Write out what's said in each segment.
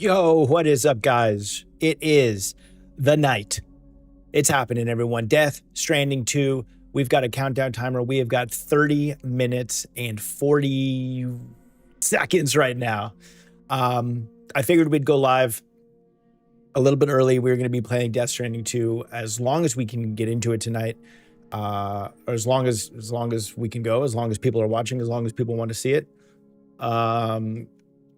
Yo, what is up, guys? It is the night. It's happening, everyone. Death Stranding 2. We've got a countdown timer. We have got 30 minutes and 40 seconds right now. I figured we'd go live a little bit early. We're going to be playing Death Stranding 2 as long as we can get into it tonight. Or as long as we can go, as long as people are watching, as long as people want to see it.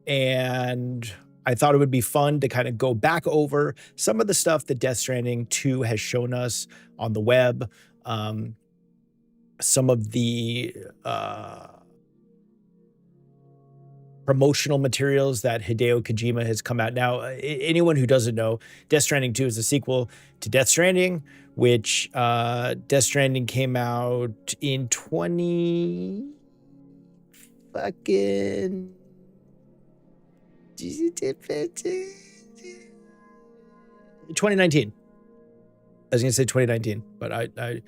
And I thought it would be fun to kind of go back over some of the stuff that Death Stranding 2 has shown us on the web, some of the promotional materials that Hideo Kojima has come out. Now, anyone who doesn't know, Death Stranding 2 is a sequel to Death Stranding, which Death Stranding came out in 2019. I was gonna say 2019, but I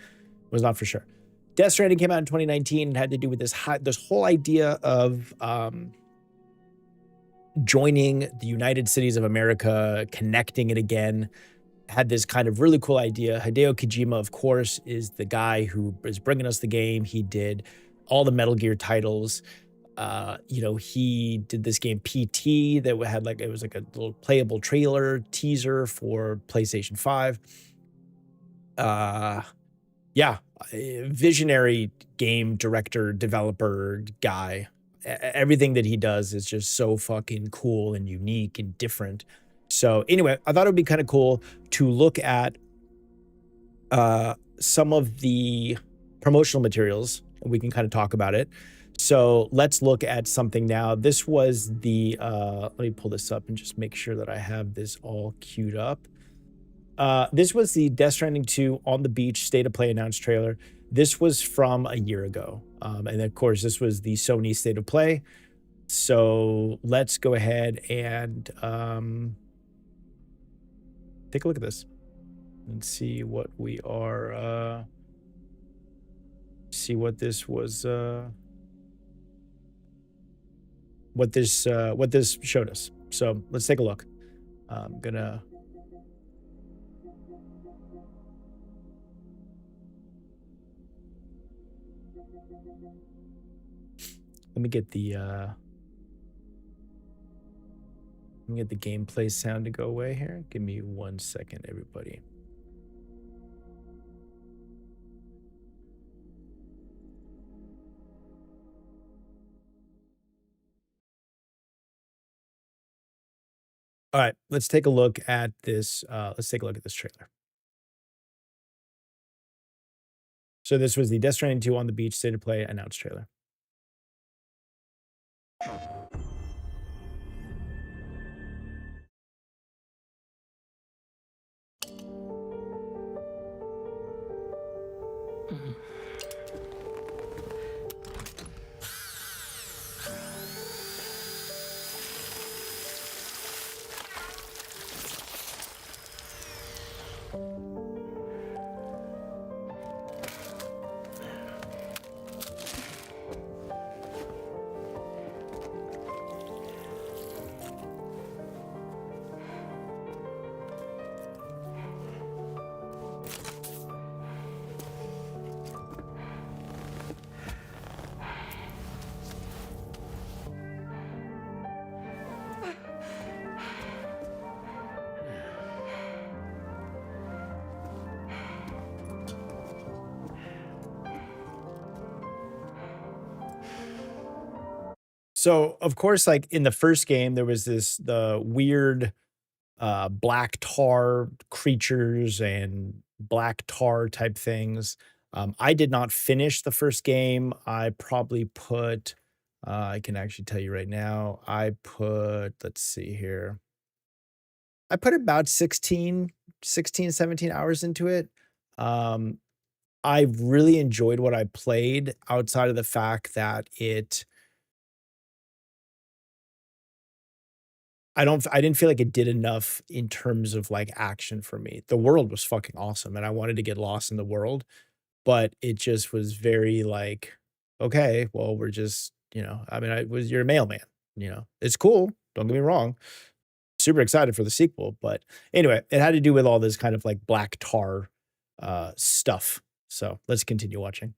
was not for sure. Death Stranding came out in 2019 and had to do with this whole idea of joining the United Cities of America, connecting it again. Had this kind of really cool idea. Hideo Kojima, of course, is the guy who is bringing us the game. He did all the Metal Gear titles. He did this game PT that had it was like a little playable trailer teaser for PlayStation 5. Visionary game director, developer guy. Everything that he does is just so fucking cool and unique and different. So anyway, I thought it would be kind of cool to look at some of the promotional materials, and we can kind of talk about it. So let's look at something now. This was the, let me pull this up and just make sure that I have this all queued up. This was the Death Stranding 2 on the beach state of play announced trailer. This was from a year ago. And of course, this was the Sony state of play. So let's go ahead and take a look at this and see what we are, see what this was, what this showed us. So let's take a look. I'm gonna let me get the gameplay sound to go away here. Give me 1 second, everybody. All right, let's take a look at this. Let's take a look at this trailer. So this was the Death Stranding 2 on the beach state of play announced trailer. So of course, like in the first game, there was the weird black tar creatures and black tar type things. I did not finish the first game. I probably put, I can actually tell you right now, let's see here. I put about 16, 17 hours into it. I really enjoyed what I played outside of the fact that I didn't feel like it did enough in terms of like action for me. The world was fucking awesome and I wanted to get lost in the world, but it just was very like, okay, well, we're just, I mean, you're a mailman, it's cool. Don't get me wrong. super excited for the sequel. But anyway, it had to do with all this kind of like black tar stuff. So let's continue watching.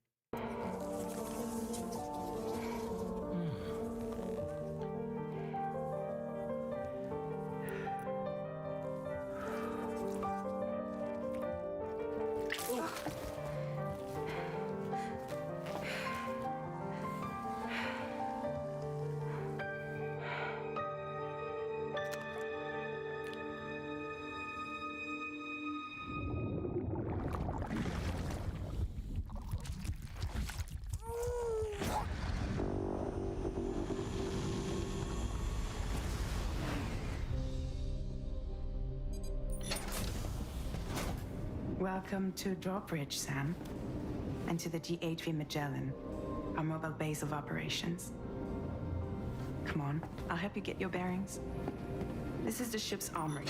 Welcome to Drawbridge, Sam, and to the DHV Magellan, our mobile base of operations. Come on, I'll help you get your bearings. This is the ship's armory.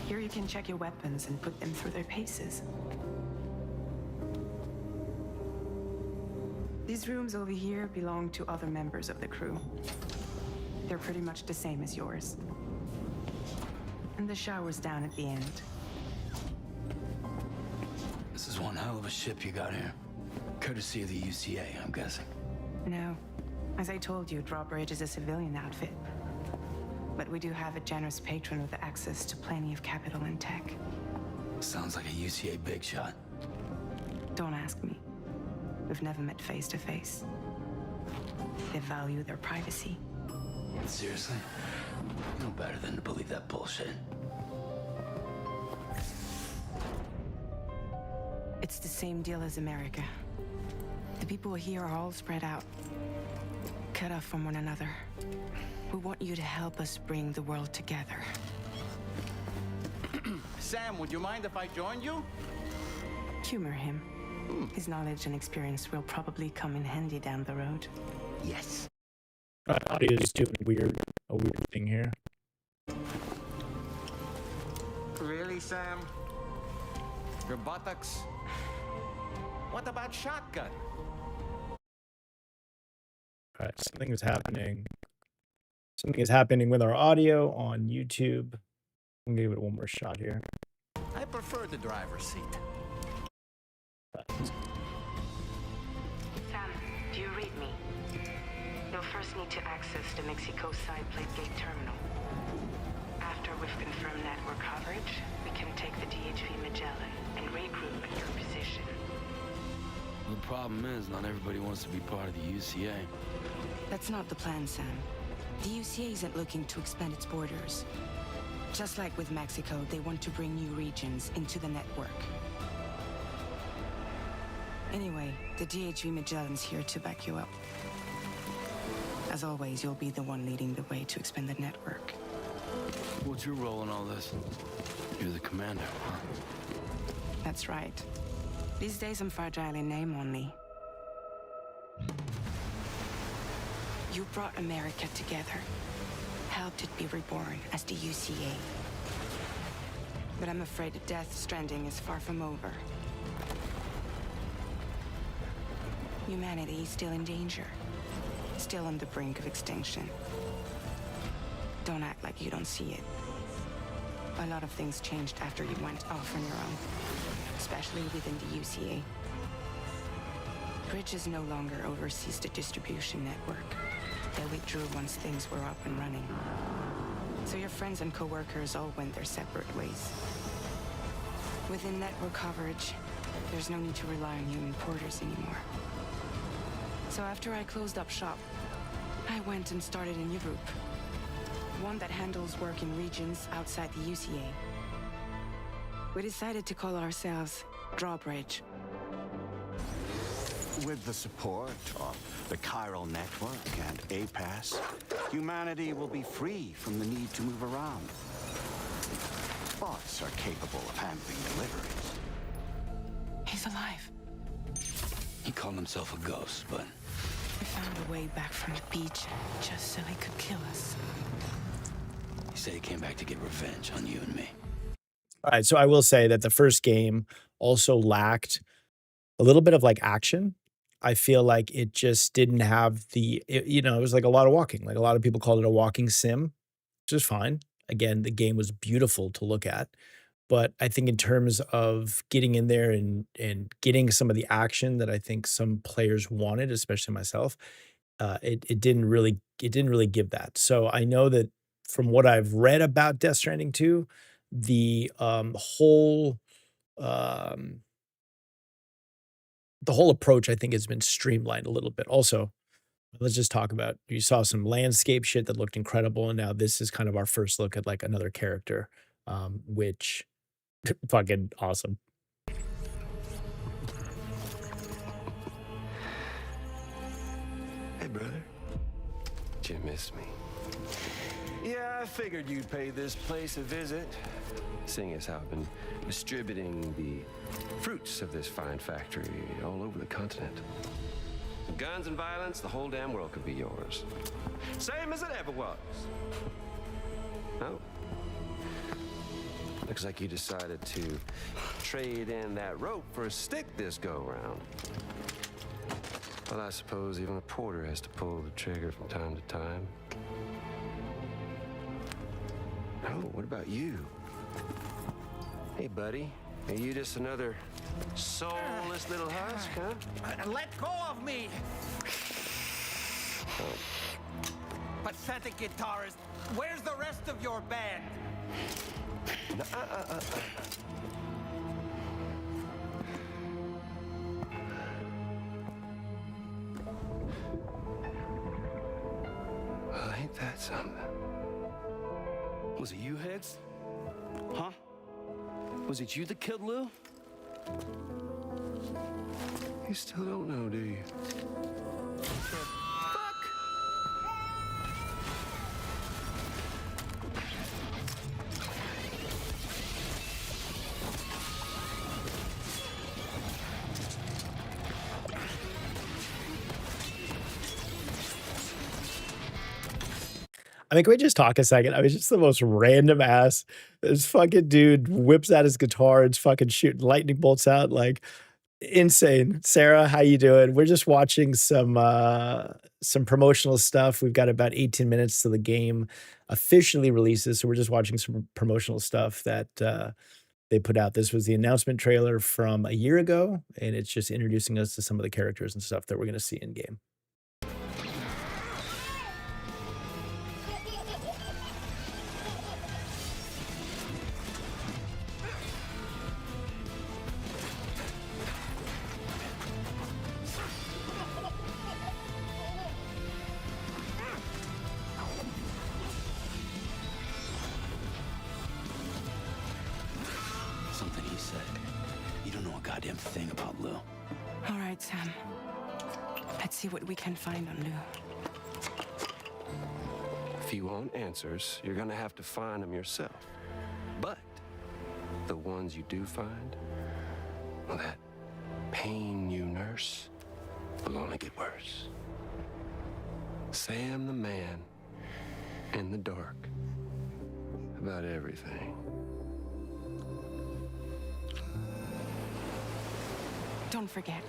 Here you can check your weapons and put them through their paces. These rooms over here belong to other members of the crew. They're pretty much the same as yours. And the shower's down at the end. This is one hell of a ship you got here. Courtesy of the UCA, I'm guessing. No. As I told you, Drawbridge is a civilian outfit. But we do have a generous patron with access to plenty of capital and tech. Sounds like a UCA big shot. Don't ask me. We've never met face to face. They value their privacy. Seriously? No better than to believe that bullshit. It's the same deal as America. The people here are all spread out, cut off from one another. We want you to help us bring the world together. Sam, would you mind if I joined you? Humor him. His knowledge and experience will probably come in handy down the road. Yes. Audio is doing a weird thing here. Really, Sam? Your buttocks? What about shotgun? All right, something is happening. Something is happening with our audio on YouTube. I'm gonna give it one more shot here. I prefer the driver's seat. Sam, do you read me? You'll first need to access the Mexico side plate gate terminal. After we've confirmed network coverage, we can take the DHV Magellan and regroup at your position. The problem is, not everybody wants to be part of the UCA. That's not the plan, Sam. The UCA isn't looking to expand its borders. Just like with Mexico, they want to bring new regions into the network. Anyway, the DHV Magellan's here to back you up. As always, you'll be the one leading the way to expand the network. What's your role in all this? You're the commander, huh? That's right. These days I'm fragile in name only. You brought America together, helped it be reborn as the UCA. But I'm afraid that Death Stranding is far from over. Humanity is still in danger, still on the brink of extinction. Don't act like you don't see it. A lot of things changed after you went off on your own, especially within the UCA. Bridges no longer oversees the distribution network. They withdrew once things were up and running. So your friends and co-workers all went their separate ways. Within network coverage, there's no need to rely on human porters anymore. So after I closed up shop, I went and started a new group. One that handles work in regions outside the UCA. We decided to call ourselves Drawbridge. With the support of the Chiral Network and APAS, humanity will be free from the need to move around. Bots are capable of handling deliveries. He's alive. He called himself a ghost, but We found a way back from the beach just so he could kill us. he said he came back to get revenge on you and me. All right, so I will say that the first game also lacked a little bit of like action. I feel like it just didn't have it was like a lot of walking. Like a lot of people called it a walking sim, which is fine. Again, the game was beautiful to look at, but I think in terms of getting in there and getting some of the action that I think some players wanted, especially myself, it didn't really give that. So I know that from what I've read about Death Stranding 2, the um, the whole approach I think has been streamlined a little bit. Also, let's just talk about you saw some landscape shit that looked incredible, and now this is kind of our first look at like another character, which fucking awesome. Hey, brother. Did you miss me? Yeah, I figured you'd pay this place a visit, seeing as how I've been distributing the fruits of this fine factory all over the continent. Guns and violence, the whole damn world could be yours. Same as it ever was. Oh. Looks like you decided to trade in that rope for a stick this go-round. Well, I suppose even a porter has to pull the trigger from time to time. Oh, what about you? Hey, buddy. Are you just another soulless little husk, huh? Let go of me! Pathetic guitarist. Where's the rest of your band? Well, ain't that something? Was it you, Higgs? Huh? Was it you that killed Lou? You still don't know, do you? I mean, can we just talk a second? I mean, just the most random ass. This fucking dude whips out his guitar and's fucking shooting lightning bolts out, like insane. Sarah, how you doing? We're just watching some promotional stuff. We've got about 18 minutes till the game officially releases, so we're just watching some promotional stuff that they put out. This was the announcement trailer from a year ago, and it's just introducing us to some of the characters and stuff that we're gonna see in game. Something he said. You don't know a goddamn thing about Lou. All right, Sam. Let's see what we can find on Lou. If you want answers, you're gonna have to find them yourself. But the ones you do find, well, that pain you nurse will only get worse. Sam the man in the dark about everything. Don't forget,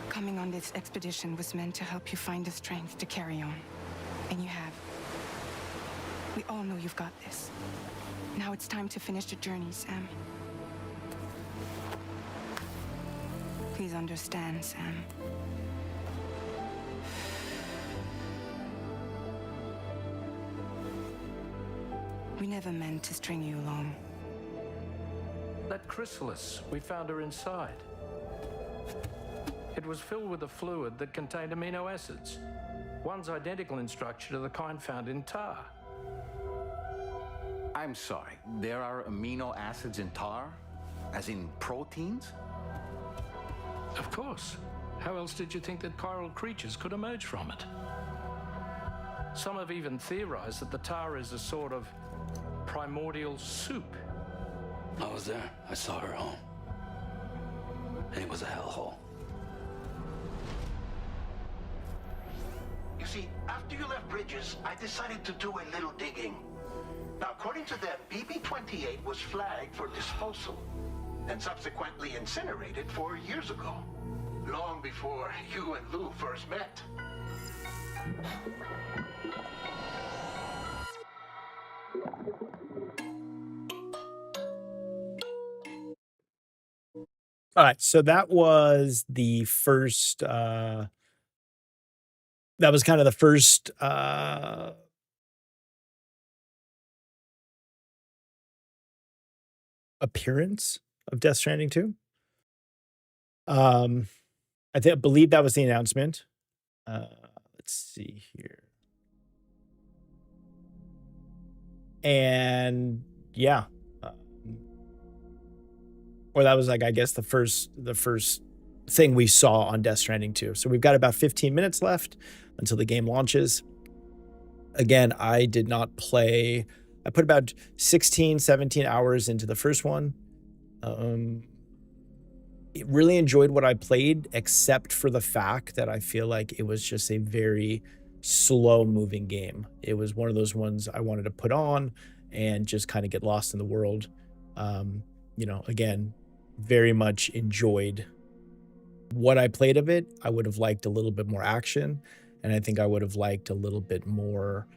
coming on this expedition was meant to help you find the strength to carry on. And you have. We all know you've got this. Now it's time to finish the journey, Sam. Please understand, Sam. We never meant to string you along. That chrysalis, we found her inside. It was filled with a fluid that contained amino acids. One's identical in structure to the kind found in tar. I'm sorry, there are amino acids in tar? As in proteins? Of course. How else did you think that chiral creatures could emerge from it? Some have even theorized that the tar is a sort of primordial soup. I was there. I saw her home. And it was a hellhole. You see, after you left Bridges, I decided to do a little digging. Now, according to them, BB-28 was flagged for disposal and subsequently incinerated 4 years ago, long before you and Lou first met. All right, so that was the first, that was kind of the first, appearance of Death Stranding 2. Um, I believe that was the announcement. Let's see here. And yeah, or that was like, I guess the first thing we saw on Death Stranding 2. So we've got about 15 minutes left until the game launches. Again, I did not play. I put about 16, 17 hours into the first one. Really enjoyed what I played, except for the fact that I feel like it was just a very slow moving game. It was one of those ones I wanted to put on and just kind of get lost in the world. You know, again, very much enjoyed what I played of it. I would have liked a little bit more action, and I think I would have liked a little bit more.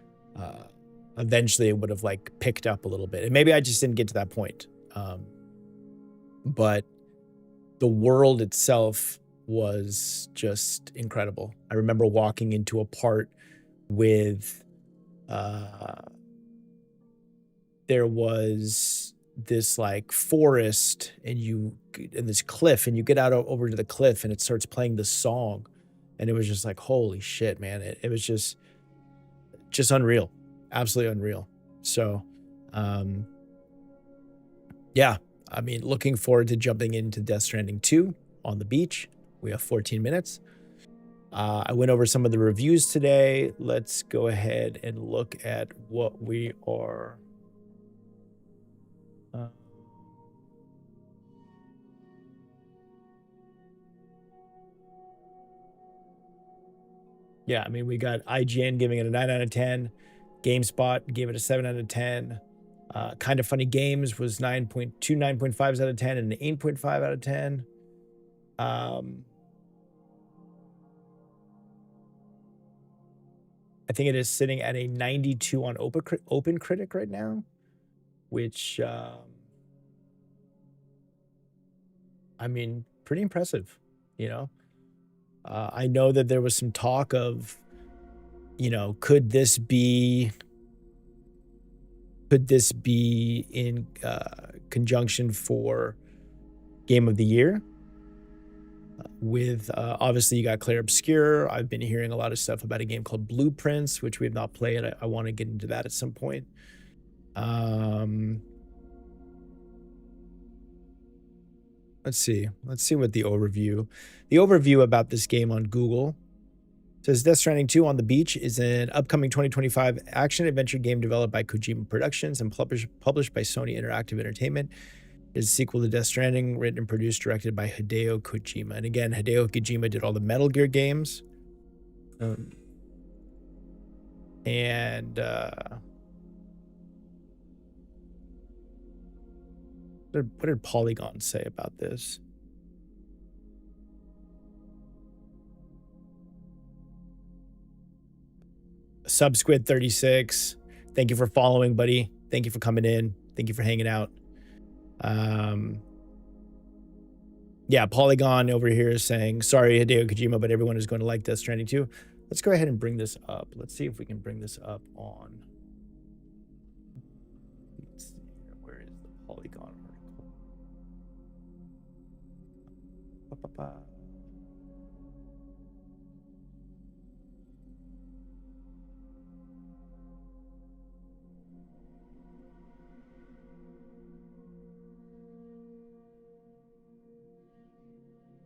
Eventually, it would have like picked up a little bit, and maybe I just didn't get to that point. But the world itself was just incredible. I remember walking into a part with, there was this like forest and this cliff, and you get out over to the cliff and it starts playing this song, and it was just like, holy shit, man. It was just unreal, absolutely unreal. So, yeah, I mean, looking forward to jumping into Death Stranding 2 on the beach. We have 14 minutes. I went over some of the reviews today. Let's go ahead and look at what we are. Yeah, I mean, we got IGN giving it a 9 out of 10. GameSpot gave it a 7 out of 10. Kind of Funny Games was 9.5s out of 10 and an 8.5 out of 10. I think it is sitting at a 92 on OpenCritic right now, which, I mean, pretty impressive, you know? I know that there was some talk of, you know, could this be in conjunction for Game of the Year? With obviously you got Clair Obscur. I've been hearing a lot of stuff about a game called Blueprints, which we have not played. I want to get into that at some point. Let's see what the overview about this game on Google says. Death Stranding 2 on the Beach is an upcoming 2025 action-adventure game developed by Kojima Productions and published by Sony Interactive Entertainment. It is a sequel to Death Stranding, written and produced, directed by Hideo Kojima. And again, Hideo Kojima did all the Metal Gear games. What did Polygon say about this? Subsquid36, thank you for following, buddy. Thank you for coming in. Thank you for hanging out. Yeah, Polygon over here is saying, sorry, Hideo Kojima, but everyone is going to like Death Stranding 2. Let's go ahead and bring this up. Let's see if we can bring this up on. Let's see here. Where is the Polygon article?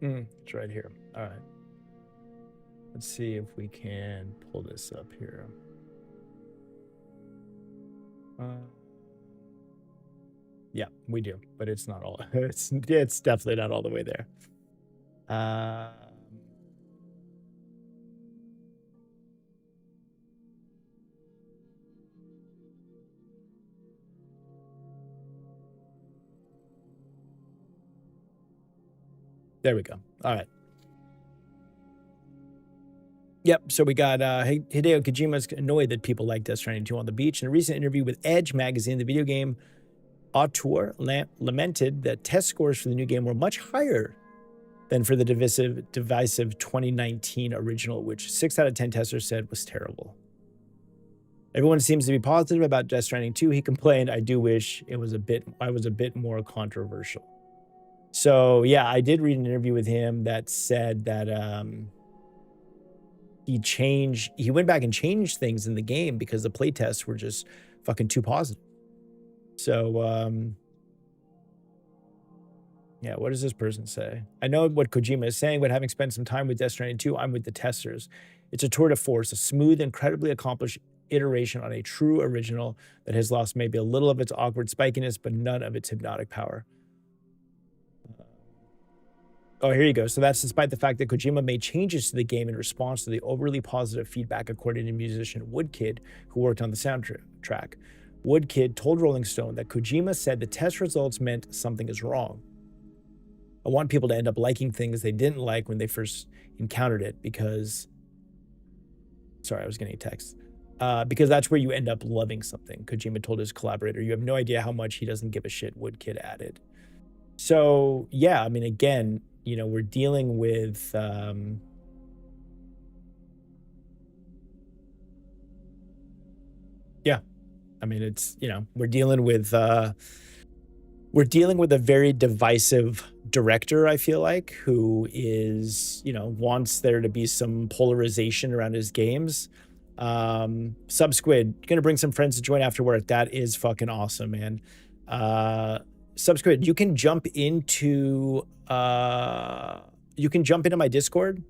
It's right here. All right. Let's see if we can pull this up here. Yeah, we do, but it's not all. It's definitely not all the way there. There we go. All right. Yep, so we got Hideo Kojima's annoyed that people like Death Stranding 2 on the Beach. In a recent interview with Edge magazine, the video game auteur lamented that test scores for the new game were much higher than for the divisive 2019 original, which 6 out of 10 testers said was terrible. Everyone seems to be positive about Death Stranding 2. He complained, I do wish I was a bit more controversial. So yeah, I did read an interview with him that said that he went back and changed things in the game because the playtests were just fucking too positive. So yeah, what does this person say? I know what Kojima is saying, but having spent some time with Death Stranding 2, I'm with the testers. It's a tour de force, a smooth, incredibly accomplished iteration on a true original that has lost maybe a little of its awkward spikiness, but none of its hypnotic power. Oh, here you go. So that's despite the fact that Kojima made changes to the game in response to the overly positive feedback, according to musician Woodkid, who worked on the soundtrack. Woodkid told Rolling Stone that Kojima said the test results meant something is wrong. I want people to end up liking things they didn't like when they first encountered it because... Sorry, I was getting a text. Because that's where you end up loving something, Kojima told his collaborator. You have no idea how much he doesn't give a shit, Woodkid added. So, yeah, I mean, again, you know, we're dealing with... yeah, I mean, it's, you know, we're dealing with a very divisive director, I feel like, who is, you know, wants there to be some polarization around his games. Subsquid, gonna bring some friends to join after work. That is fucking awesome, man. Subsquid, you can jump into my Discord.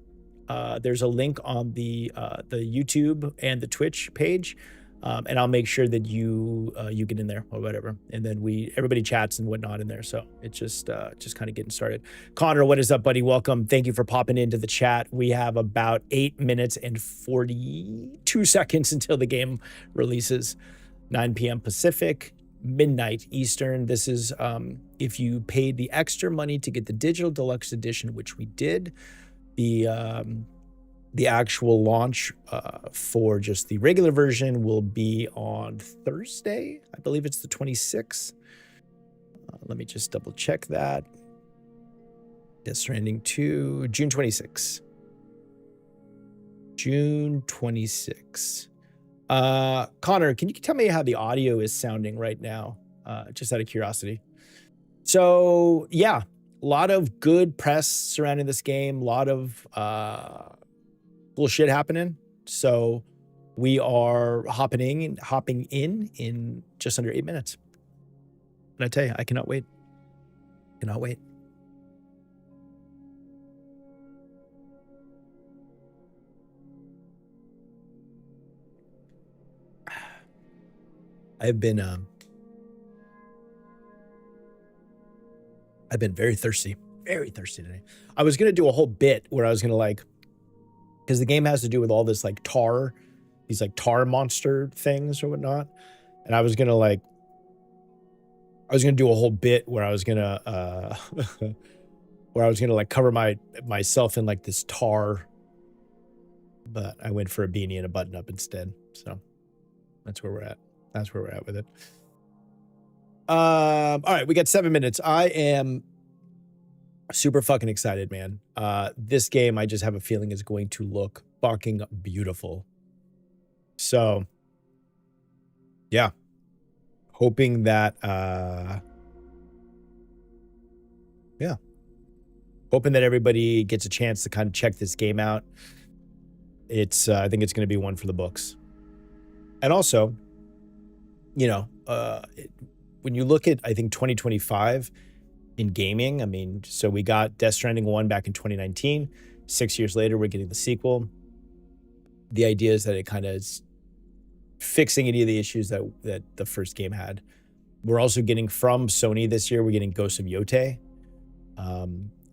There's a link on the YouTube and the Twitch page. And I'll make sure that you get in there or whatever, and then everybody chats and whatnot in there. So it's just kind of getting started. Connor, what is up, buddy? Welcome. Thank you for popping into the chat. We have about 8 minutes and 42 seconds until the game releases. 9 p.m. Pacific, midnight Eastern. This is if you paid the extra money to get the digital deluxe edition, which we did. The actual launch for just the regular version will be on Thursday. I believe it's the 26th. Let me just double check that. Death Stranding 2, June 26th. June 26th. Connor, can you tell me how the audio is sounding right now? Just out of curiosity. So, yeah, a lot of good press surrounding this game. A lot of... cool shit happening. So we are hopping in just under 8 minutes. And I tell you, I cannot wait. Cannot wait. I've been very thirsty today. I was gonna do a whole bit where I was gonna like, because the game has to do with all this like these tar monster things or whatnot. And I was gonna do a whole bit where I was gonna like cover myself in like this tar, but I went for a beanie and a button up instead. So that's where we're at. That's where we're at with it. All right, we got 7 minutes. I am super fucking excited, man. This game, I just have a feeling, is going to look fucking beautiful. So, yeah. Hoping that, hoping that everybody gets a chance to kind of check this game out. I think it's going to be one for the books. And also, you know, when you look at, I think, 2025 in gaming, I mean, so we got Death Stranding 1 back in 2019. 6 years later, we're getting the sequel. The idea is that it kind of is fixing any of the issues that the first game had. We're also getting from Sony this year, we're getting Ghost of Yotei.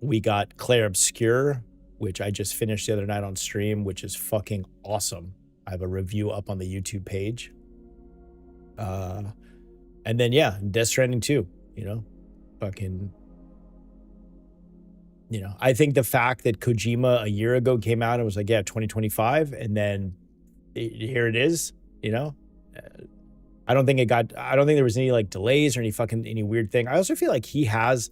We got Clair Obscur, which I just finished the other night on stream, which is fucking awesome. I have a review up on the YouTube page. And then, yeah, Death Stranding 2, you know, fucking, you know, I think the fact that Kojima a year ago came out and was like, yeah, 2025, and then here it is, you know, I don't think there was any like delays or any weird thing. I also feel like he has,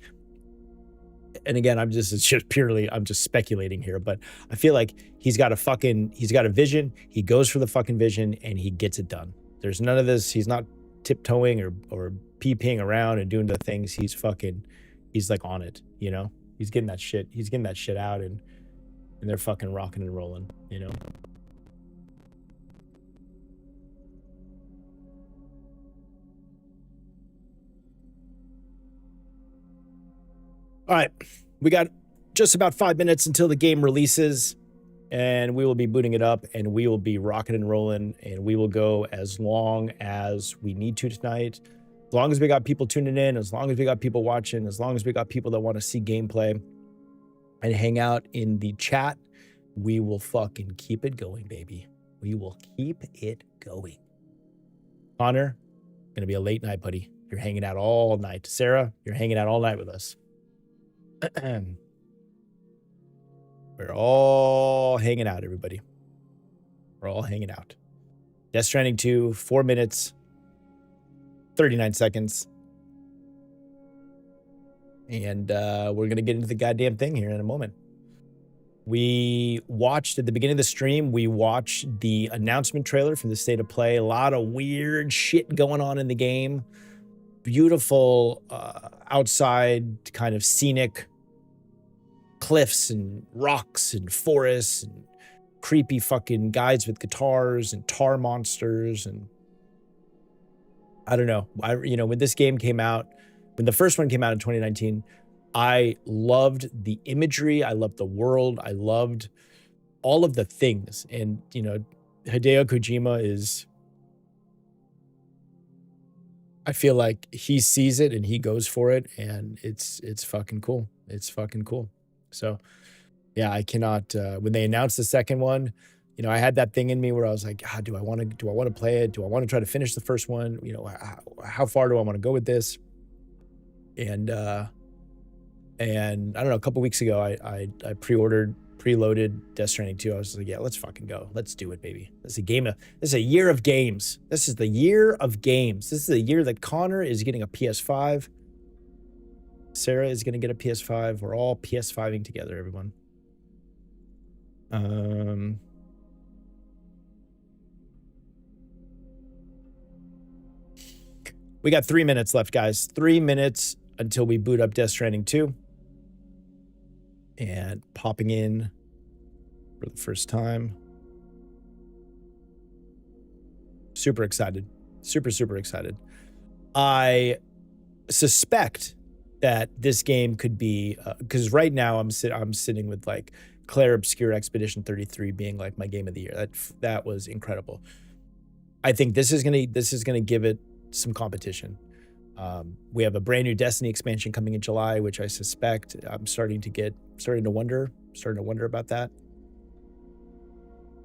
and again, it's just purely, I'm just speculating here, but I feel like he's got a vision. He goes for the fucking vision and he gets it done. There's none of this. He's not tiptoeing or peeing around and doing the things. He's like on it, you know? He's getting that shit out, and they're fucking rocking and rolling, you know? All right, we got just about 5 minutes until the game releases, and we will be booting it up, and we will be rocking and rolling, and we will go as long as we need to tonight. As long as we got people tuning in, as long as we got people watching, as long as we got people that want to see gameplay and hang out in the chat, we will fucking keep it going, baby. We will keep it going. Connor, gonna be a late night, buddy. You're hanging out all night. Sarah, you're hanging out all night with us. We're all hanging out, everybody. We're all hanging out. Death Stranding 2, 4 minutes, 39 seconds. And we're going to get into the goddamn thing here in a moment. We watched, at the beginning of the stream, we watched the announcement trailer from the State of Play. A lot of weird shit going on in the game. Beautiful outside kind of scenic cliffs and rocks and forests and creepy fucking guys with guitars and tar monsters. And I don't know. When this game came out, when the first one came out in 2019, I loved the imagery. I loved the world. I loved all of the things. And, Hideo Kojima is, I feel like he sees it and he goes for it, and it's fucking cool. It's fucking cool. So yeah, I cannot, when they announced the second one, I had that thing in me where I was like, do I want to play it? Do I want to try to finish the first one? How far do I want to go with this? And I don't know, a couple weeks ago, I preloaded Death Stranding 2. I was like, yeah, let's fucking go. Let's do it, baby. This is a year of games. This is the year of games. This is the year that Connor is getting a PS5. Sarah is going to get a PS5. We're all PS5ing together, everyone. We got 3 minutes left, guys. 3 minutes until we boot up Death Stranding 2. And popping in for the first time. Super excited. Super, super excited. I suspect that this game could be, because right now I'm sitting with like Claire Obscure Expedition 33 being like my game of the year. That was incredible. I think this is gonna give it some competition. We have a brand new Destiny expansion coming in July, which I suspect I'm starting to wonder about that.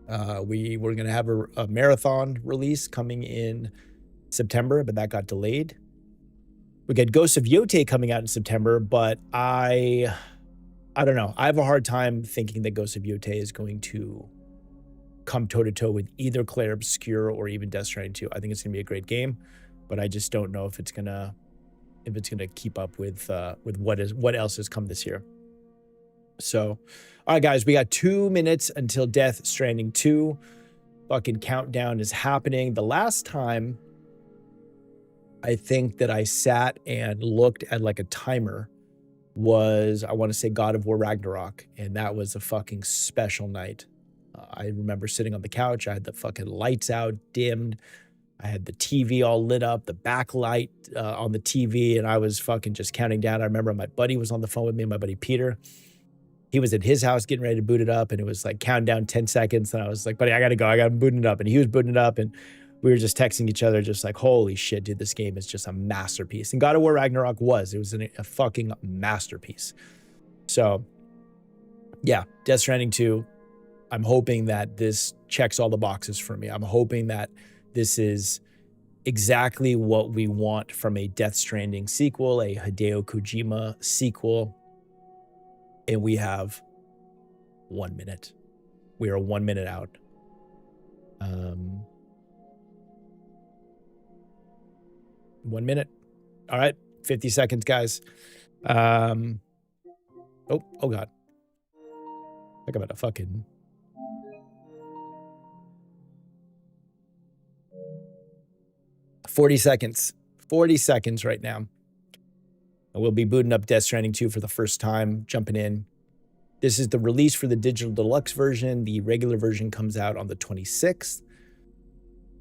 We're gonna have a marathon release coming in September, but that got delayed. We got Ghost of Yotei coming out in September, but I don't know. I have a hard time thinking that Ghost of Yotei is going to come toe-to-toe with either Claire Obscure or even Death Stranding 2. I think it's gonna be a great game, but I just don't know if it's gonna keep up with what else has come this year. So, all right, guys, we got 2 minutes until Death Stranding 2. Fucking countdown is happening. The last time I think that I sat and looked at like a timer was, I want to say, God of War Ragnarok, and that was a fucking special night. I remember sitting on the couch. I had the fucking lights out, dimmed. I had the TV all lit up, the backlight on the TV, and I was fucking just counting down. I remember my buddy was on the phone with me, my buddy Peter. He was at his house getting ready to boot it up, and it was like count down 10 seconds. And I was like, buddy, I got to go. I got to boot it up. And he was booting it up, and we were just texting each other, just like, holy shit, dude, this game is just a masterpiece. And God of War Ragnarok was a fucking masterpiece. So, yeah, Death Stranding 2. I'm hoping that this checks all the boxes for me. I'm hoping that this is exactly what we want from a Death Stranding sequel, a Hideo Kojima sequel. And we have 1 minute. We are 1 minute out. 1 minute. All right, 50 seconds, guys. Oh God. Talk about a fucking... "40 seconds. 40 seconds right now. And we'll be booting up Death Stranding 2 for the first time, jumping in. This is the release for the digital deluxe version. The regular version comes out on the 26th.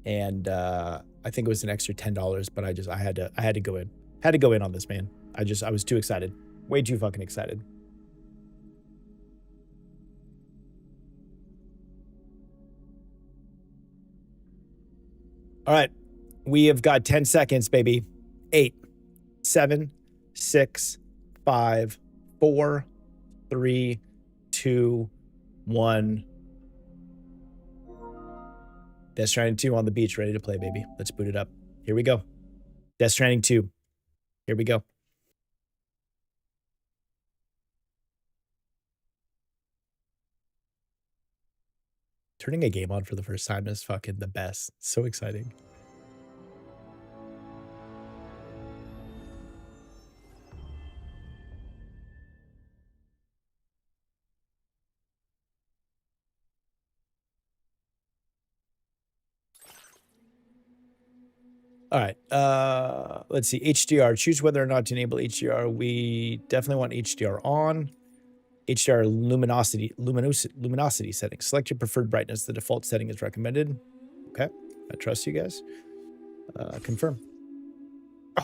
And I think it was an extra $10, but I had to go in. Had to go in on this, man. I was too excited. Way too fucking excited. All right. We have got 10 seconds, baby. 8, 7, 6, 5, 4, 3, 2, 1. Death Stranding 2 on the beach, ready to play, baby. Let's boot it up. Here we go. Death Stranding 2. Here we go. Turning a game on for the first time is fucking the best. So exciting. All right. Let's see. HDR. Choose whether or not to enable HDR. We definitely want HDR on. HDR luminosity settings. Select your preferred brightness. The default setting is recommended. Okay. I trust you guys. Confirm.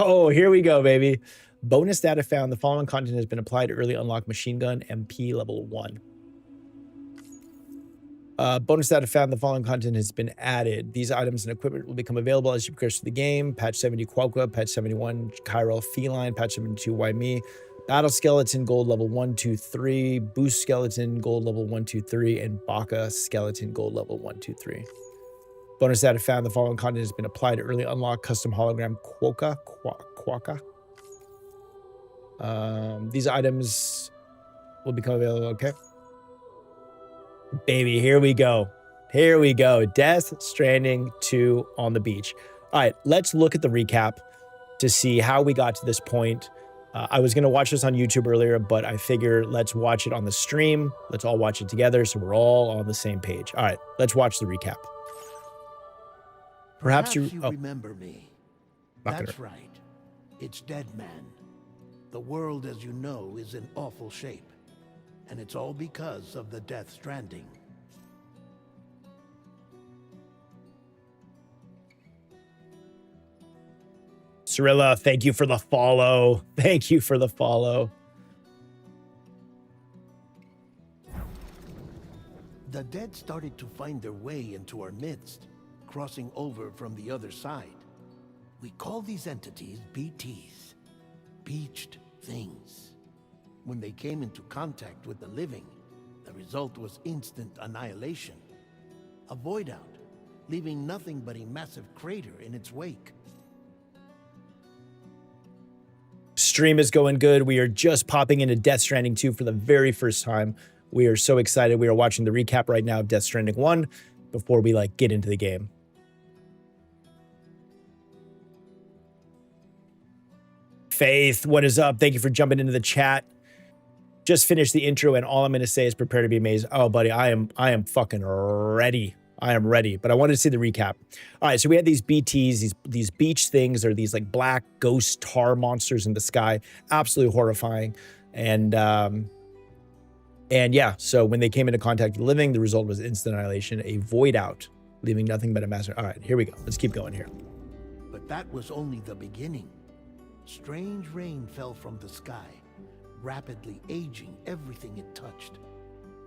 Oh, here we go, baby. Bonus data found. The following content has been applied to early unlock machine gun MP level 1. Bonus data found. The following content has been added. These items and equipment will become available as you progress through the game. Patch 70 Quokka, Patch 71 Chiral Feline, Patch 72 Why Me, Battle Skeleton Gold level 1, 2, 3, Boost Skeleton Gold level 1, 2, 3, and Baka Skeleton Gold level 1, 2, 3. Bonus data found. The following content has been applied to early unlock custom hologram Quokka. These items will become available. Okay. Baby, here we go. Here we go. Death Stranding 2 on the beach. All right, let's look at the recap to see how we got to this point. I was going to watch this on YouTube earlier, but I figure let's watch it on the stream. Let's all watch it together so we're all on the same page. All right, let's watch the recap. Perhaps you remember me. That's right. It's Dead Man. The world, as you know, is in awful shape. And it's all because of the Death Stranding. Cirilla, thank you for the follow. Thank you for the follow. The dead started to find their way into our midst, crossing over from the other side. We call these entities BTs, beached things. When they came into contact with the living, the result was instant annihilation. A void out, leaving nothing but a massive crater in its wake. Stream is going good. We are just popping into Death Stranding 2 for the very first time. We are so excited. We are watching the recap right now of Death Stranding 1 before we get into the game. Faith, what is up? Thank you for jumping into the chat. Just finished the intro, and all I'm going to say is prepare to be amazed. Oh, buddy, I am fucking ready. I am ready, but I wanted to see the recap. All right, so we had these BTs, these beach things, or these black ghost tar monsters in the sky. Absolutely horrifying. And yeah, so when they came into contact with the living, the result was instant annihilation, a void out, leaving nothing but a massive... All right, here we go. Let's keep going here. But that was only the beginning. Strange rain fell from the sky, rapidly aging everything it touched.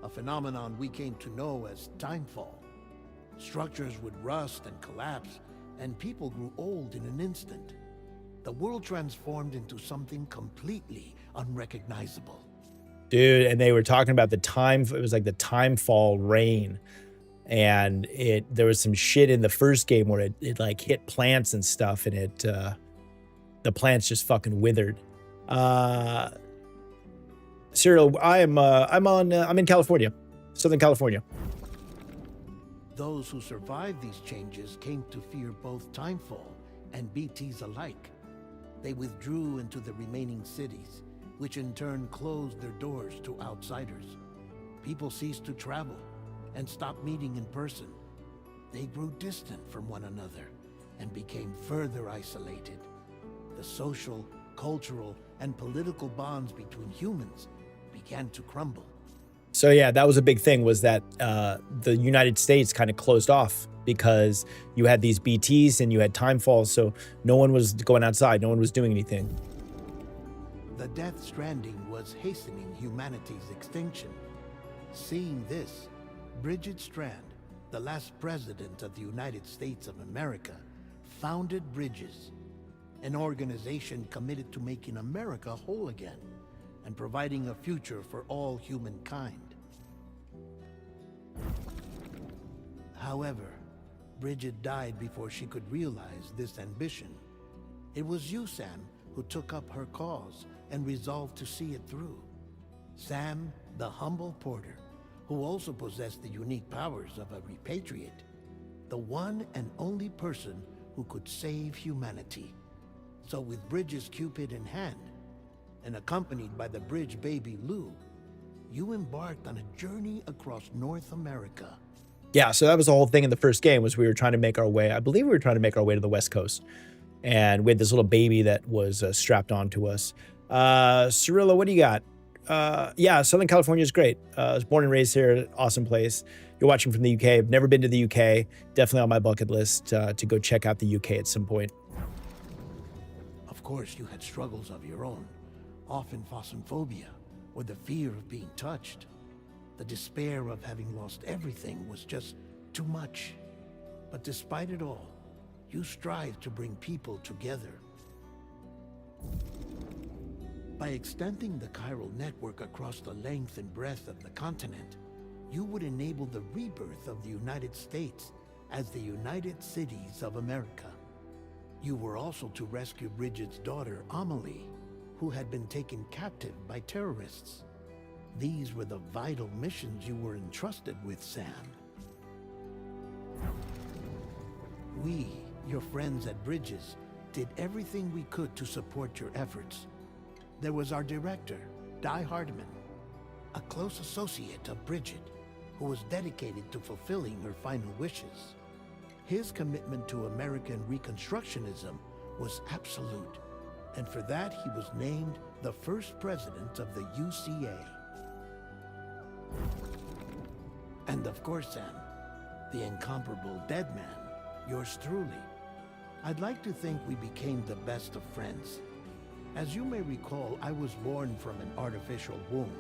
A phenomenon we came to know as timefall. Structures would rust and collapse, and people grew old in an instant. The world transformed into something completely unrecognizable. Dude, and they were talking about the time, it was like the timefall rain. And there was some shit in the first game where it hit plants and stuff, and the plants just fucking withered. Cyril, I'm in California, Southern California. Those who survived these changes came to fear both timefall and BTs alike. They withdrew into the remaining cities, which in turn closed their doors to outsiders. People ceased to travel and stopped meeting in person. They grew distant from one another and became further isolated. The social, cultural, and political bonds between humans began to crumble. So yeah, that was a big thing, was that the United States kind of closed off because you had these BTs and you had time falls, so no one was going outside, no one was doing anything. The Death Stranding was hastening humanity's extinction. Seeing this, Bridget Strand, the last president of the United States of America, founded Bridges, an organization committed to making America whole again and providing a future for all humankind. However, Bridget died before she could realize this ambition. It was you, Sam, who took up her cause and resolved to see it through. Sam, the humble porter, who also possessed the unique powers of a repatriate, the one and only person who could save humanity. So with Bridges' Cupid in hand, and accompanied by the bridge baby Lou, you embarked on a journey across North America. Yeah, so that was the whole thing in the first game, was we were trying to make our way, I believe we were trying to make our way to the West Coast. And we had this little baby that was strapped onto us. Cirilla, what do you got? Yeah, Southern California is great. I was born and raised here, awesome place. You're watching from the UK. I've never been to the UK. Definitely on my bucket list to go check out the UK at some point. Of course, you had struggles of your own, often phosmophobia, or the fear of being touched. The despair of having lost everything was just too much. But despite it all, you strive to bring people together. By extending the chiral network across the length and breadth of the continent, you would enable the rebirth of the United States as the United Cities of America. You were also to rescue Bridget's daughter, Amelie, who had been taken captive by terrorists. These were the vital missions you were entrusted with, Sam. We, your friends at Bridges, did everything we could to support your efforts. There was our director, Di Hardman, a close associate of Bridget, who was dedicated to fulfilling her final wishes. His commitment to American Reconstructionism was absolute, and for that he was named the first president of the UCA. And of course, Sam, the incomparable Dead Man, yours truly. I'd like to think we became the best of friends. As you may recall, I was born from an artificial womb,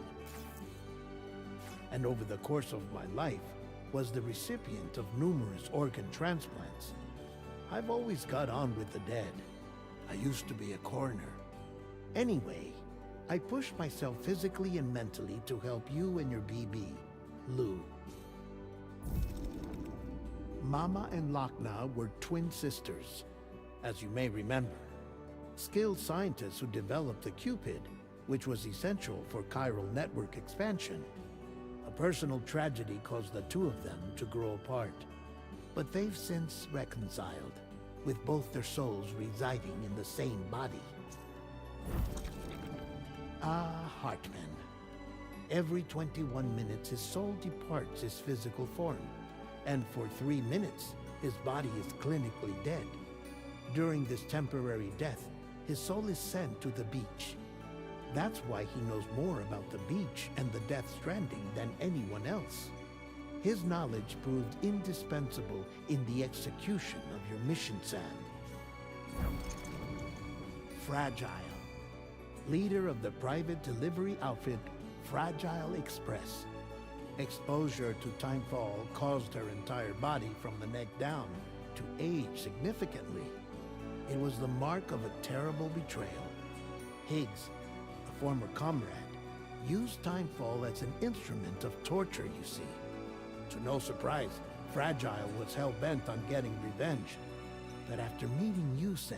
and over the course of my life, was the recipient of numerous organ transplants. I've always got on with the dead. I used to be a coroner. Anyway, I pushed myself physically and mentally to help you and your BB, Lou. Mama and Lochna were twin sisters, as you may remember. Skilled scientists who developed the Cupid, which was essential for chiral network expansion. A personal tragedy caused the two of them to grow apart, but they've since reconciled, with both their souls residing in the same body. Ah, Hartman. Every 21 minutes his soul departs his physical form, and for 3 minutes his body is clinically dead. During this temporary death, his soul is sent to the beach. That's why he knows more about the beach and the Death Stranding than anyone else. His knowledge proved indispensable in the execution of your mission, Sam. Fragile, leader of the private delivery outfit Fragile Express. Exposure to timefall caused her entire body from the neck down to age significantly. It was the mark of a terrible betrayal. Higgs, a former comrade, used timefall as an instrument of torture, you see. To no surprise, Fragile was hell-bent on getting revenge. But after meeting you, Sam,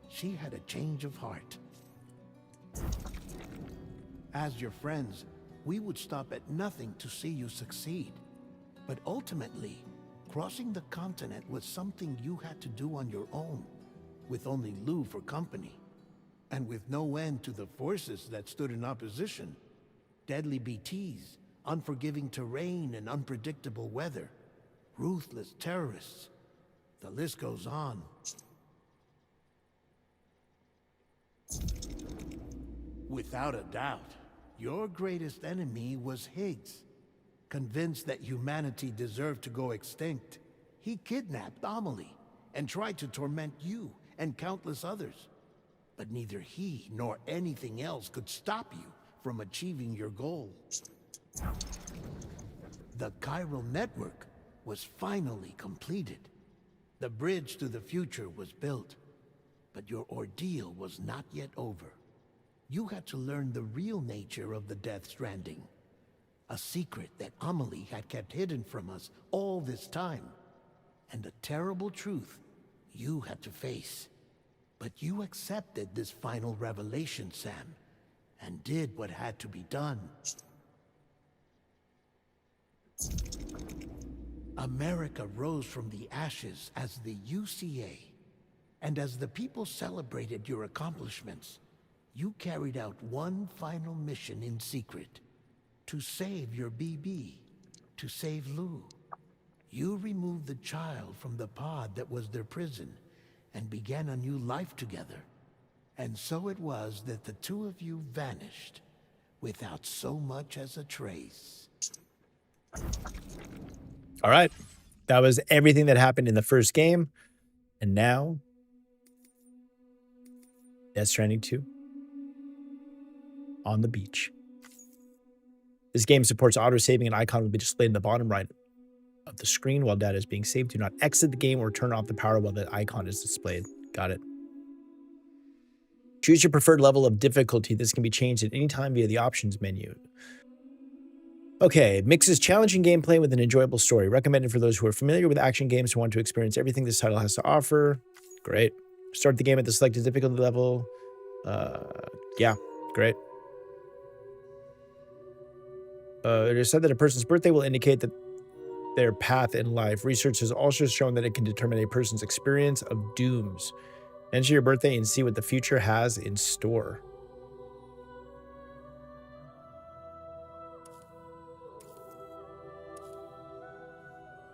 she had a change of heart. As your friends, we would stop at nothing to see you succeed. But ultimately, crossing the continent was something you had to do on your own, with only Lou for company. And with no end to the forces that stood in opposition, deadly BTs, unforgiving terrain and unpredictable weather, ruthless terrorists, the list goes on. Without a doubt, your greatest enemy was Higgs. Convinced that humanity deserved to go extinct, he kidnapped Amelie and tried to torment you and countless others. But neither he nor anything else could stop you from achieving your goal. The chiral network was finally completed. The bridge to the future was built, but your ordeal was not yet over. You had to learn the real nature of the Death Stranding. A secret that Amelie had kept hidden from us all this time. And a terrible truth you had to face. But you accepted this final revelation, Sam, and did what had to be done. America rose from the ashes as the UCA. And as the people celebrated your accomplishments, you carried out one final mission in secret. To save your BB, to save Lou. You removed the child from the pod that was their prison and began a new life together. And so it was that the two of you vanished without so much as a trace. All right. That was everything that happened in the first game. And now, Death Stranding 2 on the beach. This game supports auto-saving. An icon will be displayed in the bottom right of the screen while data is being saved. Do not exit the game or turn off the power while the icon is displayed. Got it. Choose your preferred level of difficulty. This can be changed at any time via the options menu. Okay, mixes challenging gameplay with an enjoyable story. Recommended for those who are familiar with action games who want to experience everything this title has to offer. Great. Start the game at the selected difficulty level. Yeah, great. It is said that a person's birthday will indicate that their path in life. Research has also shown that it can determine a person's experience of dooms. Enter your birthday and see what the future has in store.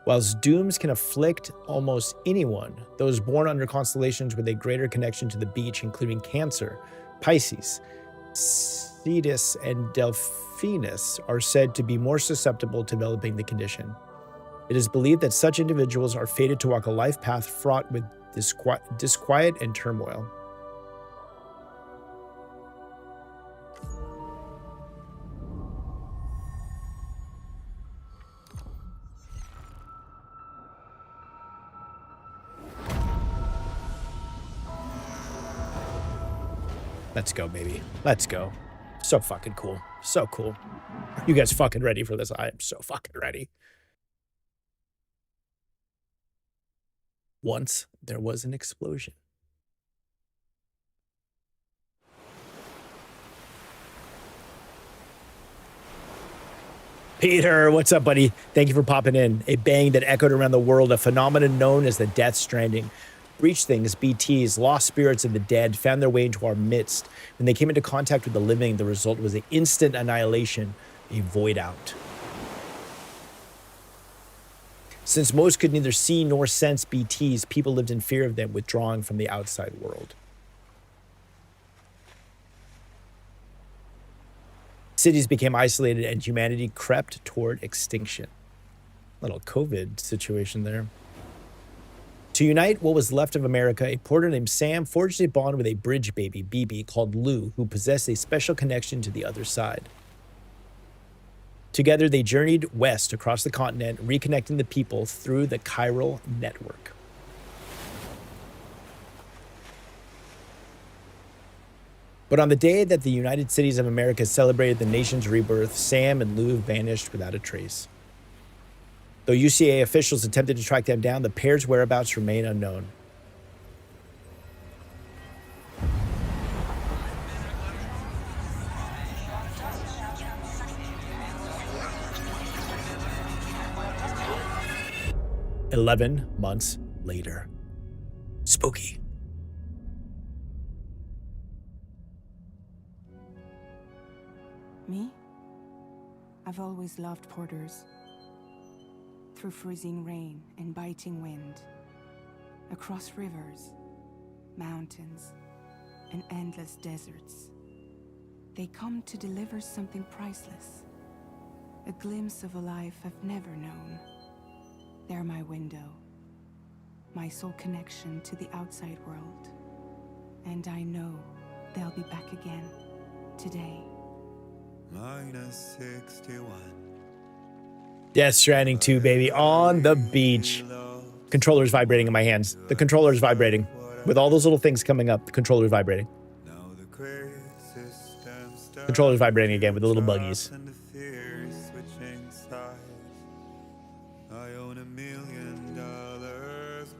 Whilst dooms can afflict almost anyone, those born under constellations with a greater connection to the beach, including Cancer, Pisces, Cetus, and Delphinus, are said to be more susceptible to developing the condition. It is believed that such individuals are fated to walk a life path fraught with disquiet and turmoil. Let's go, baby. Let's go. So fucking cool. So cool. Are you guys fucking ready for this? I am so fucking ready. Once there was an explosion. Peter, what's up, buddy? Thank you for popping in. A bang that echoed around the world, a phenomenon known as the Death Stranding. Breach things, BTs, lost spirits of the dead found their way into our midst. When they came into contact with the living, the result was an instant annihilation, a void out. Since most could neither see nor sense BTs, people lived in fear of them, withdrawing from the outside world. Cities became isolated and humanity crept toward extinction. Little COVID situation there. To unite what was left of America, a porter named Sam forged a bond with a bridge baby, BB, called Lou, who possessed a special connection to the other side. Together, they journeyed west across the continent, reconnecting the people through the chiral network. But on the day that the United Cities of America celebrated the nation's rebirth, Sam and Lou vanished without a trace. Though UCA officials attempted to track them down, the pair's whereabouts remain unknown. "11 months later." Spooky. Me? I've always loved porters. Through freezing rain and biting wind, across rivers, mountains, and endless deserts, they come to deliver something priceless. A glimpse of a life I've never known. They're my window, my sole connection to the outside world. And I know they'll be back again, today. Minus 61. Death Stranding 2, baby, on the beach. Controller's vibrating in my hands. The controller's vibrating. With all those little things coming up, the controller's vibrating. Controller's vibrating again with the little buggies. I own $1 million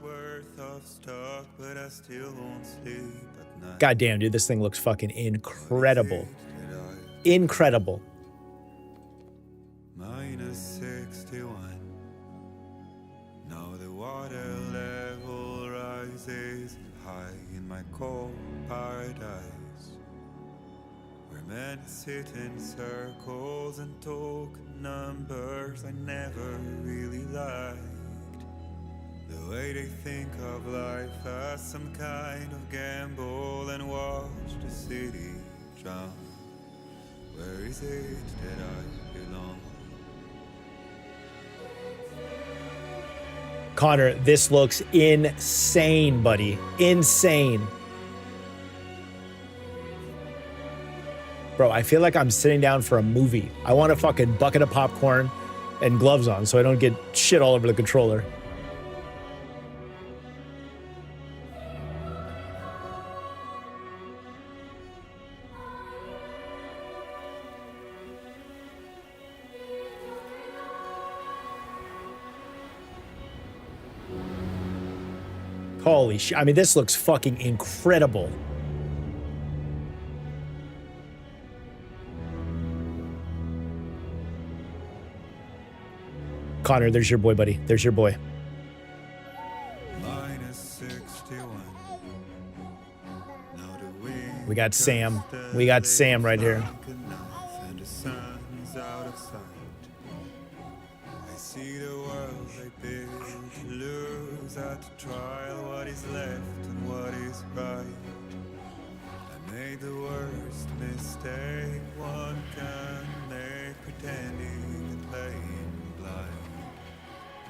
worth of stock, but I still won't sleep at night. God damn, dude, this thing looks fucking incredible. Incredible. Minus 61. Now the water level rises high in my cold paradise, where men sit in circles and talk numbers I never really liked. The way they think of life as some kind of gamble and watch the city drown. Where is it that I belong? Connor, this looks insane, buddy. Insane. Bro, I feel like I'm sitting down for a movie. I want a fucking bucket of popcorn and gloves on so I don't get shit all over the controller. Holy shit. I mean, this looks fucking incredible. Connor, there's your boy, buddy. There's your boy. Minus 61. Now the wind We got Sam. We got Sam right here. and the sun's out of sight. I see the world they build to lose at the trial, what is left and what is right. I made the worst mistake one can make, pretending and playing blind.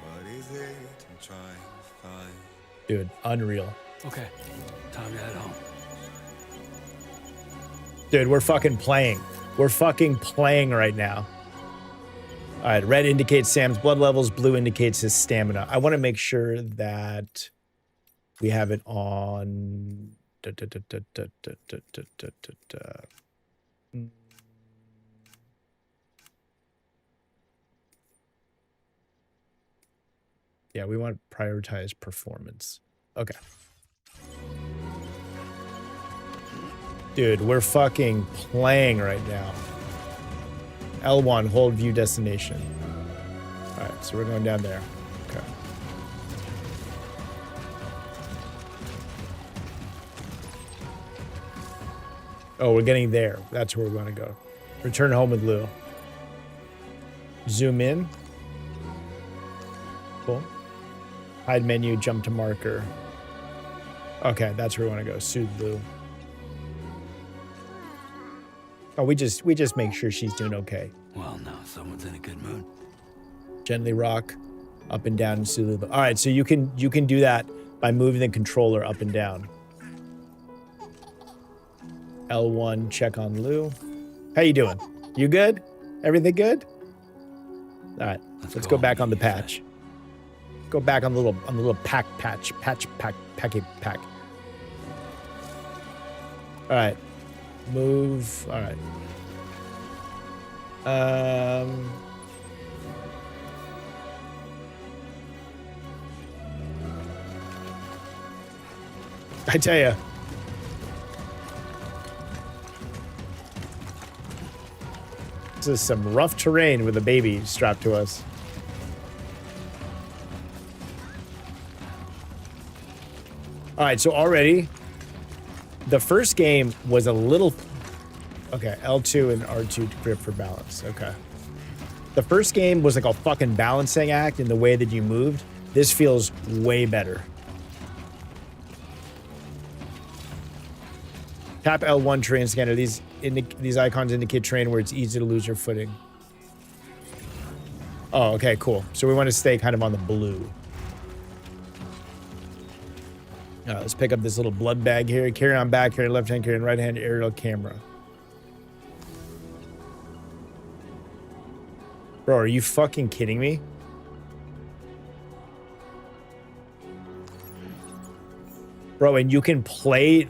What is it I'm trying to find? Dude, unreal. Okay, time to head home. Dude, we're fucking playing. We're fucking playing right now. All right, red indicates Sam's blood levels, blue indicates his stamina. I want to make sure that we have it on. Yeah, we want to prioritize performance. Okay. Dude, we're fucking playing right now. L1, hold view destination. All right, so we're going down there. Okay. Oh, we're getting there. That's where we want to go. Return home with Lou. Zoom in. Cool. Hide menu, jump to marker. Okay, that's where we want to go. Soothe Lou. Oh, we just make sure she's doing okay. Well, now someone's in a good mood. Gently rock up and down and soothe Lou. All right, so you can do that by moving the controller up and down. L1, check on Lou. How you doing? You good? Everything good? All right, let's go back on the patch. Go back on the little pack. All right, move. All right. I tell you. This is some rough terrain with a baby strapped to us. All right, so already the first game was a little Okay, L2 and R2 to grip for balance. Okay. The first game was like a fucking balancing act in the way that you moved. This feels way better. Tap L1 terrain scanner. These icons indicate terrain where it's easy to lose your footing. Oh, okay, cool. So we want to stay kind of on the blue. Let's pick up this little blood bag here. Carry on back, carry left hand, carry on right hand, aerial camera. Bro, are you fucking kidding me? Bro, and you can play...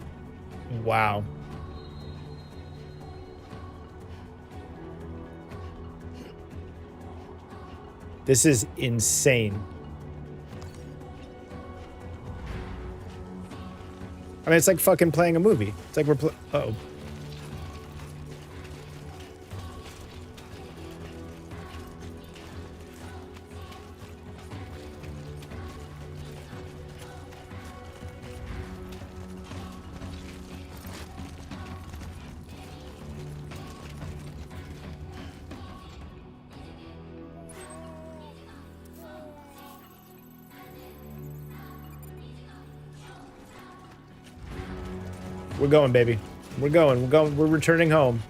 Wow. This is insane. I mean, it's like fucking playing a movie. It's like we're uh-oh. We're going, baby. We're going. We're going. We're returning home.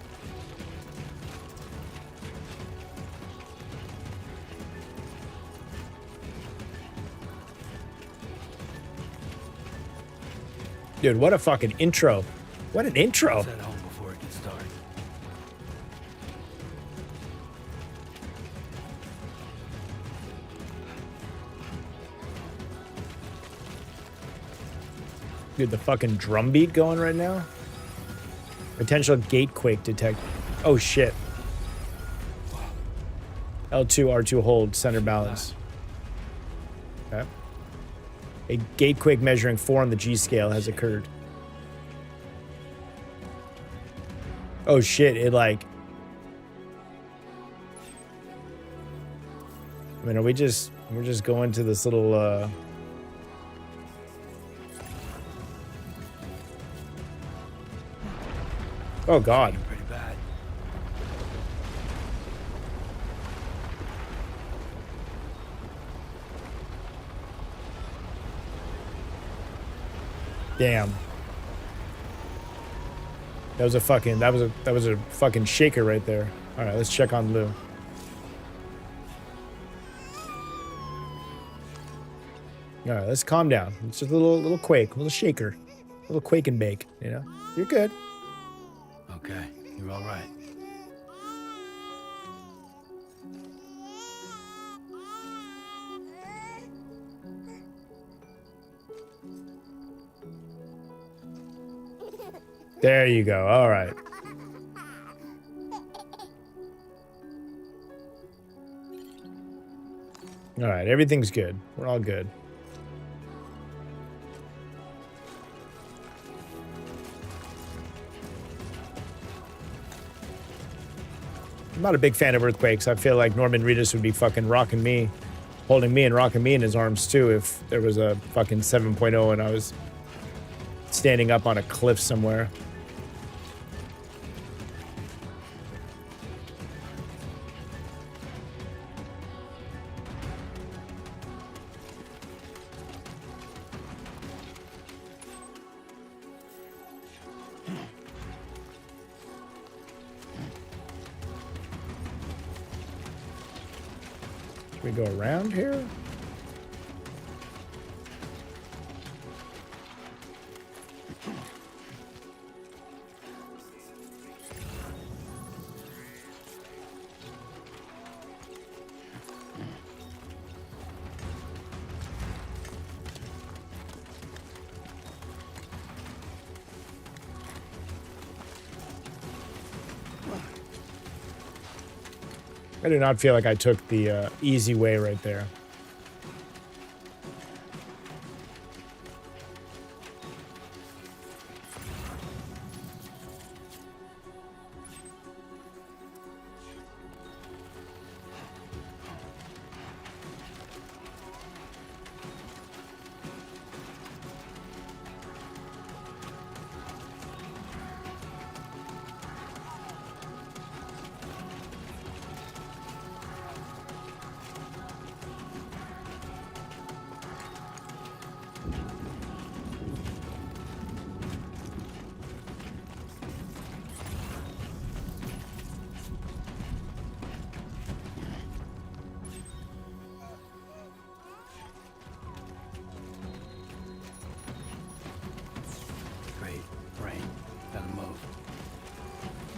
Dude, what a fucking intro. What an intro. Head home before it gets dark. Dude, the fucking drum beat going right now. Potential gatequake detect. Oh shit. L2, R2 hold, center balance. Okay. A gatequake measuring 4 on the G scale has occurred. Oh shit, it like... I mean, we're just going to this little, Oh god. Pretty bad. Damn. That was a fucking shaker right there. All right, let's check on Lou. All right, let's calm down. It's just a little quake, a little shaker, a little quake and bake. You know, you're good. Okay, you're all right. There you go. All right. All right, everything's good. We're all good. I'm not a big fan of earthquakes. I feel like Norman Reedus would be fucking rocking me, holding me and rocking me in his arms too if there was a fucking 7.0 and I was standing up on a cliff somewhere. We go around here? I do not feel like I took the easy way right there.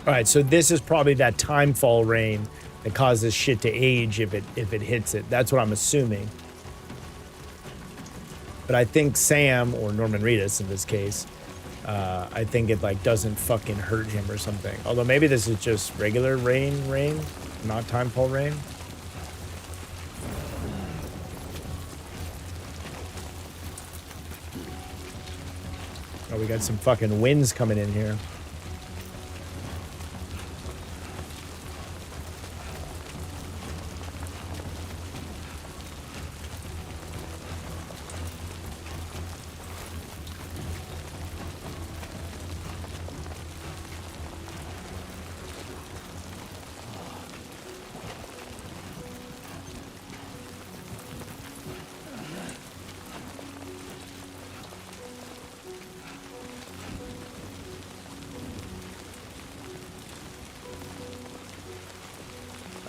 All right, so this is probably that timefall rain that causes shit to age if it hits it. That's what I'm assuming. But I think Sam, or Norman Reedus in this case, I think it like doesn't fucking hurt him or something. Although maybe this is just regular rain, not timefall rain. Oh, we got some fucking winds coming in here.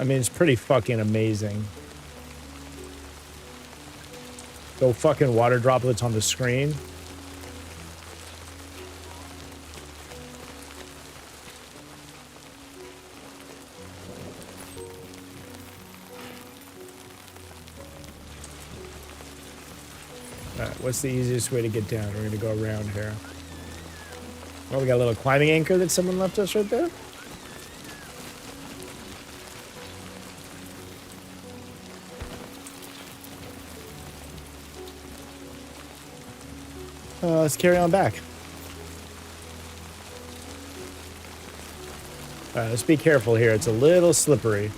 I mean, it's pretty fucking amazing. Go fucking water droplets on the screen. Alright, what's the easiest way to get down? We're gonna go around here. Oh, we got a little climbing anchor that someone left us right there. Let's carry on back. All right, let's be careful here. It's a little slippery.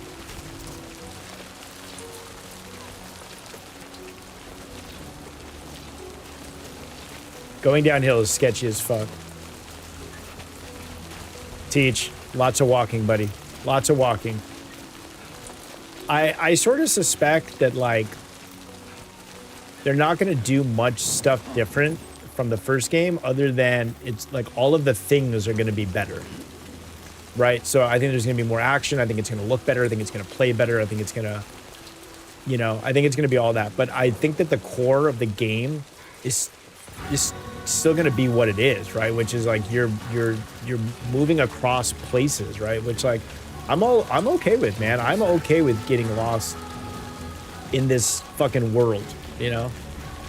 Going downhill is sketchy as fuck. Teach. Lots of walking, buddy. Lots of walking. I sort of suspect that, like, they're not going to do much stuff different from the first game other than it's like all of the things are going to be better. Right? So I think there's going to be more action. I think it's going to look better. I think it's going to play better. I think it's going to, you know, I think it's going to be all that. But I think that the core of the game is still going to be what it is, right? Which is like you're moving across places, right? Which like I'm okay with, man. I'm okay with getting lost in this fucking world, you know?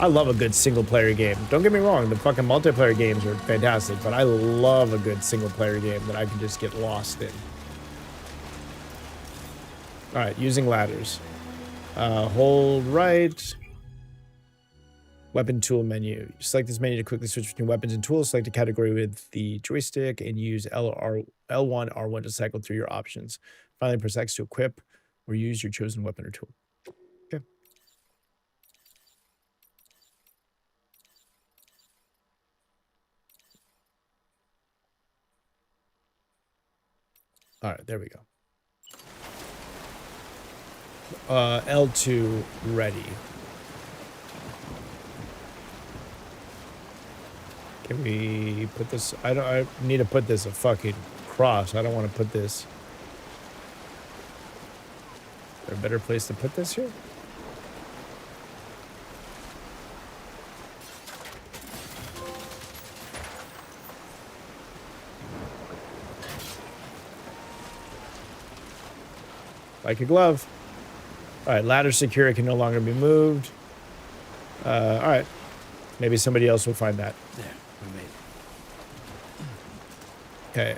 I love a good single player game. Don't get me wrong, the fucking multiplayer games are fantastic, but I love a good single player game that I can just get lost in. All right, using ladders. Hold right. Weapon tool menu. Select this menu to quickly switch between weapons and tools. Select a category with the joystick and use L1, R1 to cycle through your options. Finally, press X to equip or use your chosen weapon or tool. Okay. All right, there we go. L2 ready. Can we put this? I need to put this a fucking cross. I don't want to put this. Is there a better place to put this here? Like a glove. All right, ladder secure. It can no longer be moved. All right. Maybe somebody else will find that. There, we made it. Okay.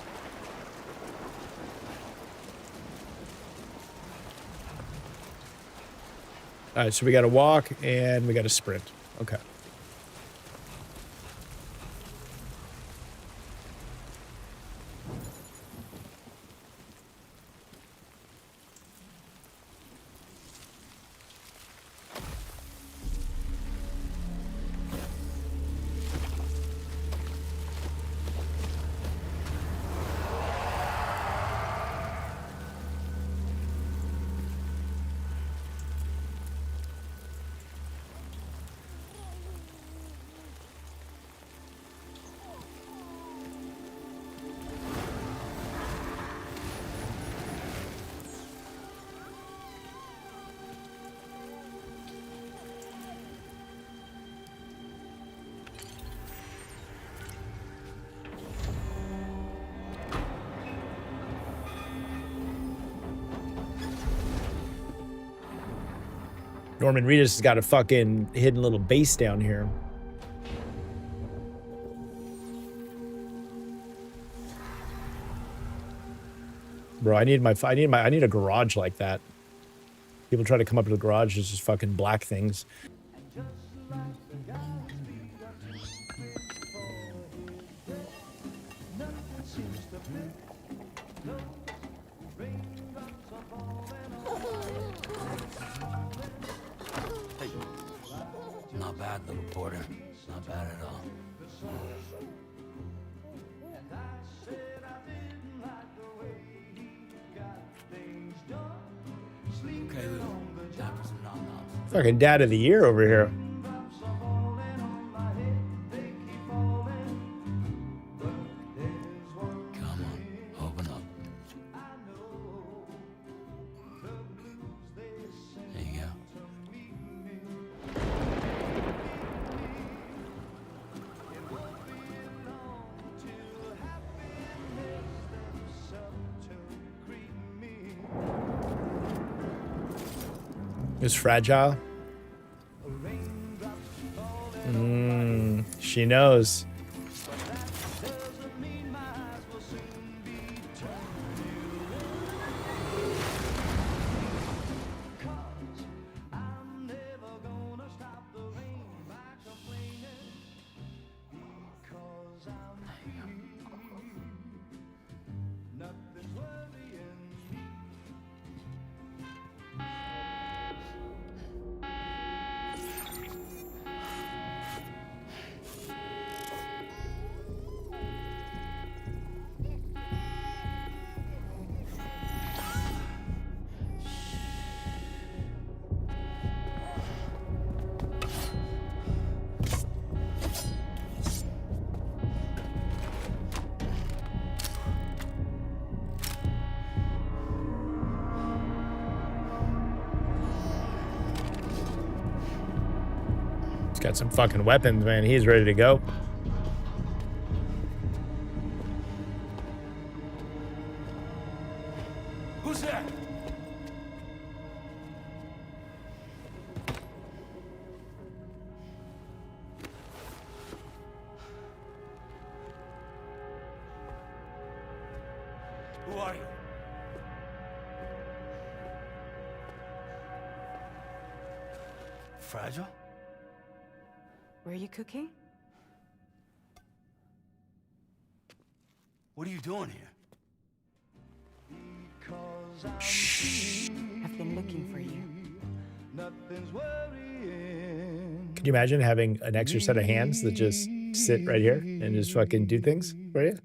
All right, so we got to walk and we got to sprint. Okay. Norman Reedus has got a fucking hidden little base down here. Bro, I need a garage like that. People try to come up to the garage, there's just fucking black things. Not bad, little Porter. Not bad at all. Okay, Lou. Time for some nom-noms. Fucking dad of the year over here. Come on, open up. There you go. It's fragile. She knows. Got some fucking weapons, man. He's ready to go. Who's there? Who are you? Fragile? Were you cooking? What are you doing here? I've been looking for you. Can you imagine having an extra set of hands that just sit right here and just fucking do things for you?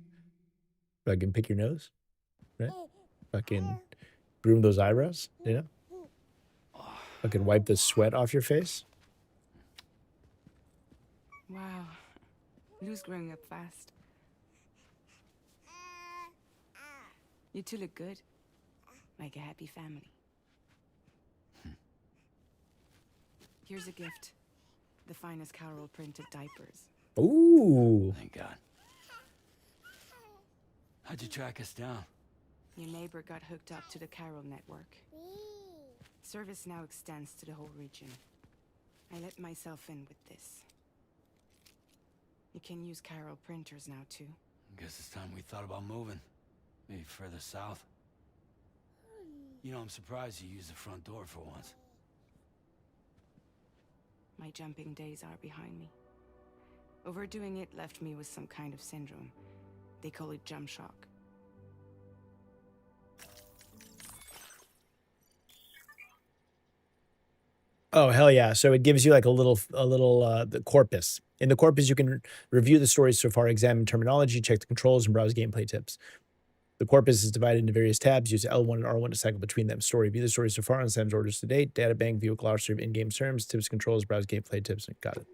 Fucking pick your nose, right? Fucking groom those eyebrows, you know? Fucking wipe the sweat off your face. Wow. Lou's growing up fast. You two look good. Like a happy family. Here's a gift. The finest Carol printed diapers. Ooh. Thank God. How'd you track us down? Your neighbor got hooked up to the Carol network. Service now extends to the whole region. I let myself in with this. You can use Carol printers now, too. Guess it's time we thought about moving. Maybe further south. You know, I'm surprised you used the front door for once. My jumping days are behind me. Overdoing it left me with some kind of syndrome. They call it jump shock. Oh, hell yeah. So it gives you like a little the corpus. In the corpus, you can review the stories so far, examine terminology, check the controls, and browse gameplay tips. The corpus is divided into various tabs. Use L1 and R1 to cycle between them. Story. View the story so far, understand orders to date. Data bank. View a glossary of in-game terms. Tips, controls, browse gameplay tips. Got it.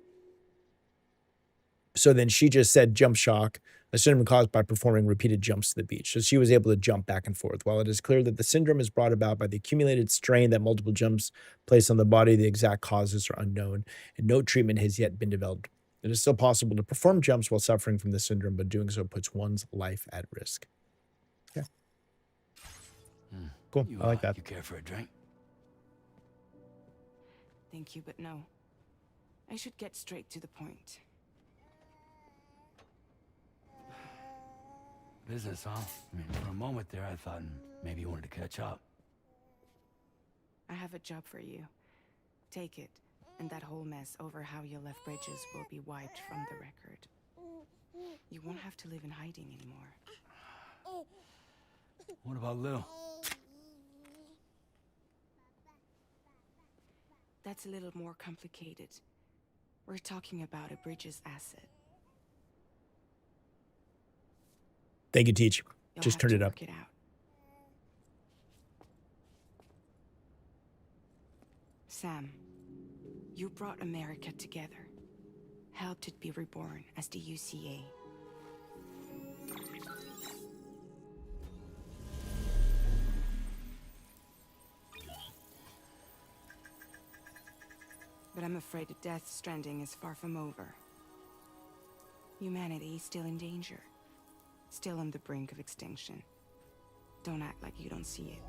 So then she just said jump shock, a syndrome caused by performing repeated jumps to the beach. So she was able to jump back and forth. While it is clear that the syndrome is brought about by the accumulated strain that multiple jumps place on the body, the exact causes are unknown, and no treatment has yet been developed. It is still possible to perform jumps while suffering from the syndrome, but doing so puts one's life at risk. Yeah. Cool. I like that. You care for a drink? Thank you, but no. I should get straight to the point. Business, huh? I mean, for a moment there, I thought maybe you wanted to catch up. I have a job for you. Take it, and that whole mess over how you left Bridges will be wiped from the record. You won't have to live in hiding anymore. What about Lou? That's a little more complicated. We're talking about a Bridges asset. Thank you, Teach. You'll Just have turned to it up. work it out. Sam, you brought America together. Helped it be reborn as the UCA. But I'm afraid that Death Stranding is far from over. Humanity is still in danger. Still on the brink of extinction. Don't act like you don't see it.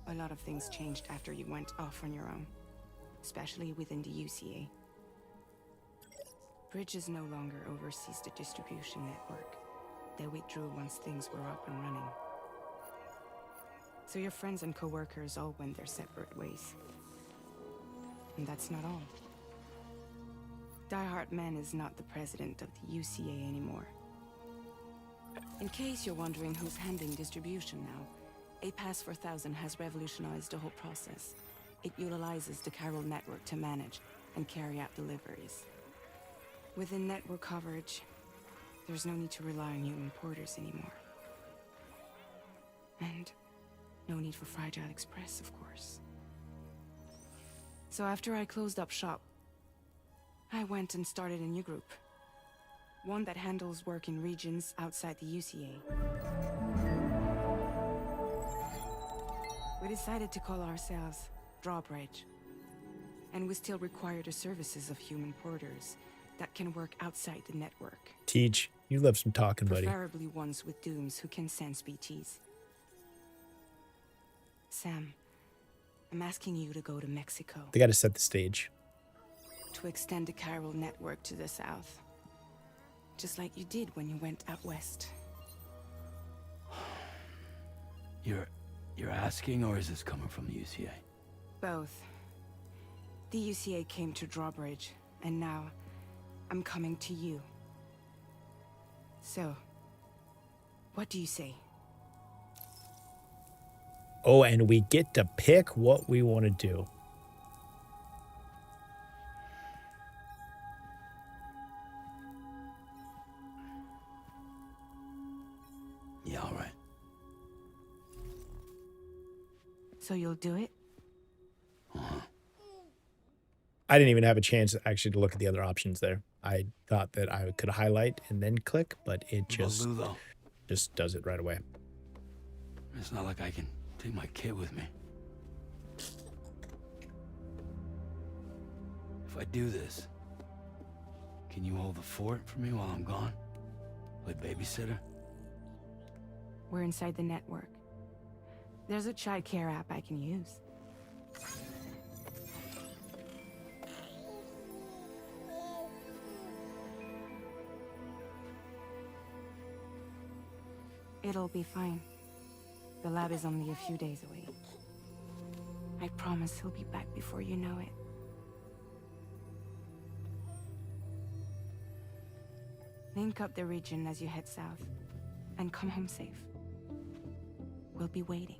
A lot of things changed after you went off on your own. Especially within the UCA. Bridges no longer oversees the distribution network. They withdrew once things were up and running. So your friends and co-workers all went their separate ways. And that's not all. Die Hartman is not the president of the UCA anymore. In case you're wondering who's handling distribution now, A Pass 4000 has revolutionized the whole process. It utilizes the chiral network to manage and carry out deliveries. Within network coverage, there's no need to rely on human porters anymore. And no need for Fragile Express, of course. So after I closed up shop, I went and started a new group. One that handles work in regions outside the UCA. We decided to call ourselves Drawbridge. And we still require the services of human porters that can work outside the network. Teach, you love some talking, buddy. Preferably ones with dooms who can sense BTs. Sam, I'm asking you to go to Mexico. They got to set the stage. To extend the chiral network to the south. Just like you did when you went out west. You're asking, or is this coming from the UCA? Both. The UCA came to Drawbridge, and now I'm coming to you. So, what do you say? Oh, and we get to pick what we want to do. Yeah, all right. So you'll do it? I didn't even have a chance actually to look at the other options there. I thought that I could highlight and then click, but it just does it right away. It's not like I can take my kid with me. If I do this, can you hold the fort for me while I'm gone? Play babysitter? We're inside the network. There's a child care app I can use. It'll be fine. The lab is only a few days away. I promise he'll be back before you know it. Link up the region as you head south, and come home safe. We'll be waiting.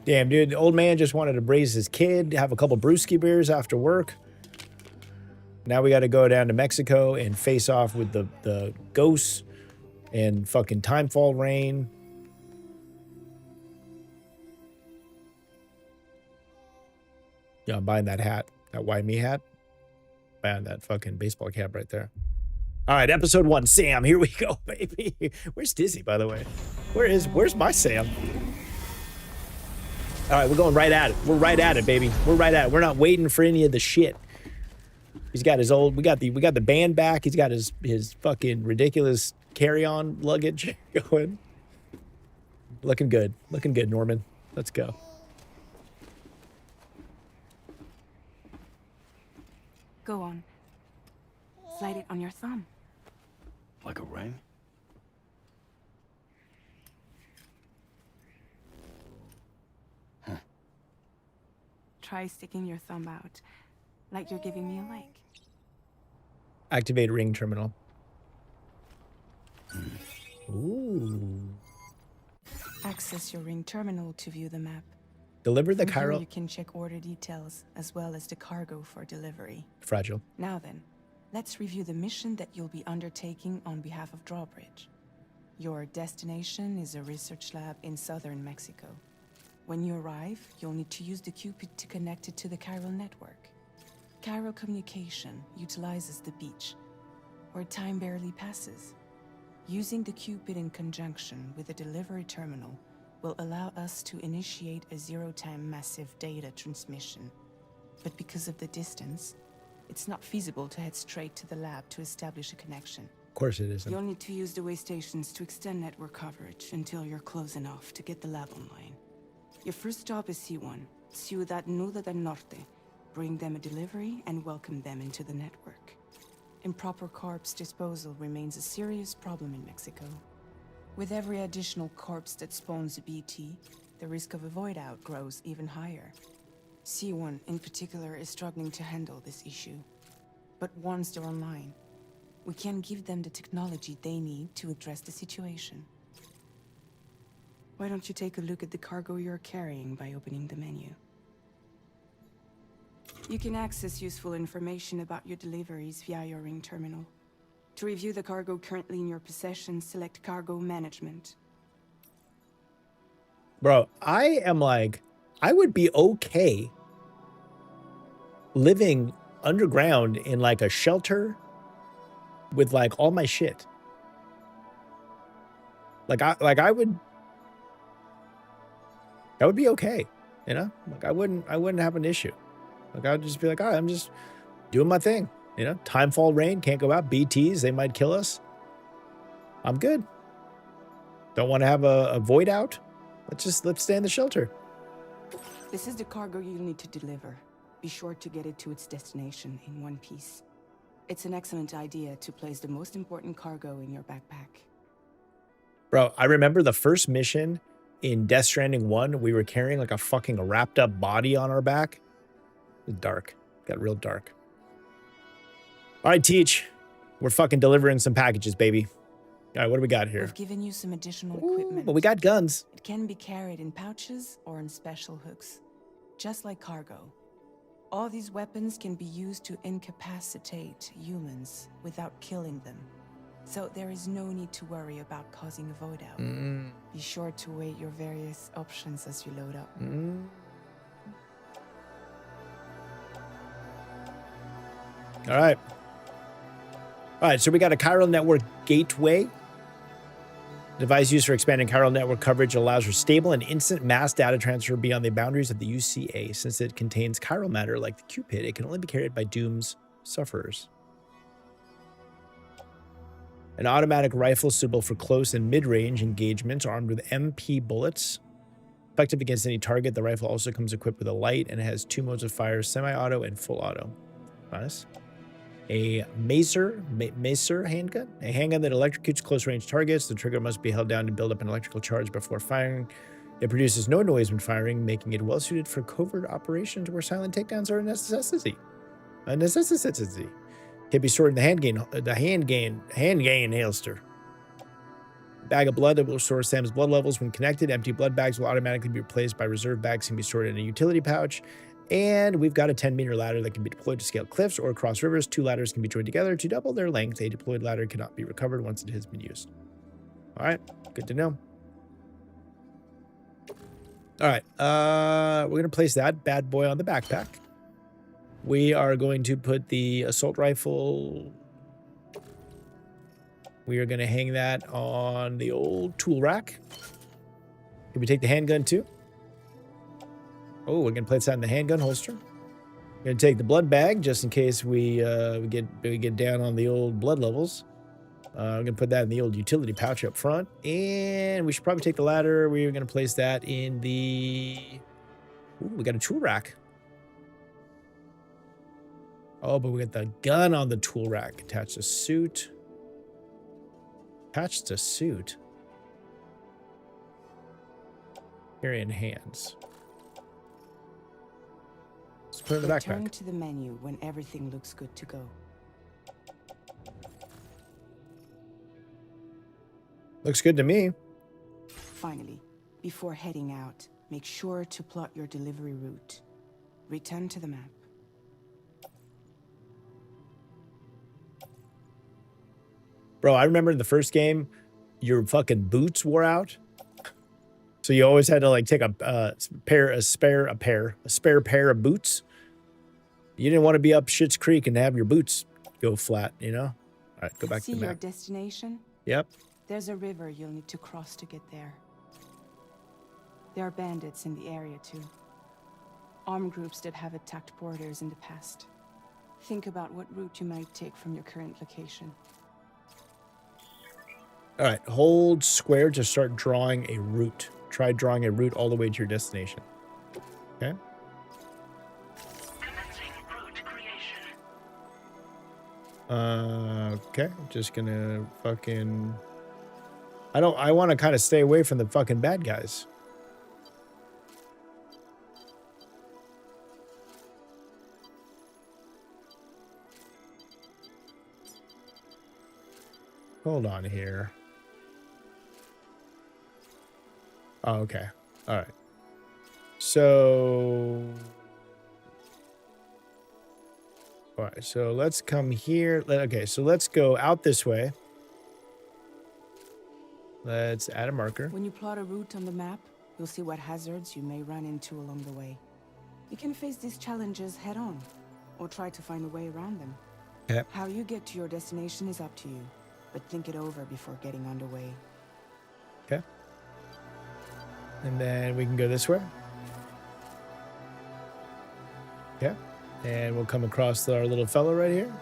Damn, dude, the old man just wanted to raise his kid, have a couple brewski beers after work. Now we got to go down to Mexico and face off with the ghosts and fucking Timefall Rain. Yeah, I'm buying that hat, that Why Me hat. Buying that fucking baseball cap right there. All right, episode 1, Sam. Here we go, baby. Where's Dizzy, by the way? Where's my Sam? All right, we're going right at it. We're right at it, baby. We're right at it. We're not waiting for any of the shit. He's got his old. We got the band back. He's got his fucking ridiculous carry-on luggage going. Looking good, Norman. Let's go. Go on. Slide it on your thumb. Like a ring? Try sticking your thumb out, like you're giving me a like. Activate ring terminal. Ooh. Access your ring terminal to view the map. Deliver the From here chiral. you can check order details, as well as the cargo for delivery. Fragile. Now then, let's review the mission that you'll be undertaking on behalf of Drawbridge. Your destination is a research lab in southern Mexico. When you arrive, you'll need to use the Cupid to connect it to the chiral network. Chiral communication utilizes the beach, where time barely passes. Using the Cupid in conjunction with the delivery terminal will allow us to initiate a zero-time massive data transmission. But because of the distance, it's not feasible to head straight to the lab to establish a connection. Of course it isn't. You'll need to use the way stations to extend network coverage until you're close enough to get the lab online. Your first stop is C1, Ciudad Nuda del Norte. Bring them a delivery and welcome them into the network. Improper corpse disposal remains a serious problem in Mexico. With every additional corpse that spawns a BT, the risk of a void out grows even higher. C1 in particular is struggling to handle this issue. But once they're online, we can give them the technology they need to address the situation. Why don't you take a look at the cargo you're carrying by opening the menu? You can access useful information about your deliveries via your ring terminal. To review the cargo currently in your possession, select Cargo Management. Bro, I am like, I would be okay living underground in like a shelter with like all my shit. I would be okay, you know? Like I wouldn't have an issue. Like I would just be like, all right, I'm just doing my thing, you know? Timefall rain, can't go out. BTs, they might kill us. I'm good. Don't want to have a void out. Let's stay in the shelter. This is the cargo you'll need to deliver. Be sure to get it to its destination in one piece. It's an excellent idea to place the most important cargo in your backpack. Bro, I remember the first mission in Death Stranding 1, we were carrying like a fucking wrapped up body on our back. It was dark. Got real dark. All right, Teach. We're fucking delivering some packages, baby. All right, what do we got here? We've given you some additional equipment. But we got guns. It can be carried in pouches or in special hooks, just like cargo. All these weapons can be used to incapacitate humans without killing them. So there is no need to worry about causing a void out. Be sure to weigh your various options as you load up. All right. All right, so we got a chiral network gateway. Device used for expanding chiral network coverage allows for stable and instant mass data transfer beyond the boundaries of the UCA. Since it contains chiral matter like the Cupid, it can only be carried by Doom's sufferers. An automatic rifle suitable for close and mid-range engagements, armed with MP bullets. Effective against any target, the rifle also comes equipped with a light and it has 2 modes of fire, semi-auto and full auto. Nice. A macer handgun. A handgun that electrocutes close-range targets. The trigger must be held down to build up an electrical charge before firing. It produces no noise when firing, making it well-suited for covert operations where silent takedowns are a necessity. Can be stored in the handgun holster. Bag of blood that will store Sam's blood levels when connected. Empty blood bags will automatically be replaced by reserve bags can be stored in a utility pouch. And we've got a 10-meter ladder that can be deployed to scale cliffs or across rivers. 2 ladders can be joined together to double their length. A deployed ladder cannot be recovered once it has been used. All right, good to know. All right, we're going to place that bad boy on the backpack. We are going to put the assault rifle. We are going to hang that on the old tool rack. Can we take the handgun too? Oh, we're going to place that in the handgun holster. We're going to take the blood bag just in case we get down on the old blood levels. I'm gonna put that in the old utility pouch up front, and we should probably take the ladder. We're gonna place that in the. Ooh, we got a tool rack. Oh, but we got the gun on the tool rack. Attached to suit. Attached to suit. Carrying hands. Let's put it in the Return backpack. to the menu when everything looks good to go. Looks good to me. Finally, before heading out, make sure to plot your delivery route. Return to the map. Bro, I remember in the first game, your fucking boots wore out. So you always had to like take a spare pair of boots. You didn't want to be up Schitt's Creek and have your boots go flat, you know? All right, go back See to the your map. destination? Yep. There's a river you'll need to cross to get there. There are bandits in the area too. Armed groups that have attacked borders in the past. Think about what route you might take from your current location. All right, hold square to start drawing a route. Try drawing a route all the way to your destination. Okay. Okay, just gonna fucking... I want to kind of stay away from the fucking bad guys. Hold on here. Oh, okay. All right. So... All right, so let's come here. Okay, so let's go out this way. Let's add a marker. When you plot a route on the map, you'll see what hazards you may run into along the way. You can face these challenges head on, or try to find a way around them. Yep. How you get to your destination is up to you, but think it over before getting underway. Okay. And then we can go this way. Okay. And we'll come across our little fellow right here.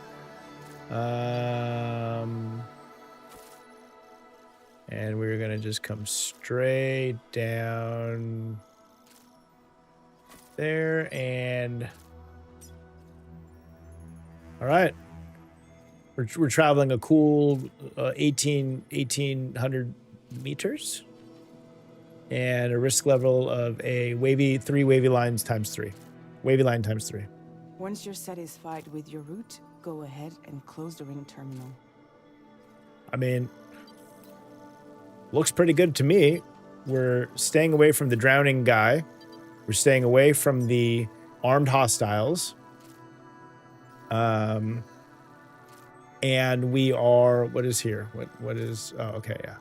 And we're going to just come straight down there. And all right. We're traveling a cool 1,800 meters. And a risk level of a 3 wavy lines times 3. Wavy line times 3. Once you're satisfied with your route, go ahead and close the ring terminal. I mean, looks pretty good to me. We're staying away from the drowning guy. We're staying away from the armed hostiles. And we are, what is here? What is, oh, okay, yeah.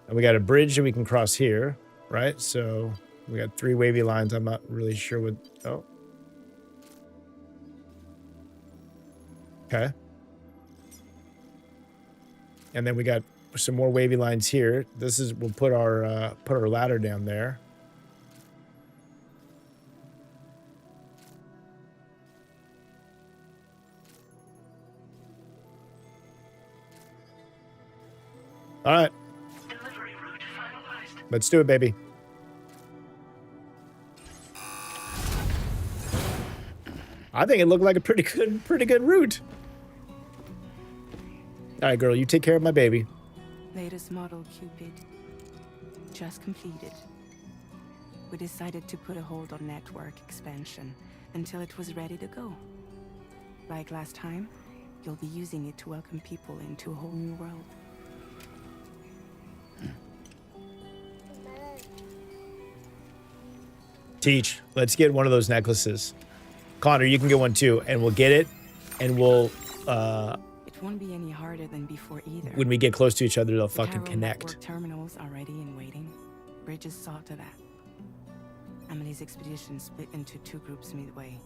And we got a bridge that we can cross here, right? So we got 3 wavy lines. I'm not really sure what, oh. Okay. And then we got some more wavy lines here. This is, we'll put our ladder down there. All right. Delivery route finalized. Let's do it, baby. I think it looked like a pretty good route. All right, girl, you take care of my baby. Latest model Cupid. Just completed. We decided to put a hold on network expansion until it was ready to go. Like last time, you'll be using it to welcome people into a whole new world. Teach, let's get one of those necklaces. Connor, you can get one too, and we'll get it, and we'll, It won't be any harder than before either. when we get close to each other, they'll The fucking Chiral connect. network terminals are ready and waiting. Bridges saw to that. Emily's expedition split into 2 groups midway.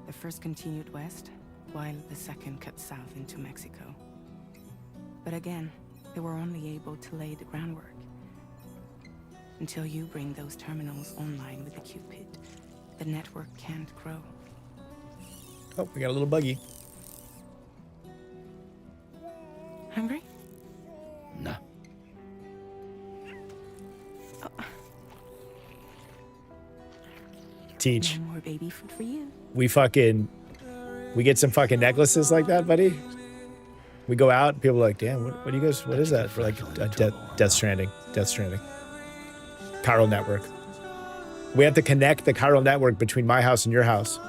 The first continued west, while the second cut south into Mexico. But again, they were only able to lay the groundwork. Until you bring those terminals online with the Cupid, the network can't grow. Oh, we got a little buggy. Hungry? Teach. No more baby food for you. We get some fucking necklaces like that, buddy. We go out, people are like, damn, what do you guys, what is that? For like Death Stranding. Chiral network. We have to connect the chiral network between my house and your house.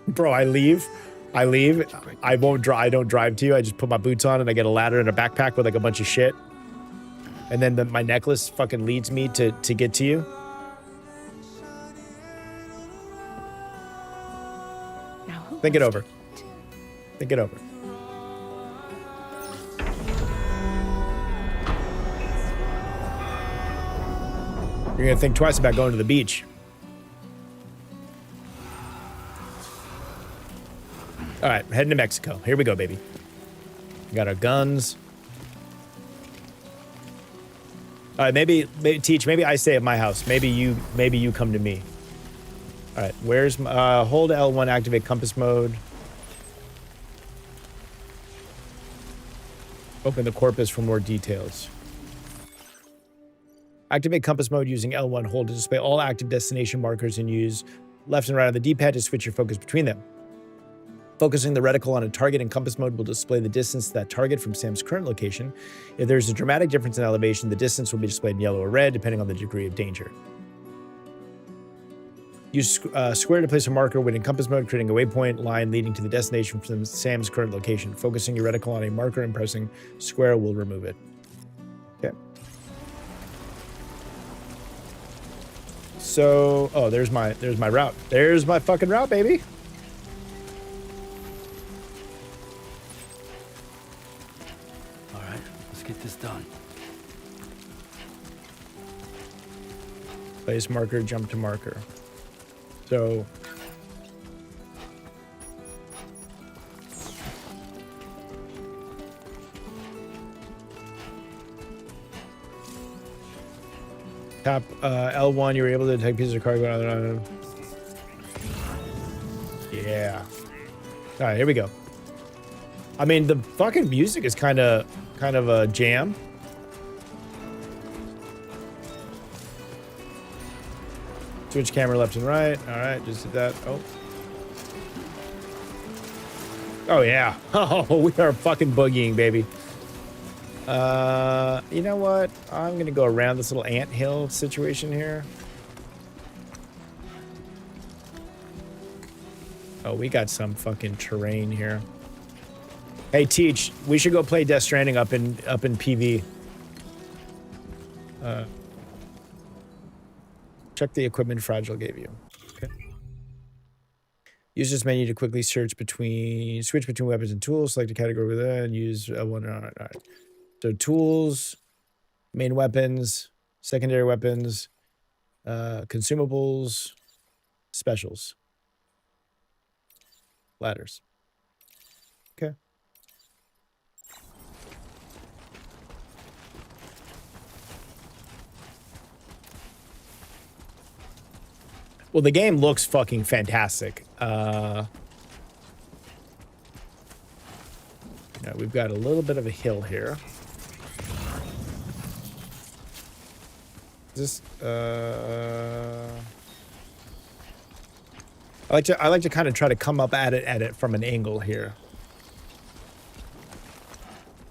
Bro, I leave. I don't drive to you. I just put my boots on and I get a ladder and a backpack with like a bunch of shit. And then my necklace fucking leads me to get to you. Think it over. Think it over. You're gonna think twice about going to the beach. All right, heading to Mexico. Here we go, baby. We got our guns. All right, maybe Teach. Maybe I stay at my house. Maybe you come to me. All right, where's hold L1, activate compass mode. Open the corpus for more details. Activate compass mode using L1 hold to display all active destination markers and use left and right on the D-pad to switch your focus between them. Focusing the reticle on a target in compass mode will display the distance to that target from Sam's current location. If there's a dramatic difference in elevation, the distance will be displayed in yellow or red, depending on the degree of danger. Use square to place a marker when in compass mode, creating a waypoint line leading to the destination from Sam's current location. Focusing your reticle on a marker and pressing square will remove it. Okay. So, oh, there's my route. There's my fucking route, baby. All right, let's get this done. Place marker, jump to marker. So tap L1, you were able to detect pieces of cargo. Yeah. All right, here we go. I mean, the fucking music is kind of a jam. Switch camera left and right. All right, just did that. Oh. Oh, yeah. Oh, we are fucking boogieing, baby. You know what? I'm going to go around this little anthill situation here. Oh, we got some fucking terrain here. Hey, Teach, we should go play Death Stranding up in PV. Check the equipment Fragile gave you. Okay. Use this menu to quickly switch between weapons and tools. Select a category with that and use one. All right. So tools, main weapons, secondary weapons, consumables, specials, ladders. Okay. Well, the game looks fucking fantastic. We've got a little bit of a hill here. This I like to kind of try to come up at it from an angle here.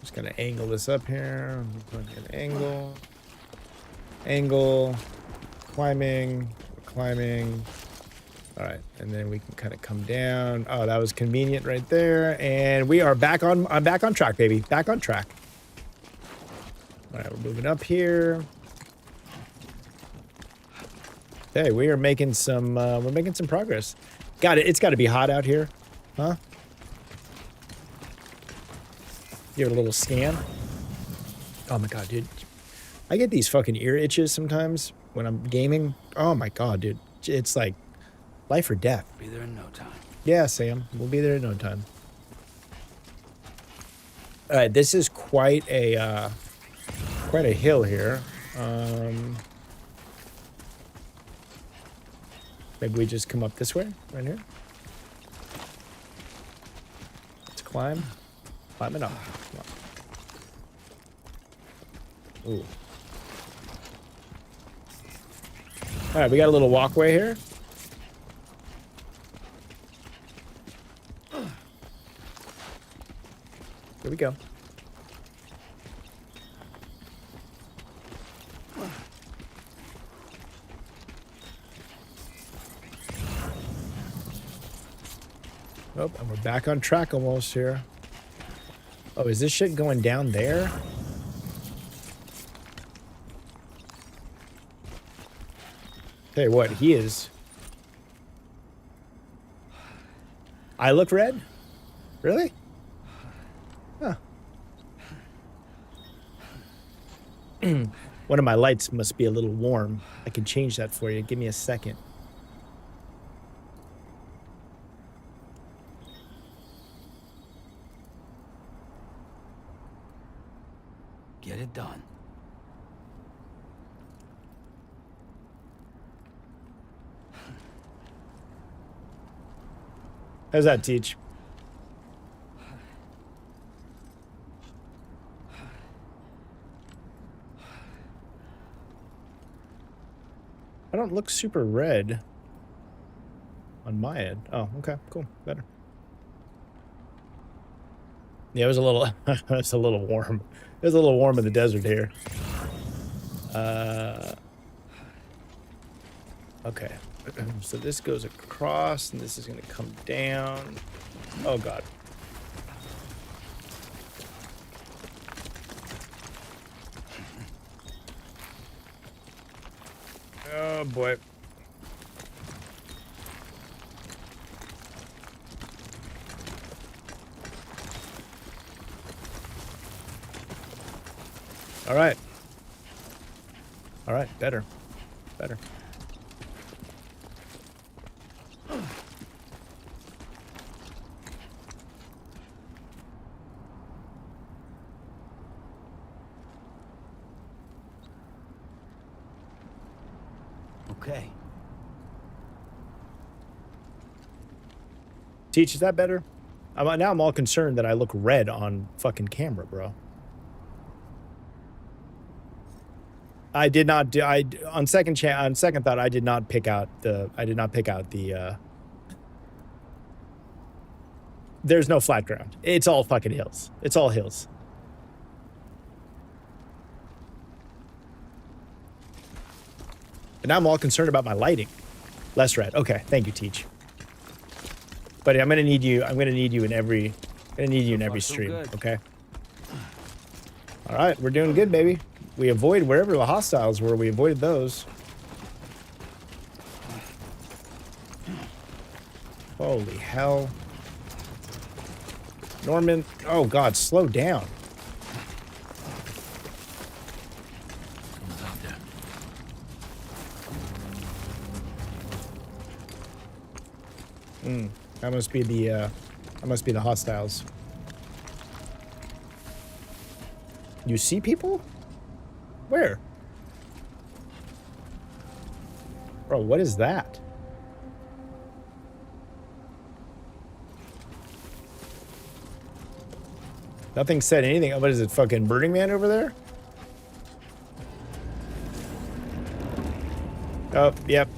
Just gonna angle this up here. Angle, climbing. All right, and then we can kind of come down. Oh, that was convenient right there. And we are I'm back on track, baby. Back on track. All right, we're moving up here. Hey, we are making some progress. It's got to be hot out here, huh? Give it a little scan. Oh my god, dude. I get these fucking ear itches sometimes when I'm gaming. Oh my god, dude. It's like life or death. Be there in no time. Yeah, Sam. We'll be there in no time. All right, this is quite a hill here. Maybe we just come up this way, right here. Let's climb. Climb it up. Come on. Ooh. All right, we got a little walkway here. Here we go. Oh, and we're back on track almost here. Oh, is this shit going down there? Tell you what, he is. I look red? Really? Huh. One of my lights must be a little warm. I can change that for you. Give me a second. Get it done. How's that, Teach? I don't look super red on my end. Oh, okay, cool, better. Yeah, it was a little, it's a little warm. It was a little warm in the desert here. Okay, so this goes across, and this is gonna come down. Oh God. Oh boy. All right. All right, better. Better. Okay. Teach, is that better? Now I'm all concerned that I look red on fucking camera, bro. I did not do. On second thought, I did not pick out the. There's no flat ground. It's all fucking hills. It's all hills. And now I'm all concerned about my lighting. Less red. Okay, thank you, Teach. Buddy, I'm gonna need you. I'm gonna need you in every. I'm gonna need you in every stream. Okay. All right, we're doing good, baby. We avoid wherever the hostiles were. We avoided those. Holy hell. Norman. Oh, God. Slow down. That must be the hostiles. You see people? Where? Bro, what is that? Nothing said anything. What is it, fucking Burning Man over there? Oh, yep.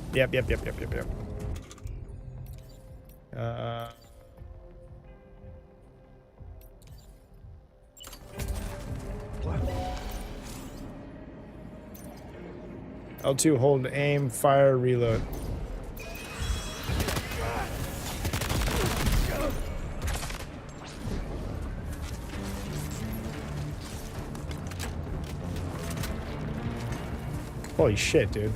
L2, hold, aim, fire, reload. Holy shit, dude.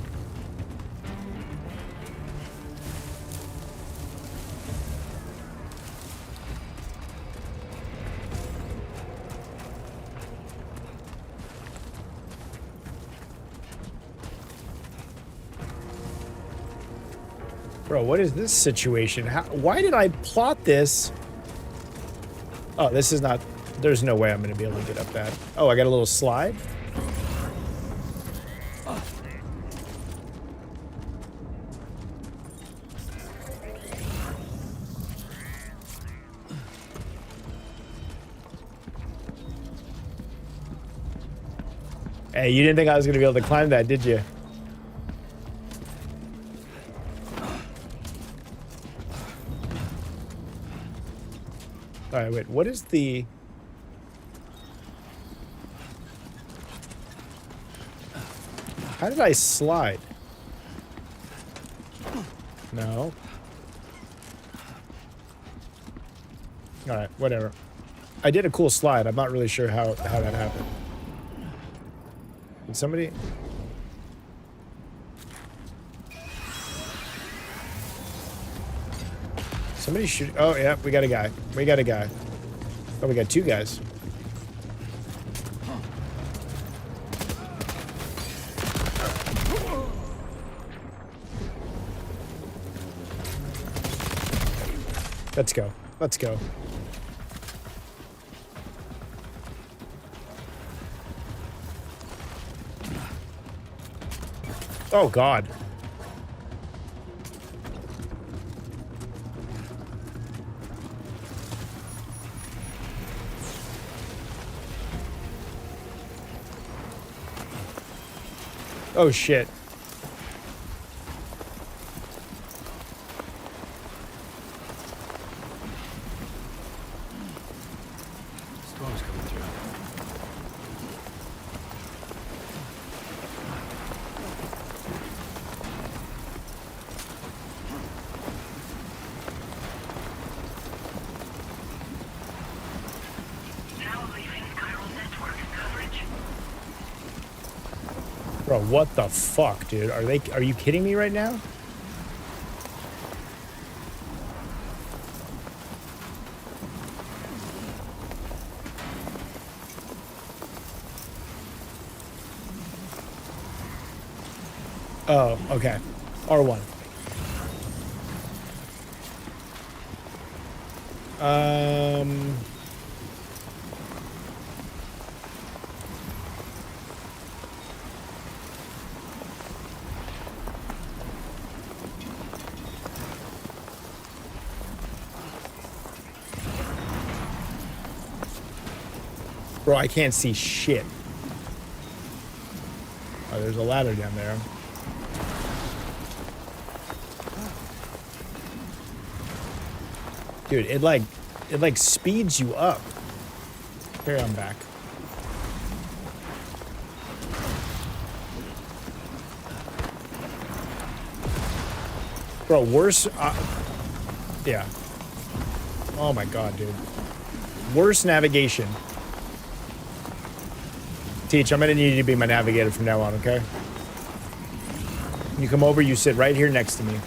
Bro, what is this situation? Why did I plot this? Oh, this is not... There's no way I'm going to be able to get up that. Oh, I got a little slide? Hey, you didn't think I was going to be able to climb that, did you? All right, wait. What is the... How did I slide? No. All right, whatever. I did a cool slide. I'm not really sure how that happened. Did somebody... Somebody shoot... Oh, yeah, we got a guy. We got a guy. Oh, we got two guys. Let's go. Let's go. Oh, God. Oh, shit. Storm's coming through. Bro, what the fuck, dude? Are you kidding me right now? Oh, okay. R1. Bro, I can't see shit. Oh, there's a ladder down there. Dude, it like speeds you up. Here, I'm back. Bro, worse. Yeah. Oh my god, dude. Worse navigation. Teach, I'm gonna need you to be my navigator from now on, okay? You come over, you sit right here next to me.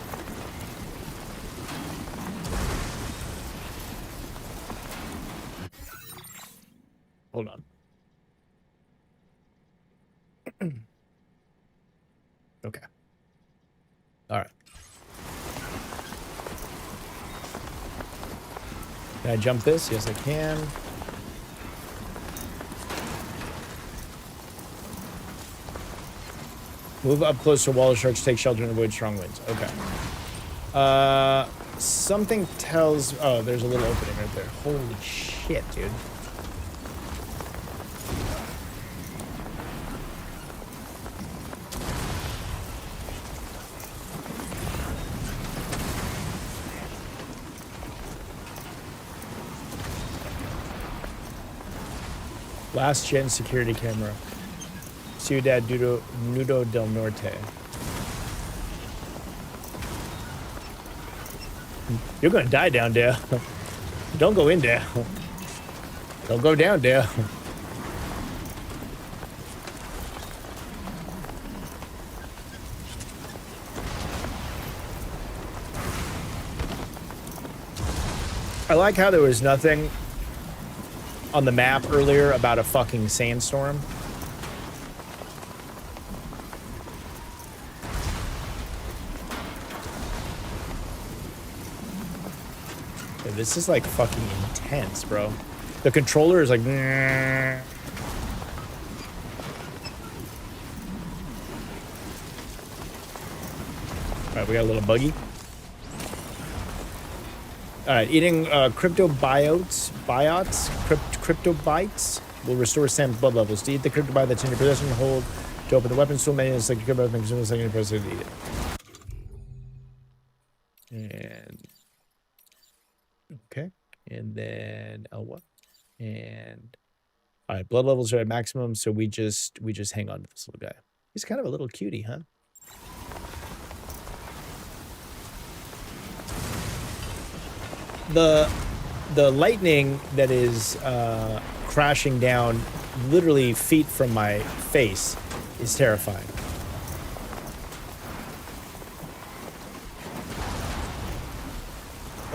Hold on. Okay. All right. Can I jump this? Yes, I can. Move up close to wall of sharks, take shelter and avoid strong winds. Okay. Something tells... Oh, there's a little opening right there. Holy shit, dude. Last gen security camera. Ciudad Nudo del Norte. You're gonna die down there. Don't go in there. Don't go down there. I like how there was nothing on the map earlier about a fucking sandstorm. Yeah, this is like fucking intense, bro. The controller is like... Alright, we got a little buggy. Alright, eating cryptobiotes will restore Sam's blood levels. To eat the cryptobiote that's in your possession, hold to open the weapon tool menu, it's like a cryptobiote makes a second press to eat it. And okay, and then L1. And all right, blood levels are at maximum, so we just hang on to this little guy. He's kind of a little cutie, huh? The lightning that is crashing down literally feet from my face is terrifying.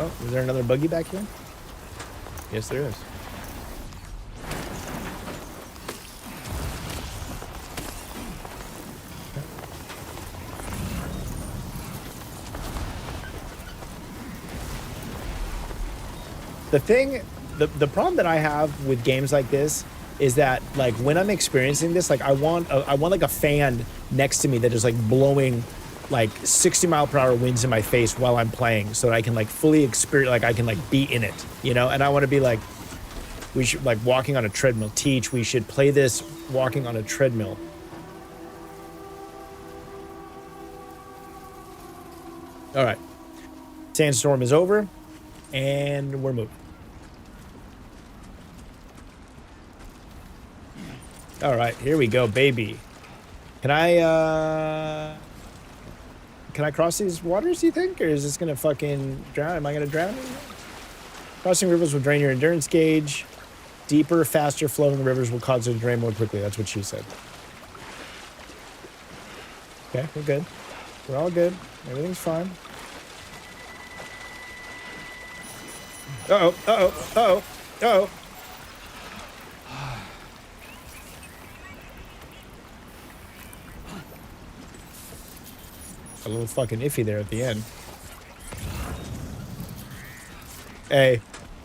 Oh, is there another buggy back here? Yes, there is. The problem that I have with games like this is that, like, when I'm experiencing this, like, I want like a fan next to me that is like blowing like 60-mile-per-hour winds in my face while I'm playing, so that I can like fully experience, like I can like be in it, you know. And I want to be like, we should like walking on a treadmill. Teach, we should play this walking on a treadmill. All right, sandstorm is over, and we're moving. All right, here we go, baby. Can I cross these waters, do you think? Or is this gonna fucking drown? Am I gonna drown? Crossing rivers will drain your endurance gauge. Deeper, faster flowing rivers will cause it to drain more quickly. That's what she said. Okay, we're good. We're all good. Everything's fine. Uh-oh, uh-oh, uh-oh, uh-oh. A little fucking iffy there at the end. Hey,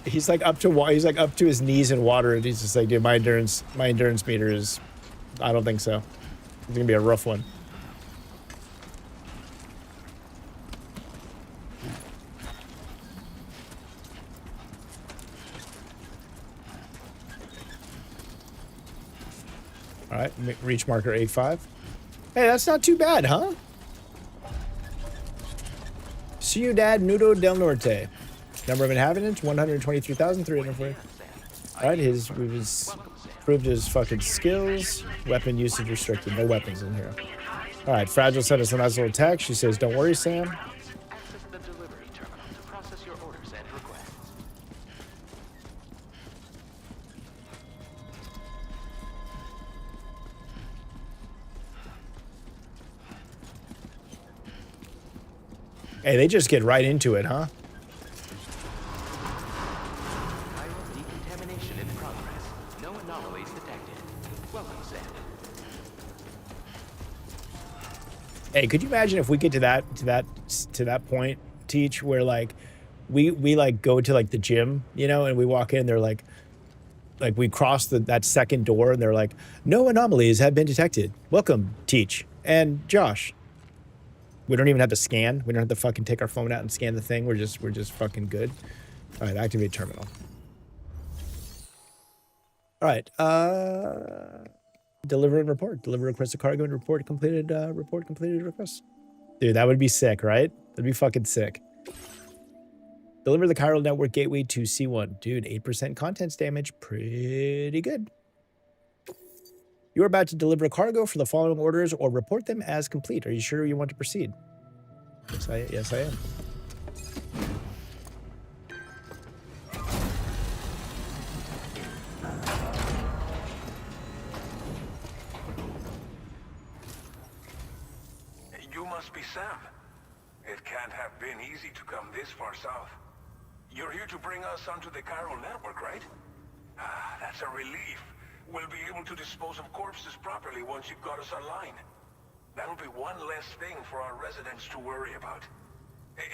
he's like up to his knees in water, and he's just like, dude, my endurance meter is, I don't think so. It's gonna be a rough one. All right, reach marker A5. Hey, that's not too bad, huh? Ciudad Nudo del Norte. Number of inhabitants, 123,340. All right, we've proved his fucking skills. Weapon usage restricted. No weapons in here. All right, Fragile sent us a nice little text. She says, don't worry, Sam. Access the delivery terminal to process your orders and requests. Hey, they just get right into it, huh? Chiral decontamination in progress. No anomalies detected. Welcome, Sam. Hey, could you imagine if we get to that point, Teach, where like we like go to like the gym, you know, and we walk in, they're like we cross that second door, and they're like, no anomalies have been detected. Welcome, Teach and Josh. We don't even have to scan. We don't have to fucking take our phone out and scan the thing. We're just fucking good. All right, activate terminal. All right, deliver and report. Deliver request of cargo and report completed request. Dude, that would be sick, right? That'd be fucking sick. Deliver the chiral network gateway to C1. Dude, 8% contents damage. Pretty good. You are about to deliver cargo for the following orders or report them as complete. Are you sure you want to proceed? Yes, I am. You must be Sam. It can't have been easy to come this far south. You're here to bring us onto the chiral network, right? Ah, that's a relief. We'll be able to dispose of corpses properly once you've got us online. That'll be one less thing for our residents to worry about.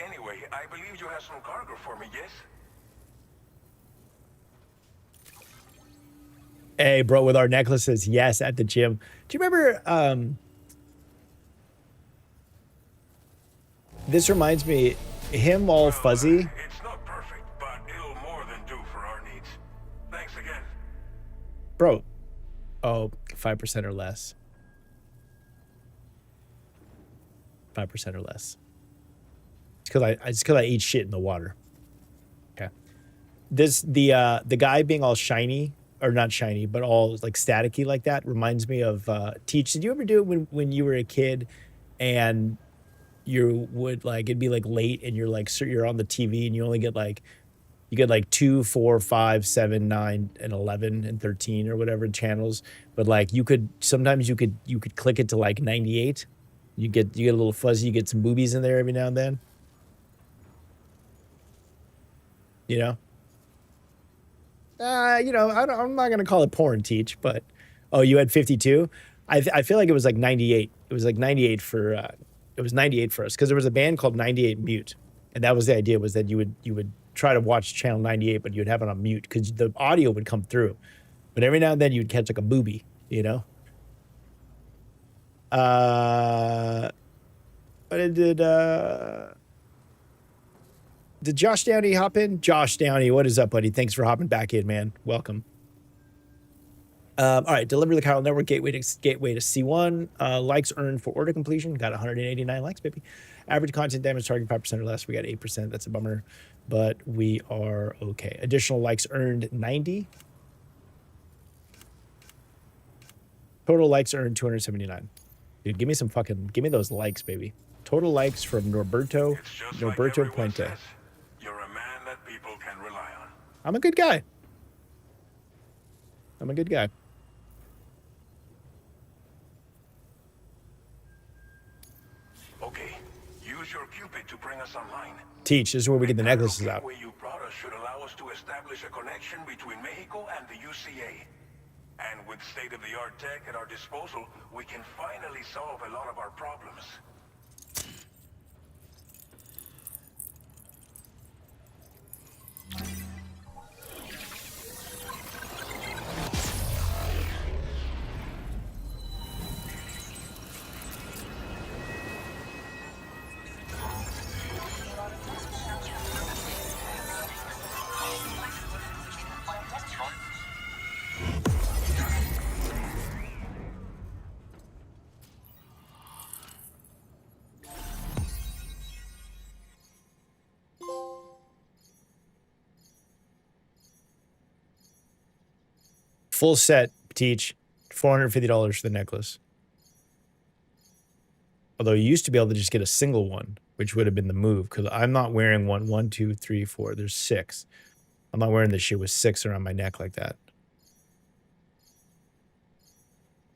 Anyway, I believe you have some cargo for me, yes? Hey, bro, with our necklaces, yes, at the gym. Do you remember, this reminds me, him all fuzzy. It's not perfect, but it'll more than do for our needs. Thanks again. Bro, oh, 5% or less. 5% or less. It's because I eat shit in the water. Okay. The guy being all shiny, or not shiny, but all like staticky like that reminds me of Teach. Did you ever do it when you were a kid and you would like it'd be like late and you're like so you're on the TV and you only get like you get like 2, 4, 5, 7, 9, and 11 and 13 or whatever channels, but like you could sometimes you could click it to like 98. You get a little fuzzy, you get some boobies in there every now and then. You know? You know, I'm not gonna call it porn, Teach, but oh, you had 52. I feel like it was like 98. It was like 98 for it was 98 for us because there was a band called 98 Mute, and that was the idea was that you would try to watch channel 98, but you'd have it on mute because the audio would come through, but every now and then you'd catch like a boobie, you know. But it did Josh Downey hop in? Josh Downey, what is up, buddy? Thanks for hopping back in, man. Welcome. All right, deliver the Chiral Network gateway to C1. Likes earned for order completion. Got 189 likes, baby. Average content damage target 5% or less. We got 8%. That's a bummer, but we are okay. Additional likes earned 90. Total likes earned 279. Dude, give me those likes, baby. Total likes from Norberto Puente. Says, you're a man that people can rely on. I'm a good guy. Okay, use your Cupid to bring us online. Teach, this is where we get the necklaces out. The gateway you brought us should allow us to establish a connection between Mexico and the UCA. And with state-of-the-art tech at our disposal, we can finally solve a lot of our problems. Full set, Teach, $450 for the necklace. Although you used to be able to just get a single one, which would have been the move, because I'm not wearing one. 1, 2, 3, 4. There's 6. I'm not wearing this shit with 6 around my neck like that.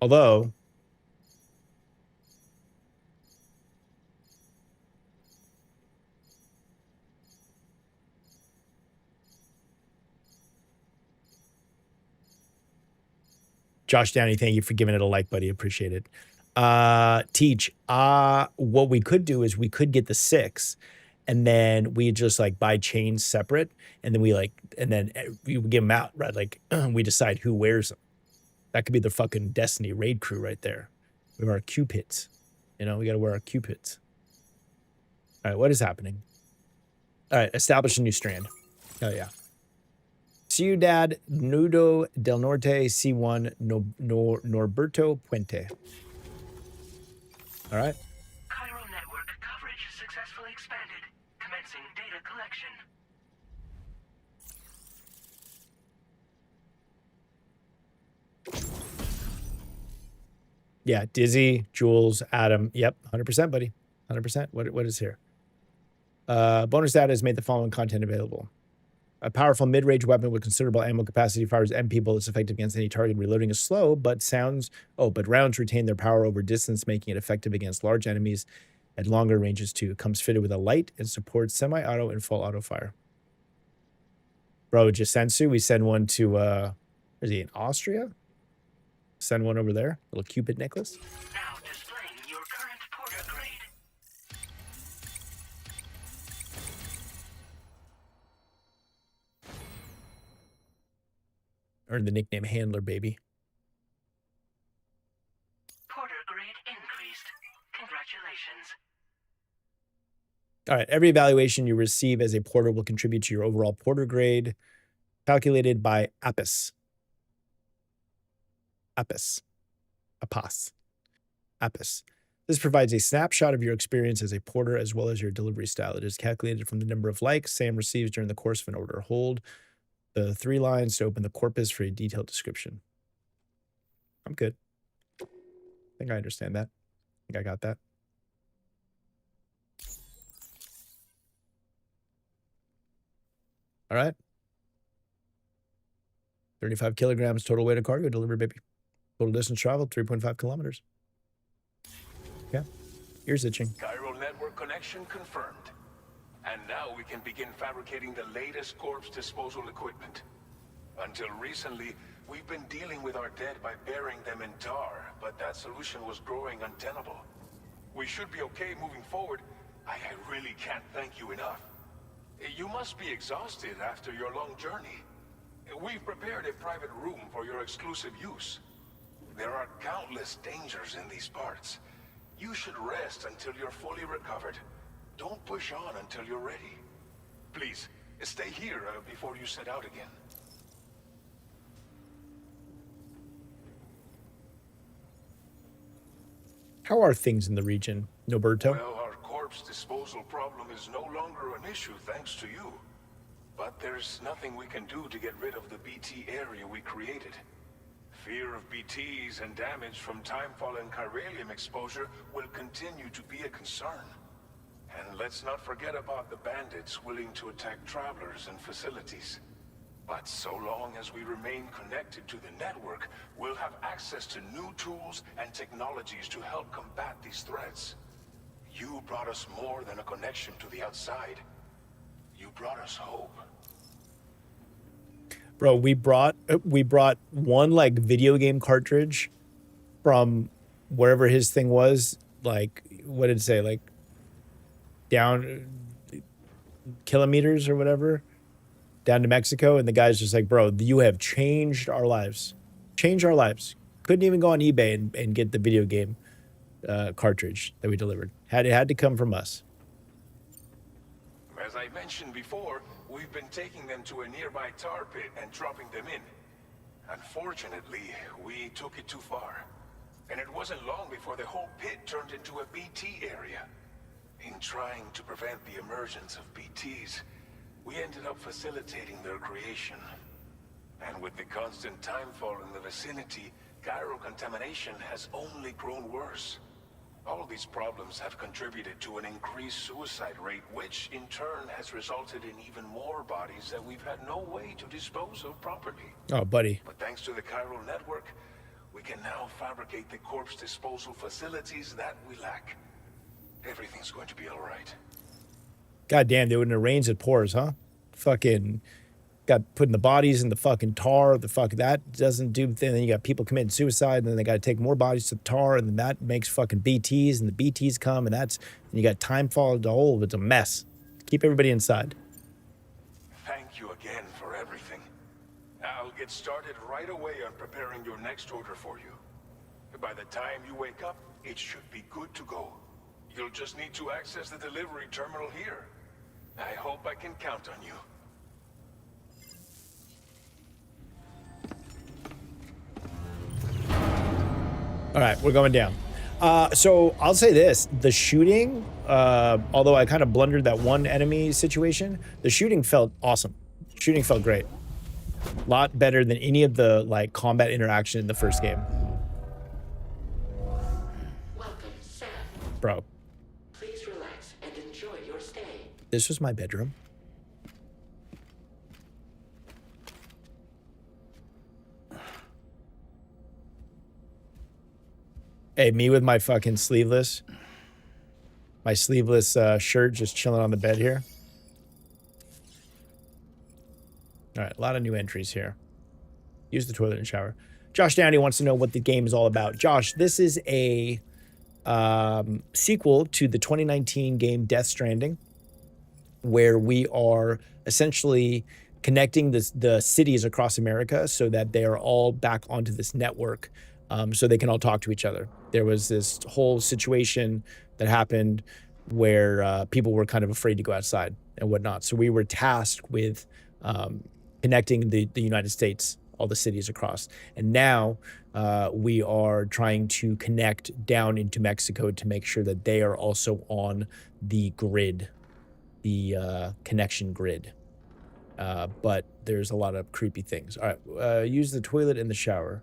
Although, Josh Downey, thank you for giving it a like, buddy. Appreciate it. Teach, what we could do is we could get the 6 and then we just like buy chains separate and then we give them out, right? Like we decide who wears them. That could be the fucking Destiny raid crew right there. We wear our Cupids. You know, we got to wear our Cupids. All right, what is happening? All right, establish a new strand. Oh, yeah. Ciudad Nudo del Norte, C1, Norberto Puente. All right. Chiral network coverage successfully expanded. Commencing data collection. Yeah, Dizzy, Jules, Adam. Yep, 100%, buddy. 100%. What is here? Bonus data has made the following content available. A powerful mid-range weapon with considerable ammo capacity fires MP bullets effective against any target. Reloading is slow, but rounds retain their power over distance, making it effective against large enemies at longer ranges too. Comes fitted with a light and supports semi-auto and full auto fire. Bro, Jasensu, we send one to is he in Austria? Send one over there. Little Cupid necklace. Now displaying your current porter grade. Earned the nickname Handler, baby. Porter grade increased. Congratulations. All right. Every evaluation you receive as a porter will contribute to your overall porter grade, calculated by APIS. APIS. This provides a snapshot of your experience as a porter as well as your delivery style. It is calculated from the number of likes Sam receives during the course of an order. Hold the 3 lines to open the corpus for a detailed description. I'm good. I think I understand that. I think I got that. All right. 35 kilograms total weight of cargo delivered, baby. Total distance traveled, 3.5 kilometers. Yeah. Ears itching. Chiral network connection confirmed. And now we can begin fabricating the latest corpse disposal equipment. Until recently, we've been dealing with our dead by burying them in tar, but that solution was growing untenable. We should be okay moving forward. I really can't thank you enough. You must be exhausted after your long journey. We've prepared a private room for your exclusive use. There are countless dangers in these parts. You should rest until you're fully recovered. Don't push on until you're ready. Please, stay here before you set out again. How are things in the region, Noberto? Well, our corpse disposal problem is no longer an issue thanks to you. But there's nothing we can do to get rid of the BT area we created. Fear of BTs and damage from timefall and chiralium exposure will continue to be a concern. And let's not forget about the bandits willing to attack travelers and facilities. But so long as we remain connected to the network, we'll have access to new tools and technologies to help combat these threats. You brought us more than a connection to the outside. You brought us hope. Bro, we brought one like video game cartridge from wherever his thing was, like what did it say, like down kilometers or whatever, down to Mexico, and the guy's just like, bro, you have changed our lives. Changed our lives. Couldn't even go on eBay and get the video game cartridge that we delivered. It had to come from us. As I mentioned before, we've been taking them to a nearby tar pit and dropping them in. Unfortunately, we took it too far. And it wasn't long before the whole pit turned into a BT area. In trying to prevent the emergence of BTs, we ended up facilitating their creation. And with the constant timefall in the vicinity, chiral contamination has only grown worse. All these problems have contributed to an increased suicide rate, which in turn has resulted in even more bodies that we've had no way to dispose of properly. Oh, buddy. But thanks to the chiral network, we can now fabricate the corpse disposal facilities that we lack. Everything's going to be all right. God damn, dude, when it rains, it pours, huh? Fucking got putting the bodies in the fucking tar. The fuck that doesn't do the thing. Then you got people committing suicide, and then they got to take more bodies to the tar, and then that makes fucking BTs, and the BTs come, and you got timefall. The whole, it's a mess. Keep everybody inside. Thank you again for everything. I'll get started right away on preparing your next order for you. By the time you wake up, it should be good to go. You'll just need to access the delivery terminal here. I hope I can count on you. All right, we're going down. So I'll say this, the shooting, although I kind of blundered that one enemy situation, the shooting felt awesome. Shooting felt great. A lot better than any of the like combat interaction in the first game. Welcome, Sam. Bro. Please relax and enjoy your stay. This was my bedroom. Hey, me with my fucking sleeveless. My sleeveless shirt just chilling on the bed here. All right, a lot of new entries here. Use the toilet and shower. Josh Downey wants to know what the game is all about. Josh, this is a sequel to the 2019 game Death Stranding, where we are essentially connecting the cities across America so that they are all back onto this network, so they can all talk to each other. There was this whole situation that happened where people were kind of afraid to go outside and whatnot. So we were tasked with connecting the United States, all the cities across. And now we are trying to connect down into Mexico to make sure that they are also on the grid, the connection grid. But there's a lot of creepy things. All right, use the toilet in the shower.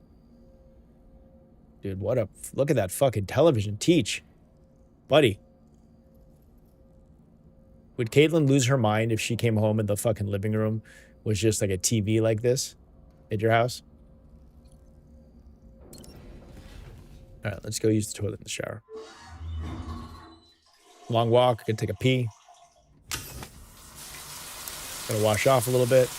Dude, what a... Look at that fucking television. Teach. Buddy. Would Caitlin lose her mind if she came home and the fucking living room was just like a TV like this at your house? All right, let's go use the toilet in the shower. Long walk, gonna take a pee. Gotta wash off a little bit.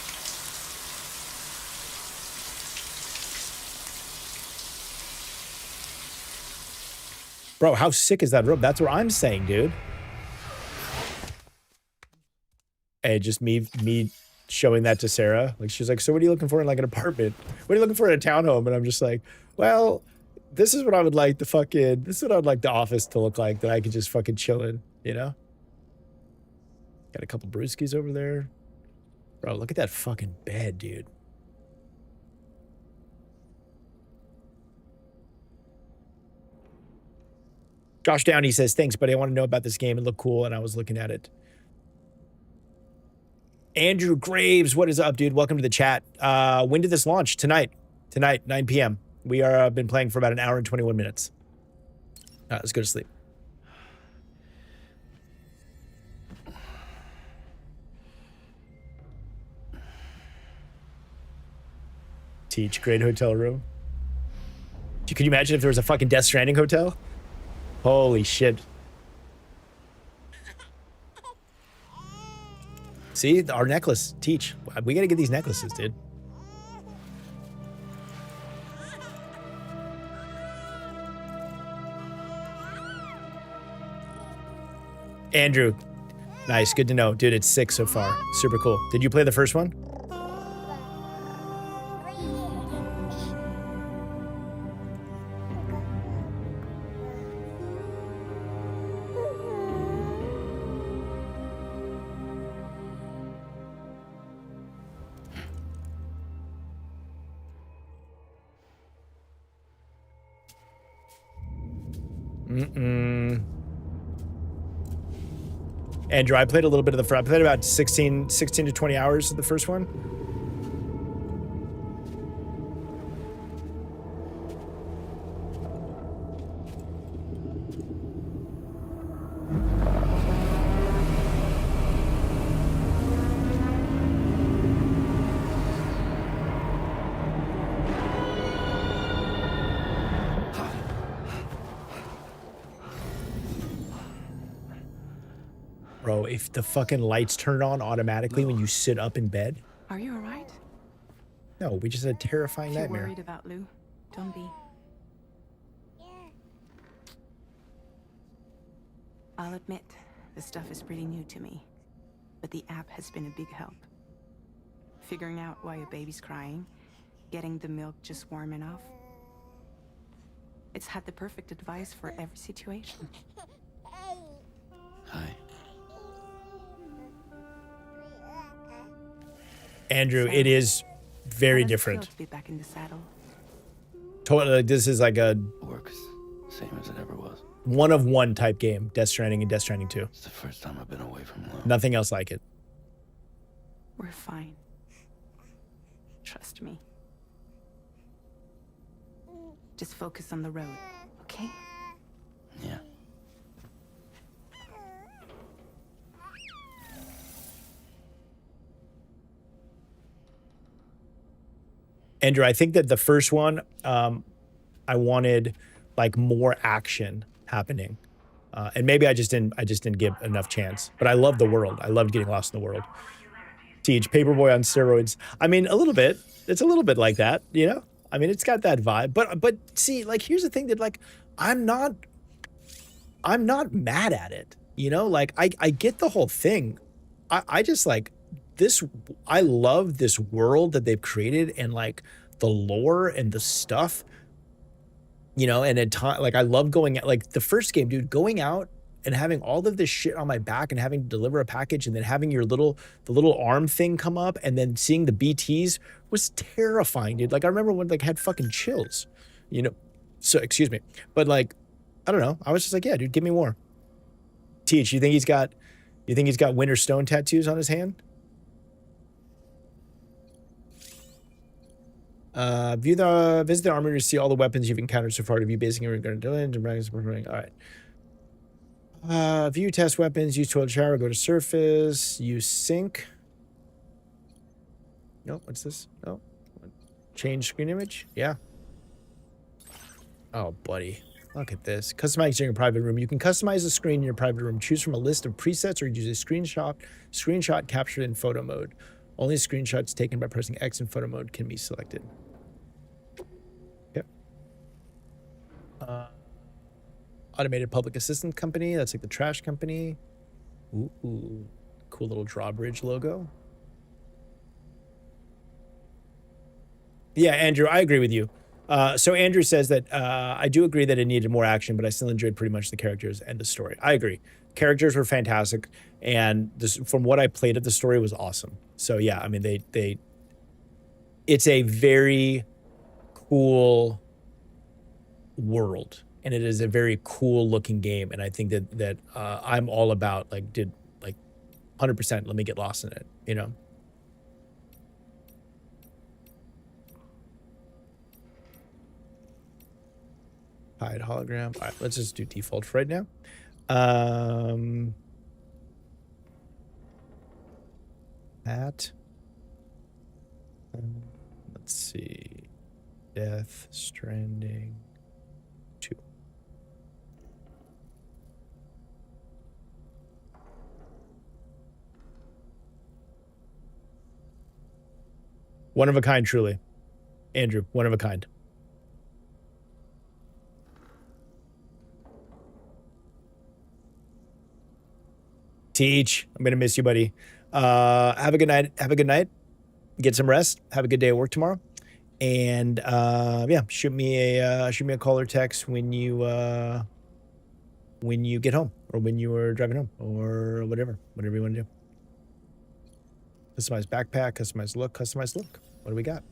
Bro, how sick is that room? That's what I'm saying, dude. Hey, just me showing that to Sarah. Like, she's like, so what are you looking for in like an apartment? What are you looking for in a townhome? And I'm just like, well, this is what I would like the fucking, this is what I would like the office to look like, that I could just fucking chill in, you know? Got a couple brewskis over there. Bro, look at that fucking bed, dude. Josh Downey says, thanks, buddy. I want to know about this game. It looked cool, and I was looking at it. Andrew Graves, what is up, dude? Welcome to the chat. When did this launch? Tonight. Tonight, 9 p.m. We are been playing for about an hour and 21 minutes. Let's go to sleep. Teach, great hotel room. Could you imagine if there was a fucking Death Stranding hotel? Holy shit. See, our necklace, Teach. We gotta get these necklaces, dude. Andrew, nice, good to know. Dude, it's 6 so far. Super cool. Did you play the first one? Andrew, I played a little bit of the first. I played about 16 to 20 hours of the first one. Bro, if the fucking lights turn on automatically when you sit up in bed. Are you all right? No, we just had a terrifying If you're nightmare. worried about Lou, don't be. I'll admit, the stuff is pretty new to me, but the app has been a big help. Figuring out why a baby's crying, getting the milk just warm enough. It's had the perfect advice for every situation. Hi. Andrew, it is very different. To be back in the saddle. Totally, this is like a Works same as it ever was. one-of-one type game, Death Stranding and Death Stranding 2. It's the first time I've been away from Lou. Nothing else like it. We're fine. Trust me. Just focus on the road, okay? Yeah. Andrew, I think that the first one, I wanted like more action happening, and maybe I just didn't give enough chance. But I love the world. I loved getting lost in the world. Teach, Paperboy on steroids. I mean, a little bit. It's a little bit like that, you know. I mean, it's got that vibe. But see, like, here's the thing that like I'm not mad at it. You know, like I get the whole thing. I just like this. I love this world that they've created and like the lore and the stuff. You know, and at time, like I love going out, like the first game, dude, going out and having all of this shit on my back and having to deliver a package and then having the little arm thing come up and then seeing the BTs was terrifying, dude. Like I remember when like had fucking chills, you know. So excuse me, but like I don't know. I was just like, yeah, dude, give me more. Teach, you think he's got Winter Stone tattoos on his hand? Visit the armory to see all the weapons you've encountered so far to view basically regarding Dylan and all right. View test weapons, use toilet shower, go to surface, use sink. No, what's this? No. Change screen image? Yeah. Oh, buddy. Look at this. Customizing your private room. You can customize the screen in your private room. Choose from a list of presets or use a screenshot captured in photo mode. Only screenshots taken by pressing X in photo mode can be selected. Yep. Automated public assistant company. That's like the trash company. Ooh. Cool little drawbridge logo. Yeah, Andrew, I agree with you. So Andrew says that I do agree that it needed more action, but I still enjoyed pretty much the characters and the story. I agree. Characters were fantastic, and this, from what I played of the story, was awesome. So yeah, I mean, it's a very cool world, and it is a very cool looking game, and I think that I'm all about 100%. Let me get lost in it, you know. Hide hologram. All right, let's just do default for right now. Let's see. Death Stranding 2. One of a kind, truly. Andrew, one of a kind. Teach, I'm gonna miss you, buddy. Have a good night. Have a good night. Get some rest. Have a good day at work tomorrow. And yeah, shoot me a call or text when you get home, or when you are driving home, or whatever you want to do. Customize backpack, customize look, customize look. What do we got?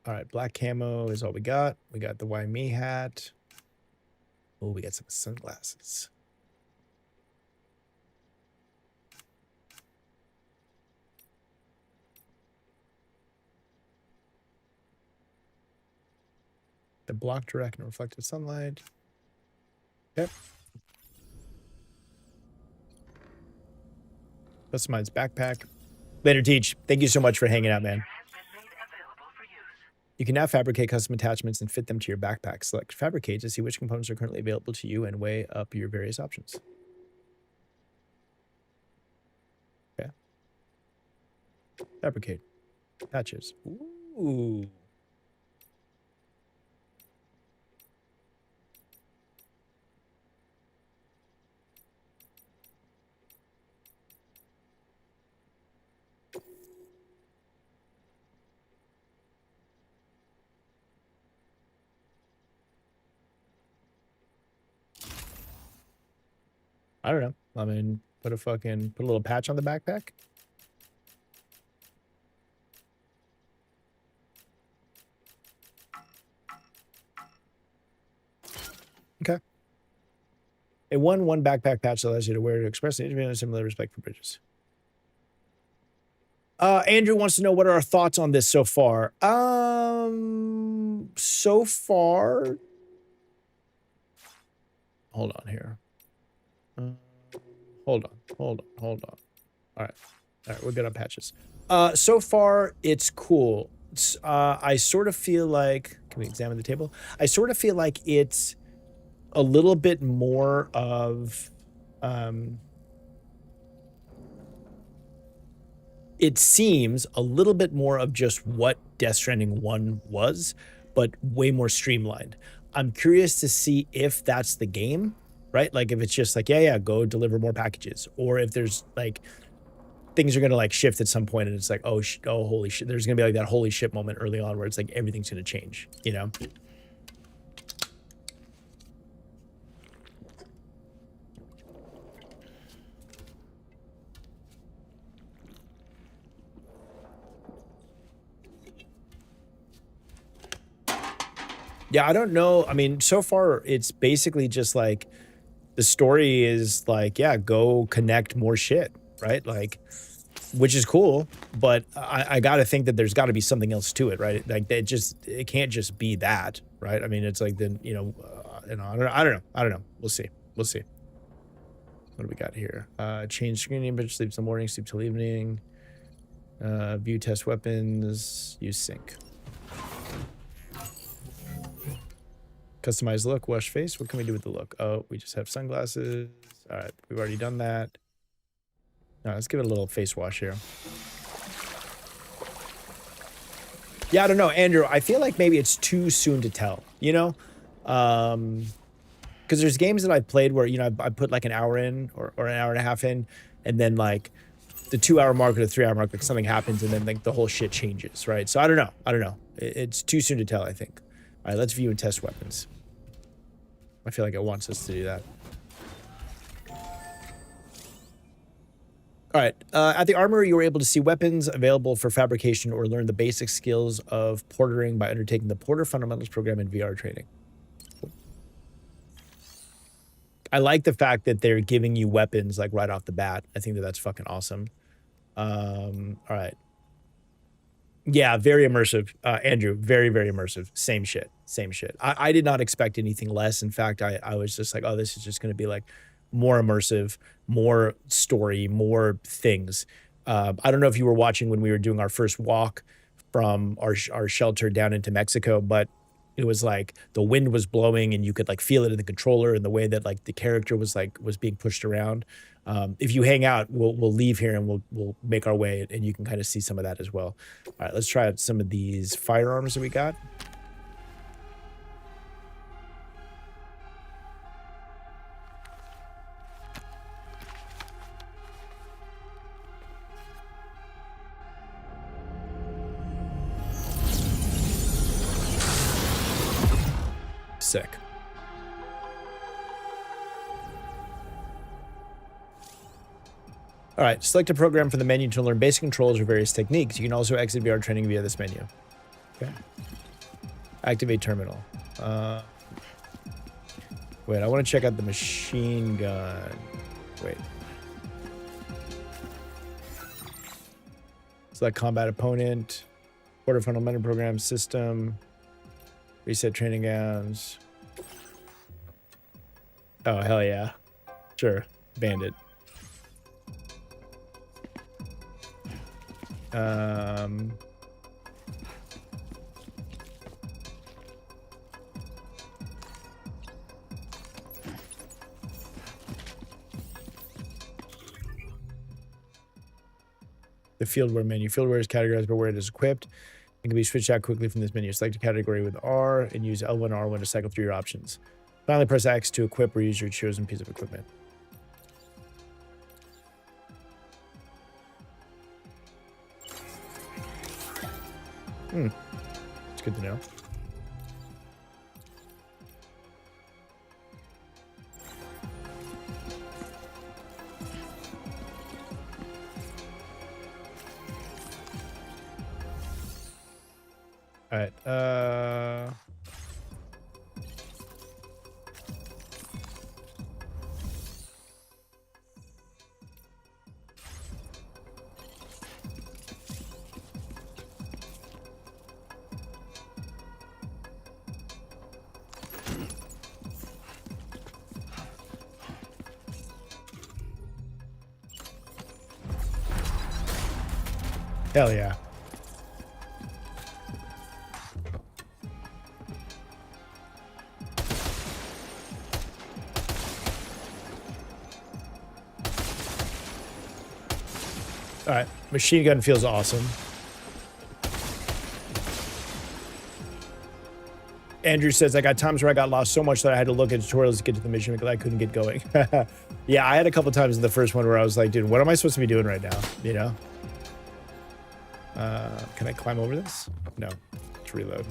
All right, black camo is all we got. We got the Why Me hat. Oh, we got some sunglasses. The block direct and reflected sunlight. Yep. Customized backpack. Later, Teach. Thank you so much for hanging out, man. You can now fabricate custom attachments and fit them to your backpack. Select Fabricate to see which components are currently available to you and weigh up your various options. Okay. Fabricate. Patches. Ooh. I don't know. I mean, put a little patch on the backpack. Okay. A one backpack patch allows you to wear to express a similar respect for bridges. Andrew wants to know what are our thoughts on this so far. So far. Hold on here. Hold on. All right, we're good on patches. So far, it's cool. I sort of feel like, can we examine the table? I sort of feel like it's a little bit more of, it seems a little bit more of just what Death Stranding 1 was, but way more streamlined. I'm curious to see if that's the game, right? Like if it's just like, yeah, go deliver more packages, or if there's like things are gonna like shift at some point and it's like, oh holy shit, there's gonna be like that holy shit moment early on where it's like everything's gonna change, you know? Yeah, I don't know. I mean, so far it's basically just like the story is like, yeah, go connect more shit, right? Like which is cool, but I got to think that there's got to be something else to it, right? Like it can't just be that, right? I mean, it's like then I don't know. We'll see. We'll see. What do we got here? Change screen image, sleep till morning, sleep till evening. View test weapons, use sync. Customize look, wash face. What can we do with the look? Oh, we just have sunglasses. All right, we've already done that. All right, let's give it a little face wash here. Yeah, I don't know, Andrew. I feel like maybe it's too soon to tell, you know? Because there's games that I've played where, you know, I put like an hour in or an hour and a half in, and then like the 2-hour mark or the 3-hour mark, like something happens and then like the whole shit changes, right? So I don't know. It's too soon to tell, I think. All right, let's view and test weapons. I feel like it wants us to do that. All right, at the armory, you were able to see weapons available for fabrication or learn the basic skills of portering by undertaking the Porter Fundamentals program in VR training. I like the fact that they're giving you weapons like right off the bat. I think that that's fucking awesome. All right. Yeah, very immersive, Andrew. Very, very immersive. Same shit. I did not expect anything less. In fact, I was just like, oh, this is just going to be like more immersive, more story, more things. I don't know if you were watching when we were doing our first walk from our shelter down into Mexico, but it was like the wind was blowing and you could like feel it in the controller and the way that like the character was being pushed around. If you hang out, we'll leave here and we'll make our way and you can kind of see some of that as well. All right, let's try out some of these firearms that we got. Sick. All right, select a program from the menu to learn basic controls or various techniques. You can also exit VR training via this menu. Okay. Activate terminal. Wait, I want to check out the machine gun. Wait. Select combat opponent. Order fundamental program system. Reset training gowns. Oh, hell yeah. Sure. Bandit. The fieldwear menu. Fieldwear is categorized by where it is equipped and can be switched out quickly from this menu. Select a category with R and use L1 or R1 to cycle through your options. Finally, press X to equip or use your chosen piece of equipment. It's good to know. All right. Hell yeah. All right, machine gun feels awesome. Andrew says, I got times where I got lost so much that I had to look at tutorials to get to the mission because I couldn't get going. Yeah, I had a couple times in the first one where I was like, dude, what am I supposed to be doing right now? You know? Can I climb over this? No. Let's reload.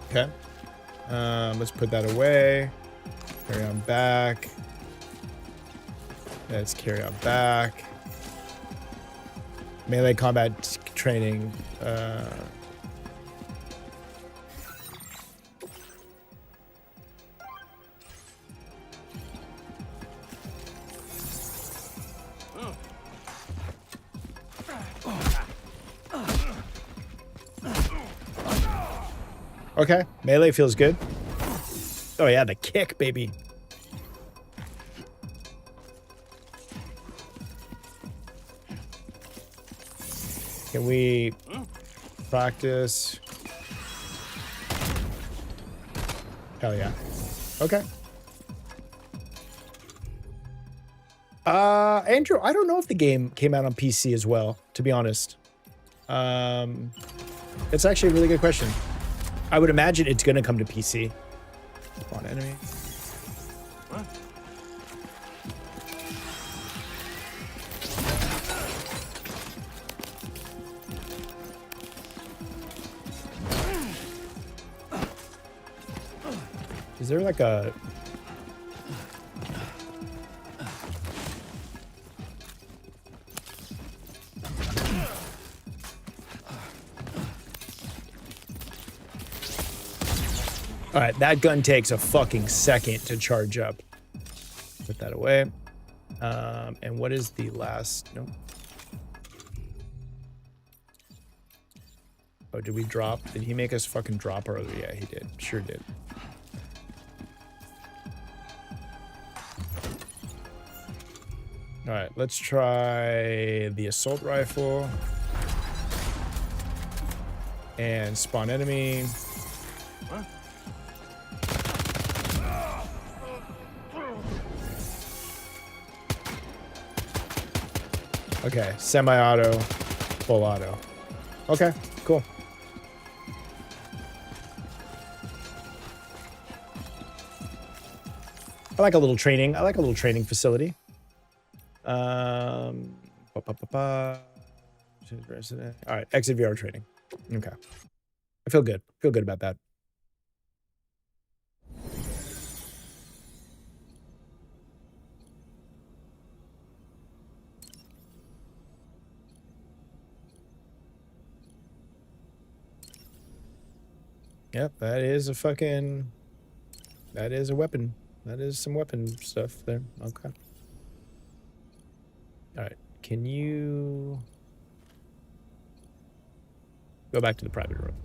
Okay. Let's put that away. Carry on back. Let's carry on back. Melee combat training. Okay, melee feels good. Oh yeah, the kick, baby. Can we practice? Hell yeah. Okay. Andrew, I don't know if the game came out on PC as well, to be honest. It's actually a really good question. I would imagine it's gonna come to PC. Spawn enemy. Is there like a... All right, that gun takes a fucking second to charge up. Put that away. And what is the last? Nope. Oh, did we drop? Did he make us fucking drop earlier? Yeah, he did. Sure did. All right, let's try the assault rifle. And spawn enemy. Okay, semi-auto, full auto. Okay, cool. I like a little training. I like a little training facility. All right, exit VR training. Okay. I feel good. Feel good about that. Yep, that is a fucking... That is a weapon. That is some weapon stuff there. Okay. Alright, can you... Go back to the private room.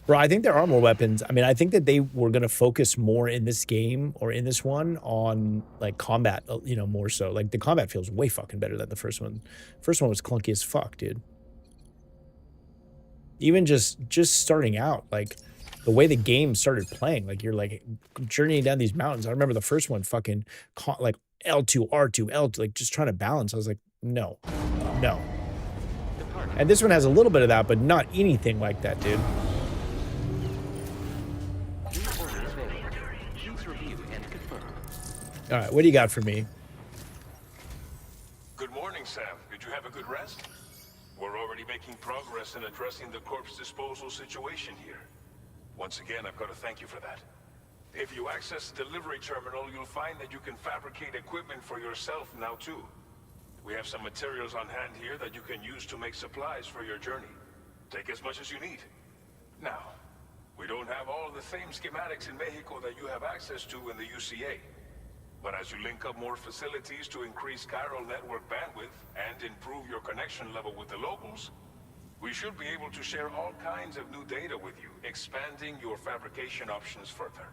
Bro, I think there are more weapons. I mean, I think that they were going to focus more in this game, or in this one, on, like, combat, you know, more so. Like, the combat feels way fucking better than the first one. First one was clunky as fuck, dude. Even just starting out, like the way the game started playing, like you're like journeying down these mountains. I remember the first one fucking like L2, R2, L2, like just trying to balance. I was like, no. And this one has a little bit of that, but not anything like that, dude. All right, what do you got for me? Good morning, Sam. Did you have a good rest? We're already making progress in addressing the corpse disposal situation here. Once again, I've got to thank you for that. If you access the delivery terminal, you'll find that you can fabricate equipment for yourself now too. We have some materials on hand here that you can use to make supplies for your journey. Take as much as you need. Now, we don't have all the same schematics in Mexico that you have access to in the UCA. But as you link up more facilities to increase chiral network bandwidth and improve your connection level with the locals, we should be able to share all kinds of new data with you, expanding your fabrication options further.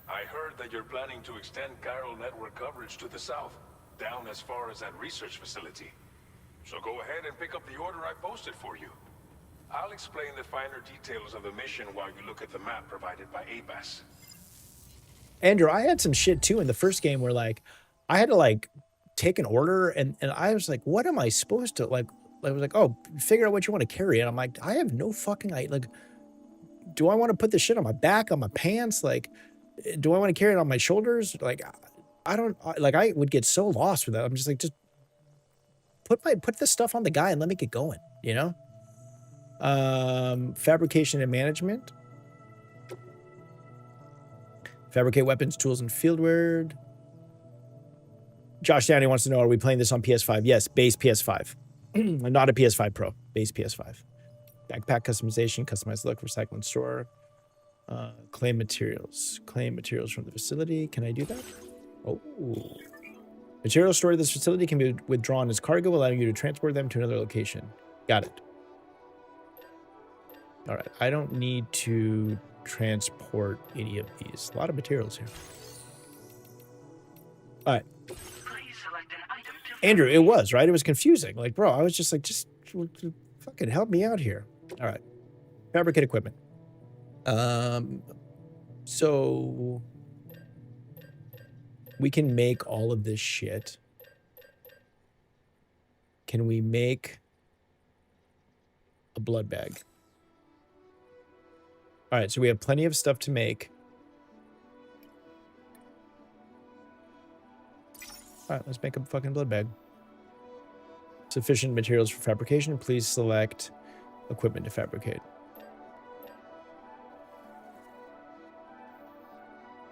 I heard that you're planning to extend chiral network coverage to the south, down as far as that research facility. So go ahead and pick up the order I posted for you. I'll explain the finer details of the mission while you look at the map provided by ABAS. Andrew, I had some shit too in the first game where like I had to like take an order and I was like, what am I supposed to like? I was like, oh, figure out what you want to carry. And I'm like, I have no fucking like, do I want to put this shit on my back, on my pants? Like, do I want to carry it on my shoulders? Like, I don't like, I would get so lost with that. I'm just like, just put this stuff on the guy and let me get going, you know? Fabrication and management. Fabricate weapons, tools, and fieldware. Josh Downey wants to know, are we playing this on PS5? Yes, base PS5. Not a PS5 Pro, base PS5. Backpack customization, customized look, recycle and store. Claim materials. Claim materials from the facility. Can I do that? Oh. Materials stored at this facility can be withdrawn as cargo, allowing you to transport them to another location. Got it. All right, I don't need to transport any of these. A lot of materials here. All right. Andrew, it was, right? It was confusing. Like, bro, I was just like, just fucking help me out here. All right. Fabricate equipment. So we can make all of this shit. Can we make a blood bag? All right, so we have plenty of stuff to make. All right, let's make a fucking blood bag. Sufficient materials for fabrication. Please select equipment to fabricate.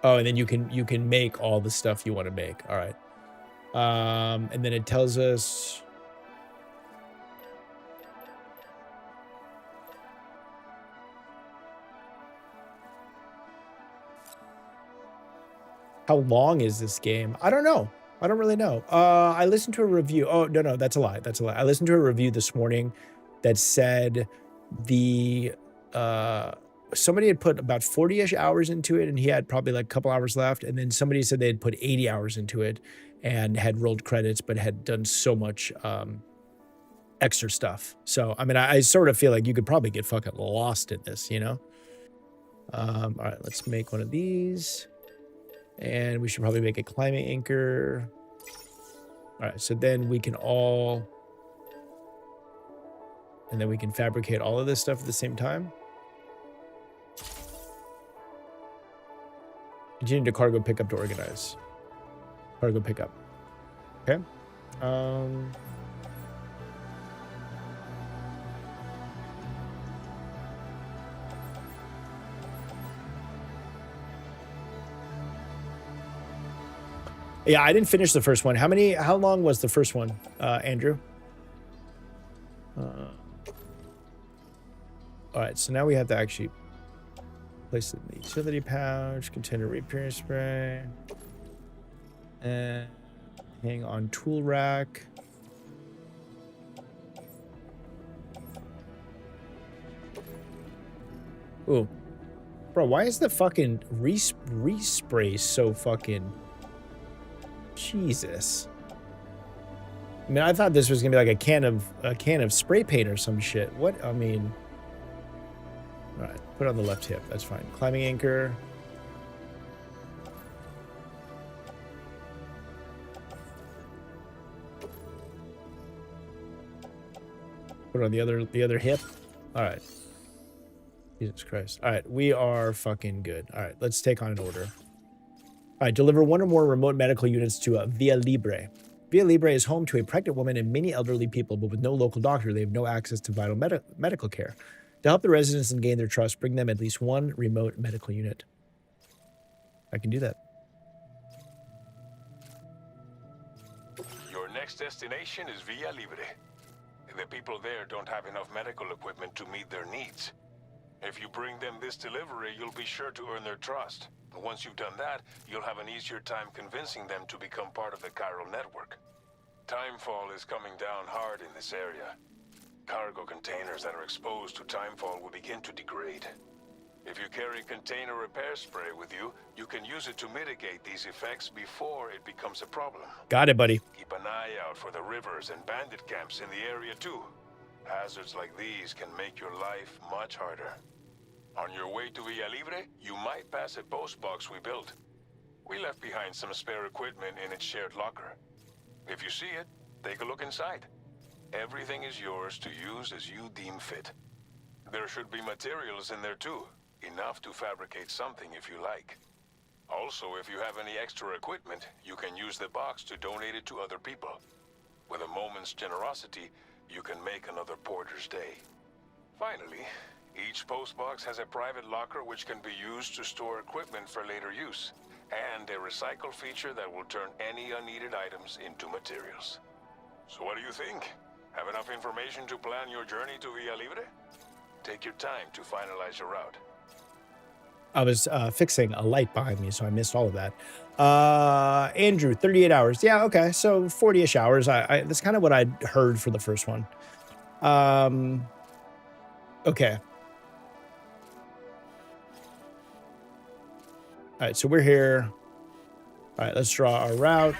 Oh, and then you can make all the stuff you want to make. All right. And then it tells us how long is this game? I don't know. I don't really know. I listened to a review. Oh, no, that's a lie. That's a lie. I listened to a review this morning that said the somebody had put about 40-ish hours into it and he had probably like a couple hours left. And then somebody said they had put 80 hours into it and had rolled credits, but had done so much extra stuff. So, I mean, I sort of feel like you could probably get fucking lost in this, you know? All right, let's make one of these. And we should probably make a climbing anchor. All right, so then we can all... And then we can fabricate all of this stuff at the same time. Continue to cargo pickup to organize. Cargo pickup. Okay. Yeah, I didn't finish the first one. How long was the first one, Andrew? All right, so now we have to actually place it in the utility pouch, container repair spray, and hang on tool rack. Ooh, bro, why is the fucking respray so fucking... Jesus. I mean, I thought this was gonna be like a can of spray paint or some shit. What? I mean, all right, put it on the left hip. That's fine. Climbing anchor. Put it on the other hip. All right. Jesus Christ. All right, we are fucking good. All right, let's take on an order. All right, deliver one or more remote medical units to Via Libre. Via Libre is home to a pregnant woman and many elderly people, but with no local doctor, they have no access to vital medical care. To help the residents and gain their trust, bring them at least one remote medical unit. I can do that. Your next destination is Via Libre. The people there don't have enough medical equipment to meet their needs. If you bring them this delivery, you'll be sure to earn their trust. Once you've done that, you'll have an easier time convincing them to become part of the chiral network. Timefall is coming down hard in this area. Cargo containers that are exposed to timefall will begin to degrade. If you carry container repair spray with you, you can use it to mitigate these effects before it becomes a problem. Got it, buddy. Keep an eye out for the rivers and bandit camps in the area too. Hazards like these can make your life much harder. On your way to Villa Libre, you might pass a post box we built. We left behind some spare equipment in its shared locker. If you see it, take a look inside. Everything is yours to use as you deem fit. There should be materials in there too, enough to fabricate something if you like. Also, if you have any extra equipment, you can use the box to donate it to other people. With a moment's generosity, you can make another porter's day. Finally, each postbox has a private locker which can be used to store equipment for later use, and a recycle feature that will turn any unneeded items into materials. So what do you think? Have enough information to plan your journey to Villa Libre? Take your time to finalize your route. I was fixing a light behind me, so I missed all of that. Andrew, 38 hours. Yeah, okay, so 40-ish hours. That's kind of what I'd heard for the first one. Okay. All right, so we're here. All right, let's draw our route.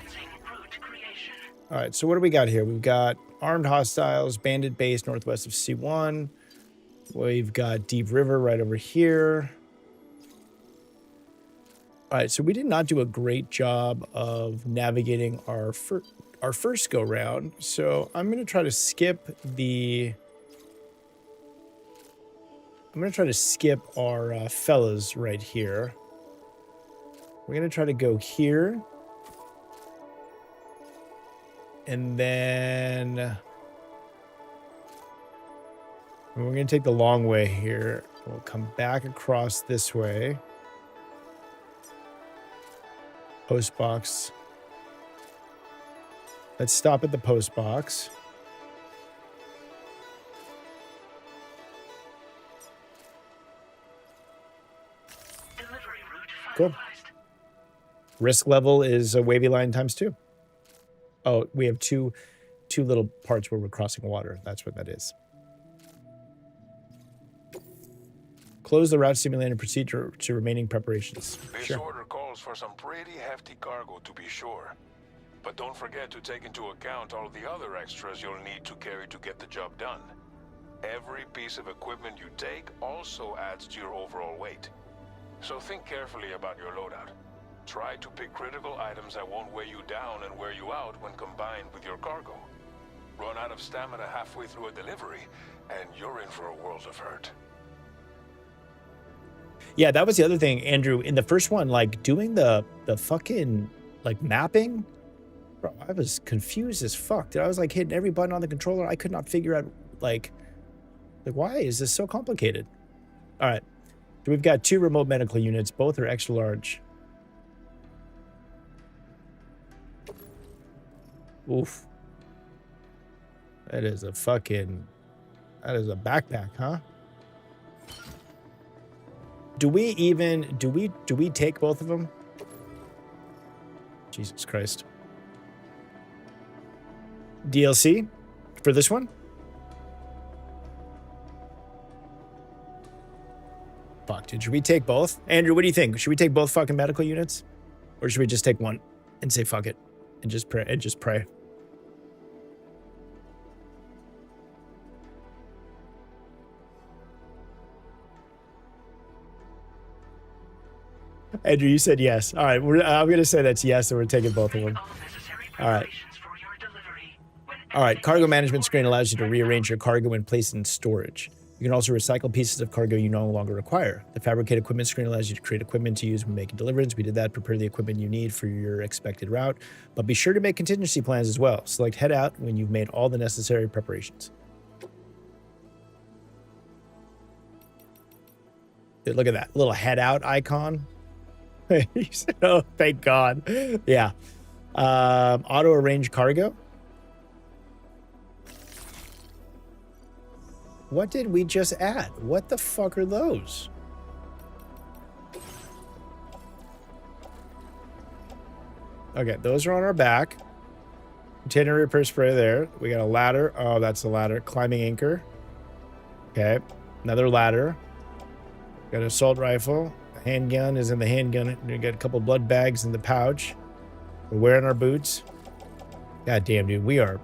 All right, so what do we got here? We've got armed hostiles, bandit base northwest of C1. We've got Deep River right over here. All right, so we did not do a great job of navigating our first go round. So I'm going to try to skip the... I'm going to try to skip our fellas right here. We're going to try to go here. And then we're going to take the long way here. We'll come back across this way. Post box. Let's stop at the post box. Cool. Risk level is a wavy line times 2. Oh, we have two little parts where we're crossing water. That's what that is. Close the route simulator and proceed to remaining preparations. This order calls for some pretty hefty cargo, to be sure. But don't forget to take into account all the other extras you'll need to carry to get the job done. Every piece of equipment you take also adds to your overall weight. So think carefully about your loadout. Try to pick critical items that won't weigh you down and wear you out when combined with your cargo. Run out of stamina halfway through a delivery, and you're in for a world of hurt. Yeah, that was the other thing, Andrew. In the first one, like, doing the fucking, like, mapping, bro, I was confused as fuck. I was, like, hitting every button on the controller. I could not figure out, like, why is this so complicated? All right. So we've got 2 remote medical units. Both are extra large. Oof. That is a backpack, huh? Do we take both of them? Jesus Christ. DLC for this one? Fuck, dude. Should we take both? Andrew, what do you think? Should we take both fucking medical units? Or should we just take one and say fuck it and just pray? Andrew, you said yes. All right, I'm going to say that's yes, and we're taking both of them. All right. All right, cargo management screen allows you to rearrange your cargo and place it in storage. You can also recycle pieces of cargo you no longer require. The fabricate equipment screen allows you to create equipment to use when making deliveries. We did that, prepare the equipment you need for your expected route, but be sure to make contingency plans as well. Select head out when you've made all the necessary preparations. Dude, look at that little head out icon. Oh, thank God. Yeah. Auto arrange cargo. What did we just add? What the fuck are those? Okay, those are on our back. Container repair spray there. We got a ladder. Oh, that's a ladder. Climbing anchor. Okay. Another ladder. Got an assault rifle. Handgun is in the handgun. We got a couple blood bags in the pouch. We're wearing our boots. God damn, dude. We are...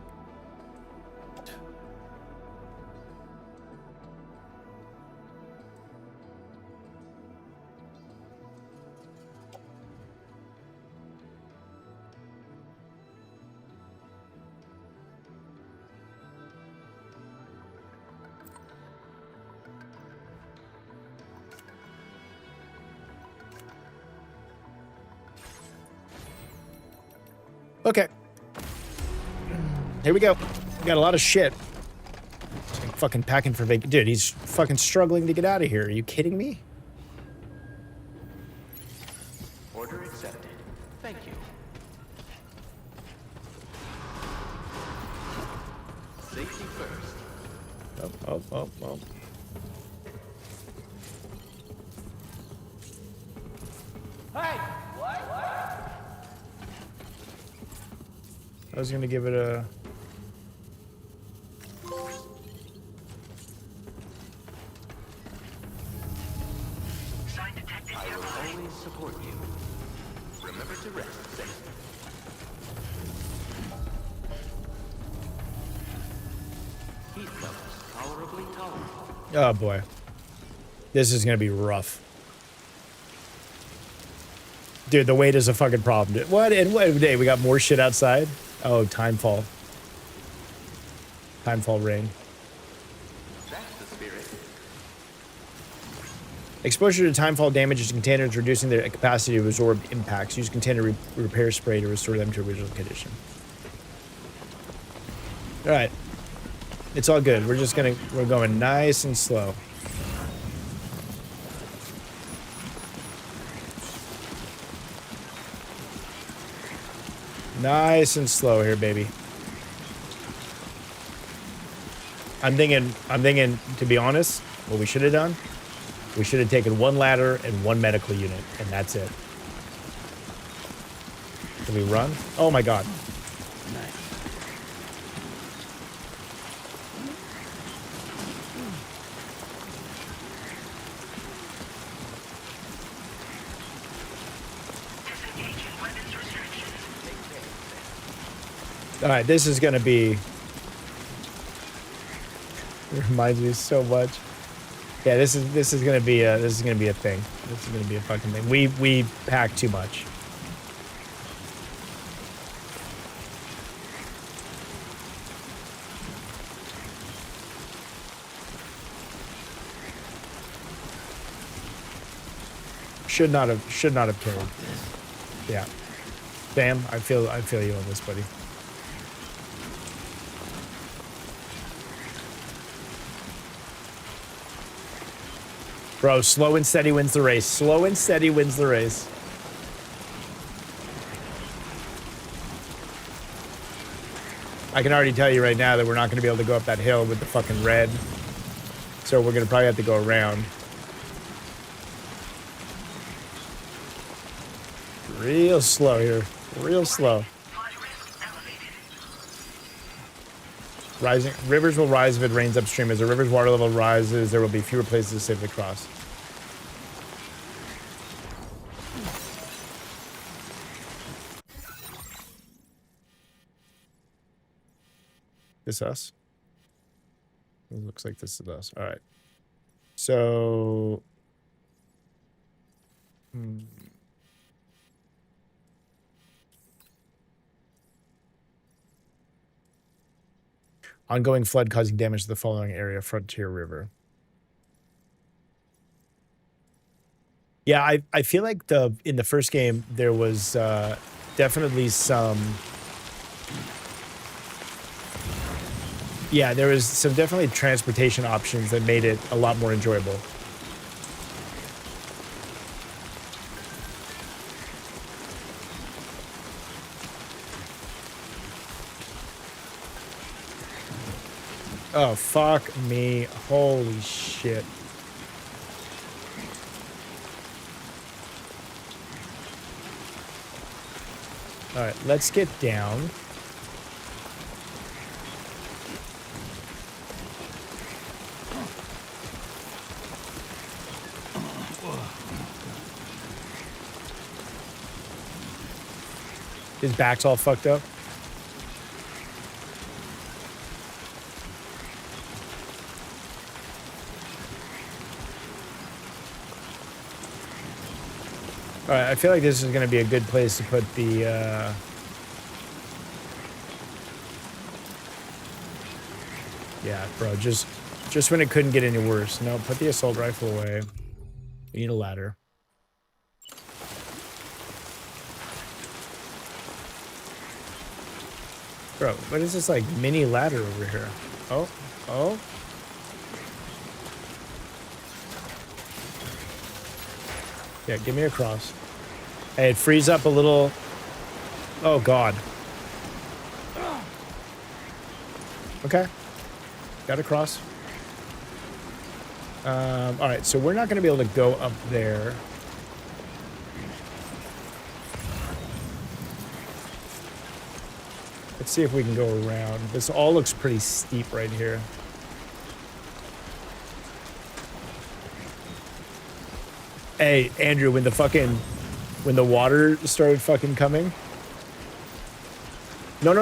Okay. Here we go. We got a lot of shit. Like fucking packing for vacation. Dude, he's fucking struggling to get out of here. Are you kidding me? Order accepted. Thank you. Safety first. Oh. Hey! What? I was gonna give it a... I will always support you. Oh boy. This is gonna be rough. Dude, the weight is a fucking problem. What? And what day? We got more shit outside? Oh, timefall. Timefall rain. That's the spirit. Exposure to timefall damages containers, reducing their capacity to absorb impacts. Use container repair spray to restore them to original condition. All right. It's all good. We're going nice and slow. Nice and slow here, baby. I'm thinking, to be honest, what we should have done, we should have taken one ladder and one medical unit, and that's it. Can we run? Oh my god. Nice. All right, this is gonna be. It reminds me so much. Yeah, this is gonna be a thing. This is gonna be a fucking thing. We packed too much. Should not have killed. Yeah. Bam, I feel you on this, buddy. Bro, slow and steady wins the race. Slow and steady wins the race. I can already tell you right now that we're not going to be able to go up that hill with the fucking red. So we're going to probably have to go around. Real slow here. Real slow. Rising rivers will rise if it rains upstream. As the river's water level rises, there will be fewer places to safely cross. This us? It looks like this is us. All right. So. Ongoing flood causing damage to the following area, Frontier River. Yeah, I feel like in the first game there was definitely some. Yeah, there was some definitely transportation options that made it a lot more enjoyable. Oh, fuck me. Holy shit. All right, let's get down. His back's all fucked up. All right, I feel like this is going to be a good place to put the, yeah, bro, just when it couldn't get any worse. No, put the assault rifle away. We need a ladder. Bro, what is this, like, mini ladder over here? Oh, oh. Yeah, give me a cross. Hey, it frees up a little. Oh, God. Okay. Got a cross. All right, so we're not going to be able to go up there. Let's see if we can go around. This all looks pretty steep right here. Hey, Andrew, when the water started fucking coming. No.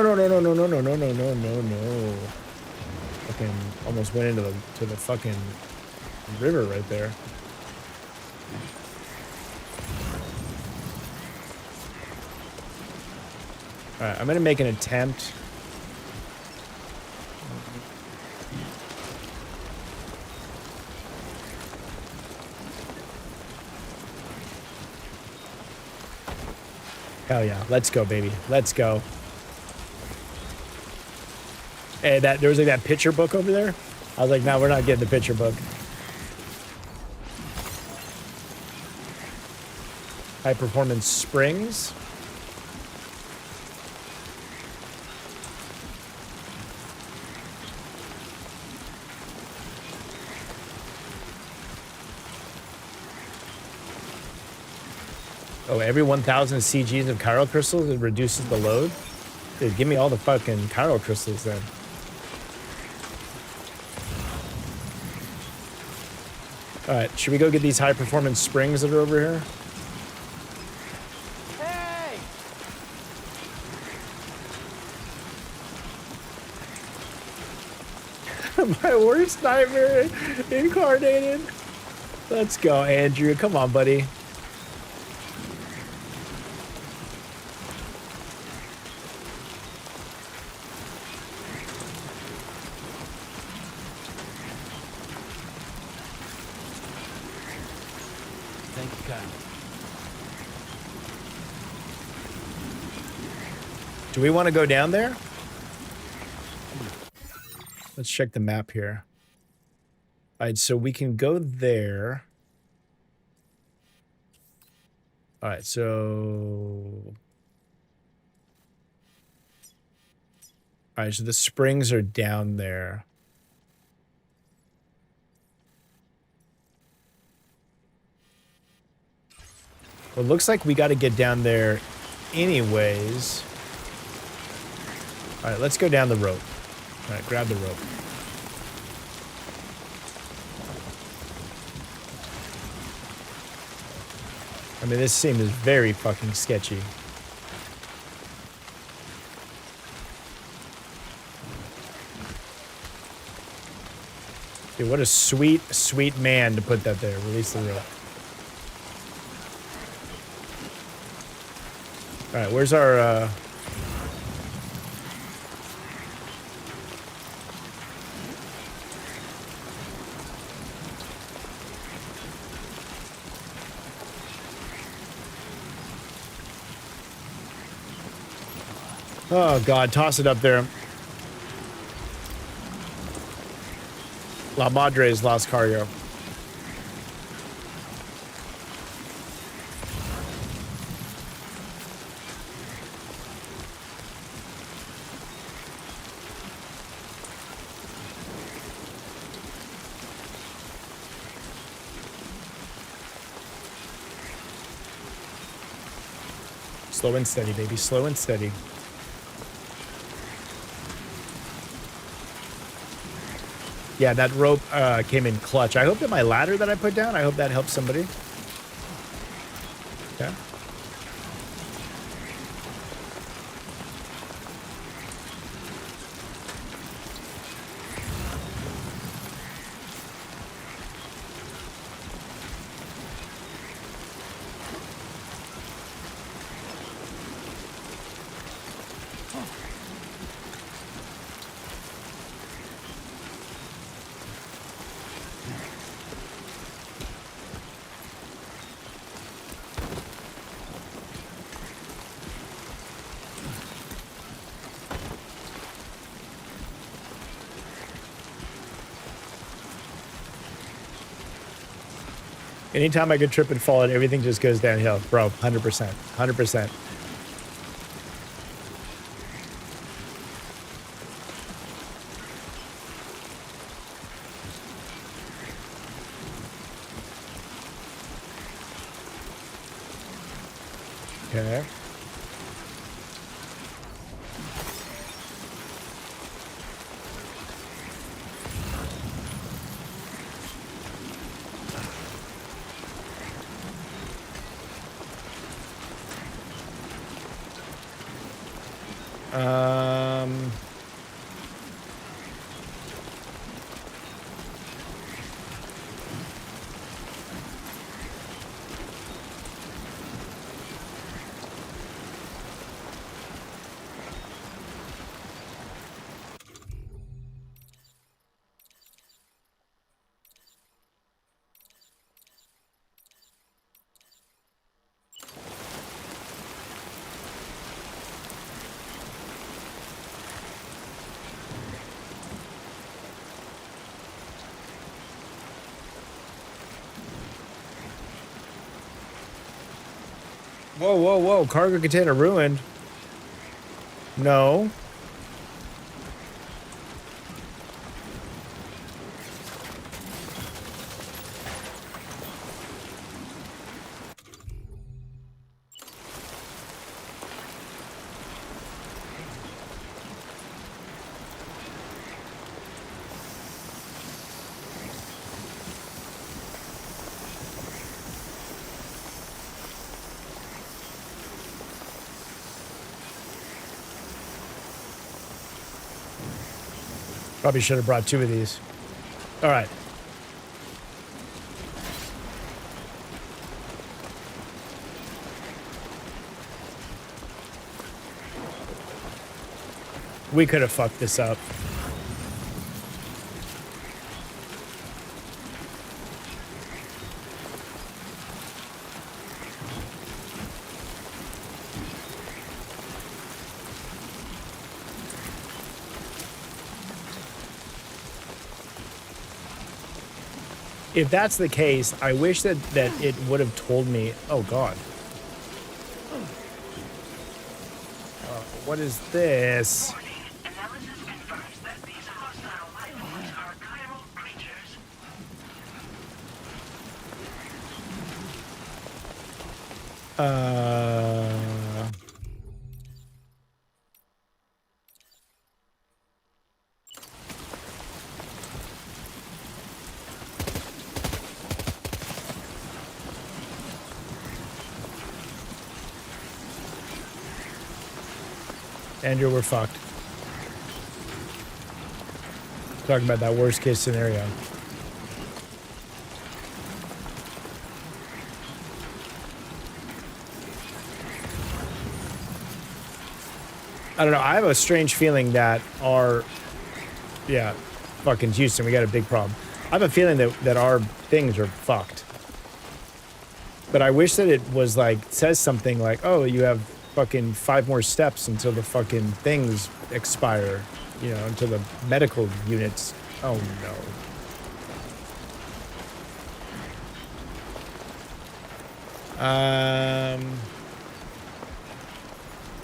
Fucking almost went into the fucking river right there. All right, I'm gonna make an attempt. Hell yeah, let's go, baby. Let's go. Hey, there was like that picture book over there. I was like, no, we're not getting the picture book. High performance springs. Oh, every 1,000 CGs of chiral crystals, it reduces the load? Dude, give me all the fucking chiral crystals then. Alright, should we go get these high performance springs that are over here? Hey! My worst nightmare incarnated. Let's go, Andrew. Come on, buddy. Thank you, Kyle. Do we want to go down there? Let's check the map here. All right, so we can go there. All right, so... All right, so the springs are down there. Well, it looks like we got to get down there anyways. All right, let's go down the rope. All right, grab the rope. I mean, this scene is very fucking sketchy. Dude, what a sweet, sweet man to put that there. Release the rope. All right, where's our, Oh, God, toss it up there. La Madre's Lost Cargo. Slow and steady, baby. Slow and steady. Yeah, that rope came in clutch. I hope that my ladder that I put down, I hope that helps somebody. Okay. Anytime I could trip and fall, and everything just goes downhill, bro. 100%, 100%. Okay. Whoa, whoa, whoa. Cargo container ruined. No. Probably should have brought 2 of these. All right. We could have fucked this up. If that's the case, I wish that it would have told me. Oh God. What is this? Andrew, we're fucked. Talking about that worst case scenario. I don't know. I have a strange feeling that our, yeah, fucking Houston, we got a big problem. I have a feeling that our things are fucked. But I wish that it was like, says something like, oh, you have fucking 5 more steps until the fucking things expire, you know, until the medical units. Oh no.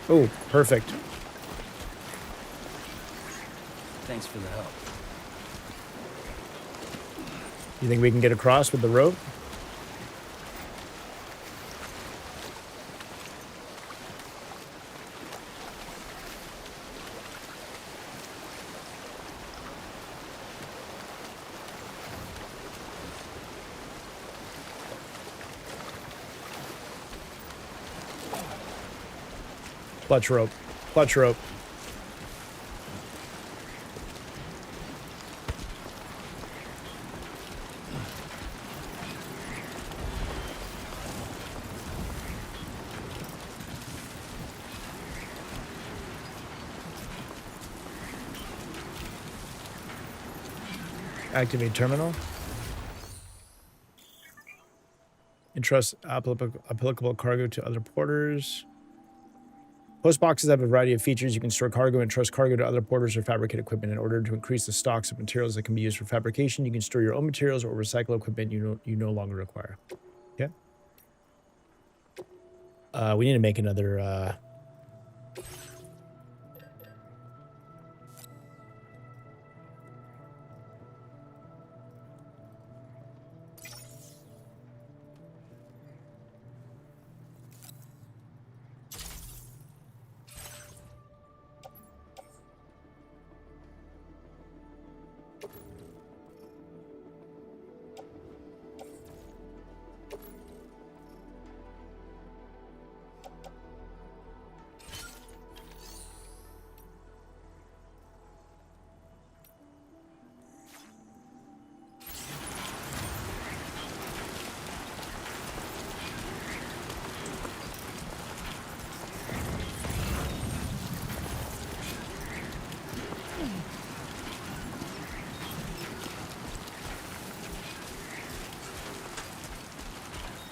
Oh, perfect. Thanks for the help. You think we can get across with the rope? Clutch rope. Clutch rope. Activate terminal. Entrust applicable cargo to other porters. Post boxes have a variety of features. You can store cargo and trust cargo to other porters or fabricate equipment. In order to increase the stocks of materials that can be used for fabrication, you can store your own materials or recycle equipment you no longer require. Okay. We need to make another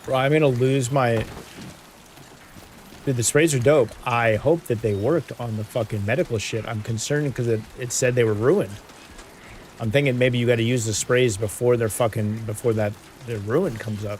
Bro, I'm gonna lose my... Dude, the sprays are dope. I hope that they worked on the fucking medical shit. I'm concerned because it said they were ruined. I'm thinking maybe you gotta use the sprays before they're fucking... Before that their ruin comes up.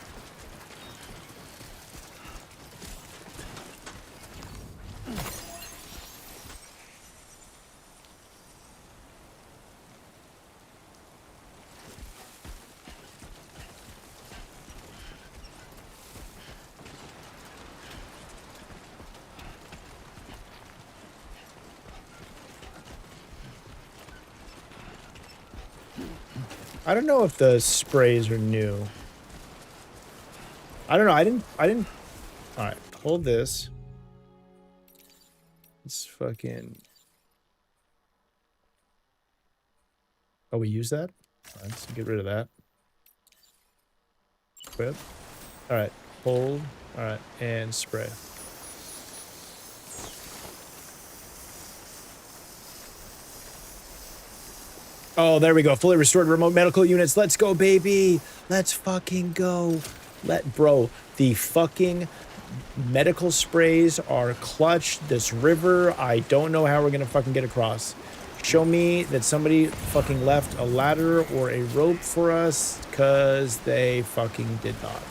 I don't know if the sprays are new. I don't know. I didn't. All right, hold this. Let's fucking. Oh, we use that? All right, let's get rid of that. Equip. All right, hold. All right, and spray. Oh, there we go. Fully restored remote medical units. Let's go, baby. Let's fucking go. Bro, the fucking medical sprays are clutch. This river, I don't know how we're gonna fucking get across. Show me that somebody fucking left a ladder or a rope for us, because they fucking did not.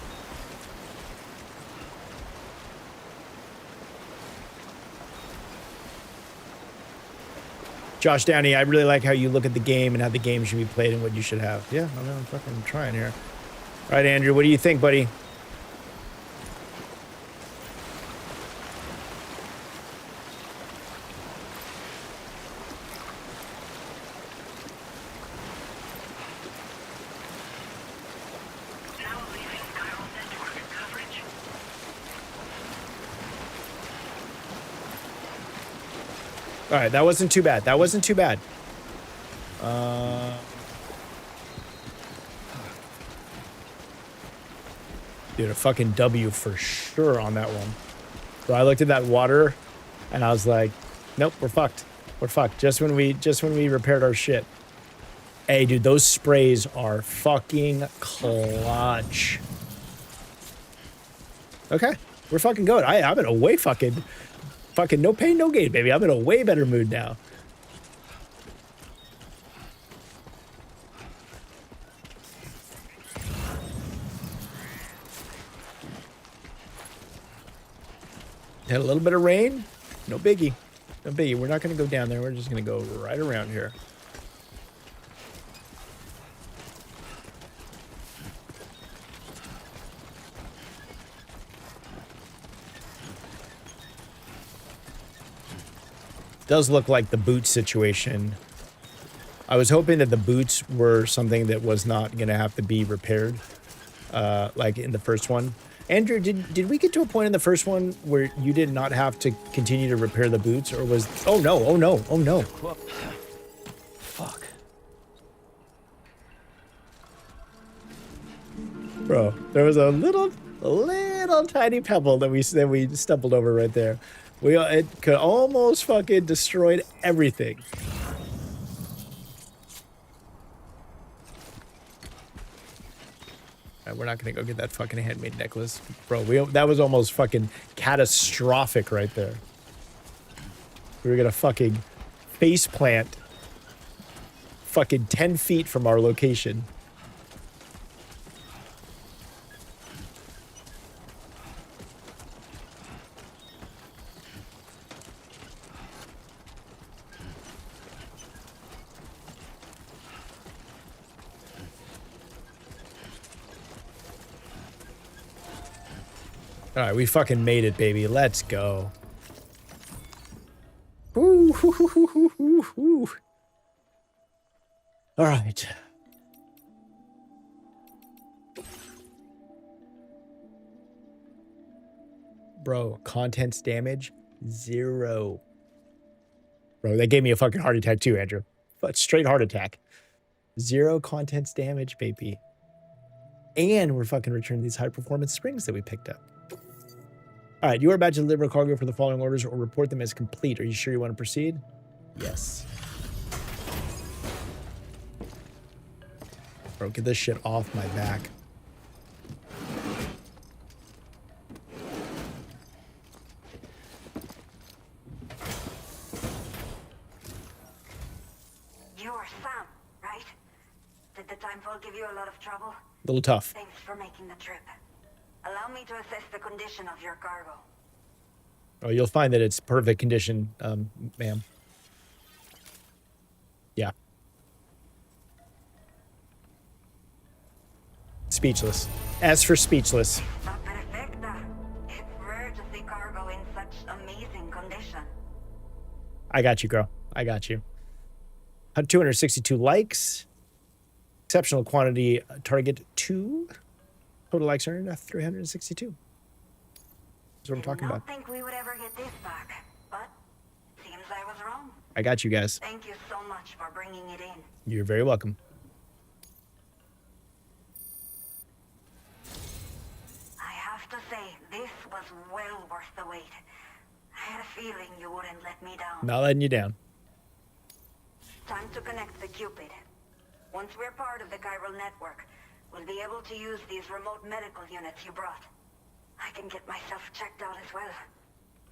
Josh Downey, I really like how you look at the game and how the game should be played and what you should have. Yeah, I mean, I'm fucking trying here. All right, Andrew, what do you think, buddy? All right, that wasn't too bad. That wasn't too bad. Dude, a fucking W for sure on that one. So I looked at that water and I was like, nope, we're fucked. We're fucked. Just when we repaired our shit. Hey, dude, those sprays are fucking clutch. Okay, we're fucking good. I'm in a way fucking no pain, no gain, baby. I'm in a way better mood now. Had a little bit of rain. No biggie. No biggie. We're not going to go down there. We're just going to go right around here. Does look like the boot situation. I was hoping that the boots were something that was not going to have to be repaired, like in the first one. Andrew, did we get to a point in the first one where you did not have to continue to repair the boots, or was... Oh no, oh no, oh no. Fuck. Bro, there was a little tiny pebble that we stumbled over right there. It could almost fucking destroyed everything. Right, we're not gonna go get that fucking handmade necklace, bro. That was almost fucking catastrophic right there. We were gonna fucking face plant fucking 10 feet from our location. All right, we fucking made it, baby. Let's go. Ooh, hoo, hoo, hoo, hoo, hoo, hoo. All right. Bro, contents damage, 0. Bro, that gave me a fucking heart attack too, Andrew. But straight heart attack. 0 contents damage, baby. And we're fucking returning these high-performance springs that we picked up. All right, you are about to deliver cargo for the following orders or report them as complete. Are you sure you want to proceed? Yes. Bro, get this shit off my back. You are Sam, right? Did the timefall give you a lot of trouble? A little tough. Thanks for making the trip. Allow me to assess the condition of your cargo. Oh, you'll find that it's perfect condition, ma'am. Yeah. Speechless. As for speechless. Perfecta. It's rare to see cargo in such amazing condition. I got you, girl. I got you. 262 likes. Exceptional quantity, target 2. Total likes earned 362. That's what I'm talking about. I did not think we would ever get this back, but seems I was wrong. I got you guys. Thank you so much for bringing it in. You're very welcome. I have to say, this was well worth the wait. I had a feeling you wouldn't let me down. Not letting you down. Time to connect the Cupid. Once we're part of the chiral network, we'll be able to use these remote medical units you brought. I can get myself checked out as well.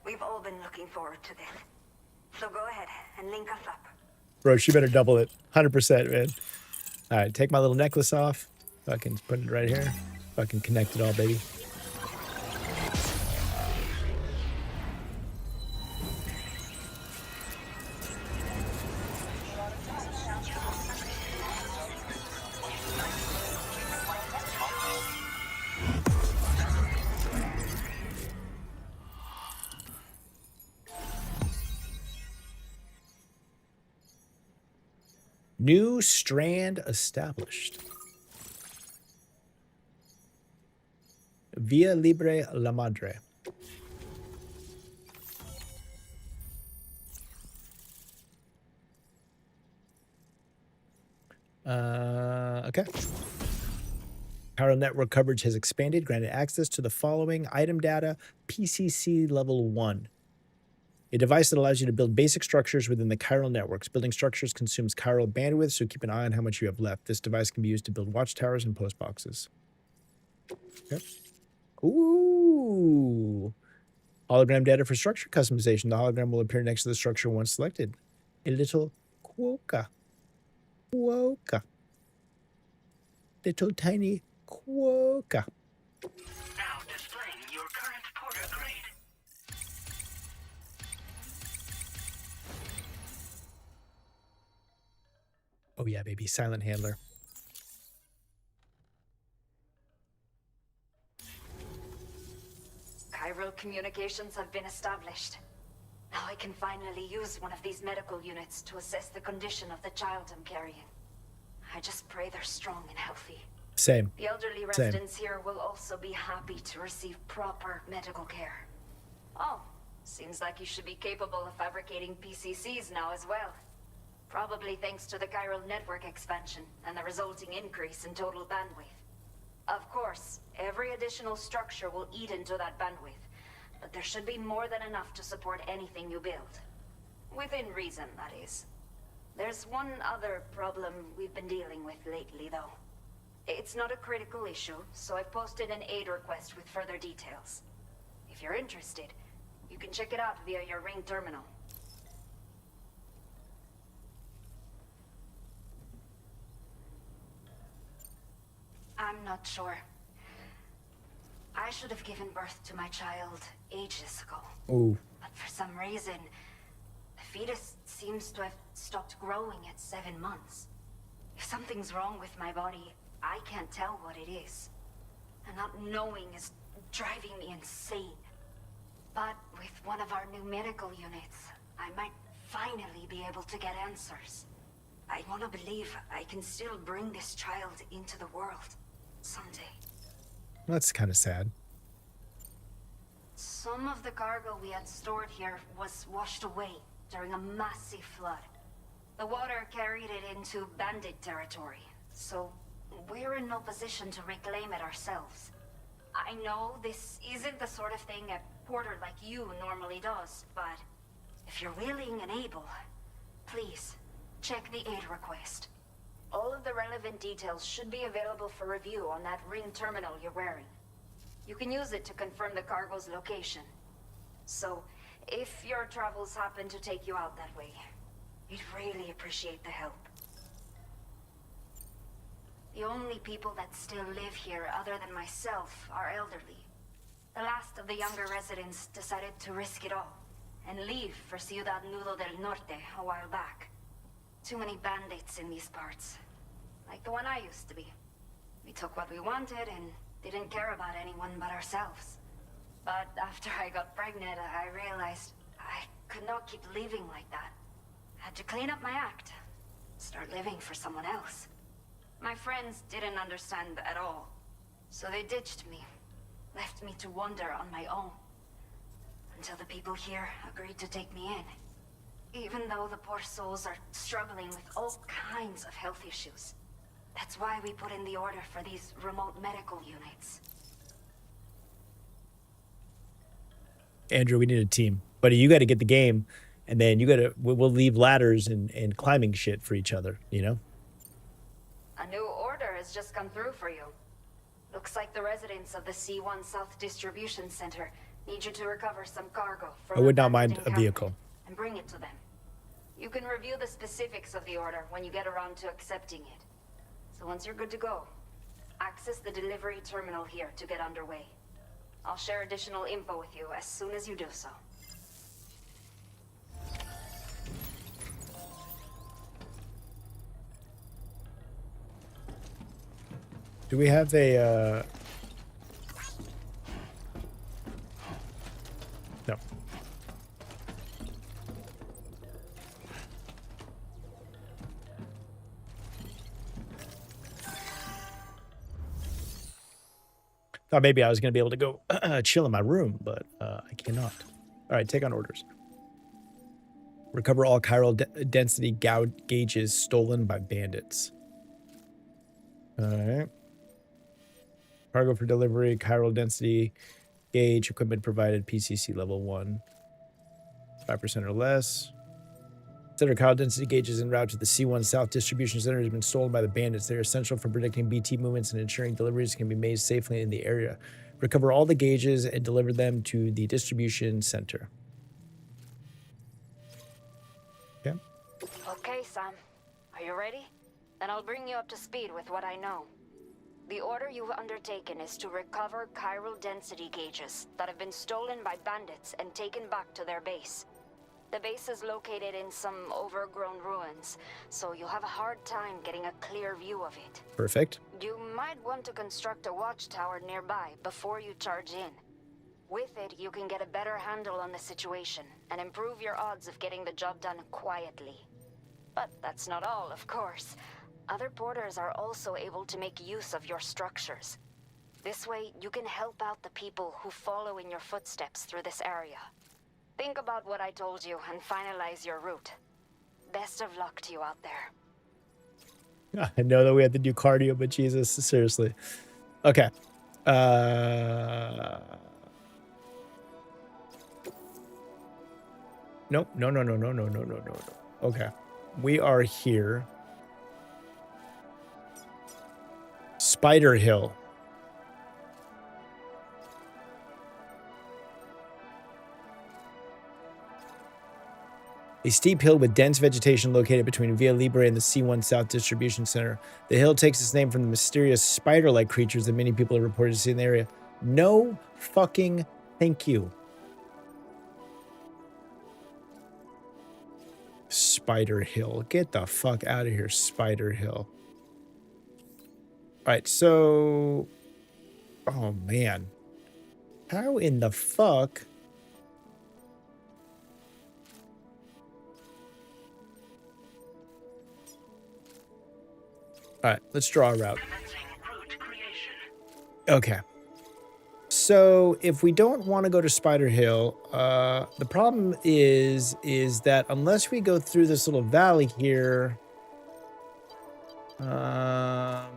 We've all been looking forward to this. So go ahead and link us up. Bro, she better double it. 100%, man. All right, take my little necklace off. Fucking put it right here. Fucking connect it all, baby. New strand established. Via Libre La Madre. Okay. Chiral network coverage has expanded, granted access to the following item data, PCC level 1. A device that allows you to build basic structures within the chiral networks. Building structures consumes chiral bandwidth, so keep an eye on how much you have left. This device can be used to build watchtowers and post boxes. Okay. Ooh. Hologram data for structure customization. The hologram will appear next to the structure once selected. A little quokka. Quokka. Little tiny quokka. Now displaying your current porter grade. Oh yeah, baby. Silent handler. Chiral communications have been established. Now I can finally use one of these medical units to assess the condition of the child I'm carrying. I just pray they're strong and healthy. Same. The elderly residents here will also be happy to receive proper medical care. Oh, seems like you should be capable of fabricating PCCs now as well. Probably thanks to the chiral network expansion and the resulting increase in total bandwidth. Of course, every additional structure will eat into that bandwidth, but there should be more than enough to support anything you build. Within reason, that is. There's one other problem we've been dealing with lately, though. It's not a critical issue, so I've posted an aid request with further details. If you're interested, you can check it out via your ring terminal. I'm not sure. I should have given birth to my child ages ago. Ooh. But for some reason, the fetus seems to have stopped growing at 7 months. If something's wrong with my body, I can't tell what it is. And not knowing is driving me insane. But with one of our new medical units, I might finally be able to get answers. I want to believe I can still bring this child into the world someday. That's kind of sad. Some of the cargo we had stored here was washed away during a massive flood. The water carried it into bandit territory, so we're in no position to reclaim it ourselves. I know this isn't the sort of thing a porter like you normally does, but if you're willing and able, please check the aid request. All of the relevant details should be available for review on that ring terminal you're wearing. You can use it to confirm the cargo's location. So, if your travels happen to take you out that way, we'd really appreciate the help. The only people that still live here other than myself are elderly. The last of the younger residents decided to risk it all and leave for Ciudad Nudo del Norte a while back. Too many bandits in these parts. Like the one I used to be. We took what we wanted and didn't care about anyone but ourselves. But after I got pregnant, I realized I could not keep living like that. Had to clean up my act. Start living for someone else. My friends didn't understand at all, so they ditched me, left me to wander on my own. Until the people here agreed to take me in. Even though the poor souls are struggling with all kinds of health issues. That's why we put in the order for these remote medical units. Andrew, we need a team. Buddy, you got to get the game, and then you got to, we'll leave ladders and climbing shit for each other, you know? A new order has just come through for you. Looks like the residents of the C1 South Distribution Center need you to recover some cargo from I would not mind abandoned a vehicle. and bring it to them. You can review the specifics of the order when you get around to accepting it. So once you're good to go, access the delivery terminal here to get underway. I'll share additional info with you as soon as you do so. Do we have a, no. Thought maybe I was going to be able to go chill in my room, but I cannot. All right, take on orders. Recover all chiral density gauges stolen by bandits. All right. Cargo for delivery, chiral density gauge, equipment provided, PCC level 1. 5% or less. Center chiral density gauges en route to the C1 South Distribution Center has been stolen by the bandits. They are essential for predicting BT movements and ensuring deliveries can be made safely in the area. Recover all the gauges and deliver them to the distribution center. Okay. Okay, Sam. Are you ready? Then I'll bring you up to speed with what I know. The order you've undertaken is to recover chiral density gauges that have been stolen by bandits and taken back to their base. The base is located in some overgrown ruins, so you'll have a hard time getting a clear view of it. Perfect. You might want to construct a watchtower nearby before you charge in. With it, you can get a better handle on the situation and improve your odds of getting the job done quietly. But that's not all, of course. Other porters are also able to make use of your structures. This way, you can help out the people who follow in your footsteps through this area. Think about what I told you and finalize your route. Best of luck to you out there. I know that we have to do cardio, but Jesus, seriously. Okay. Nope. No. Okay. We are here. Spider Hill. A steep hill with dense vegetation located between Via Libre and the C1 South Distribution Center. The hill takes its name from the mysterious spider-like creatures that many people have reported to see in the area. No fucking thank you. Spider Hill. Get the fuck out of here, Spider Hill. All right, so... Oh, man. How in the fuck... All right, let's draw a route. Okay. So if we don't want to go to Spider Hill, the problem is that unless we go through this little valley here, I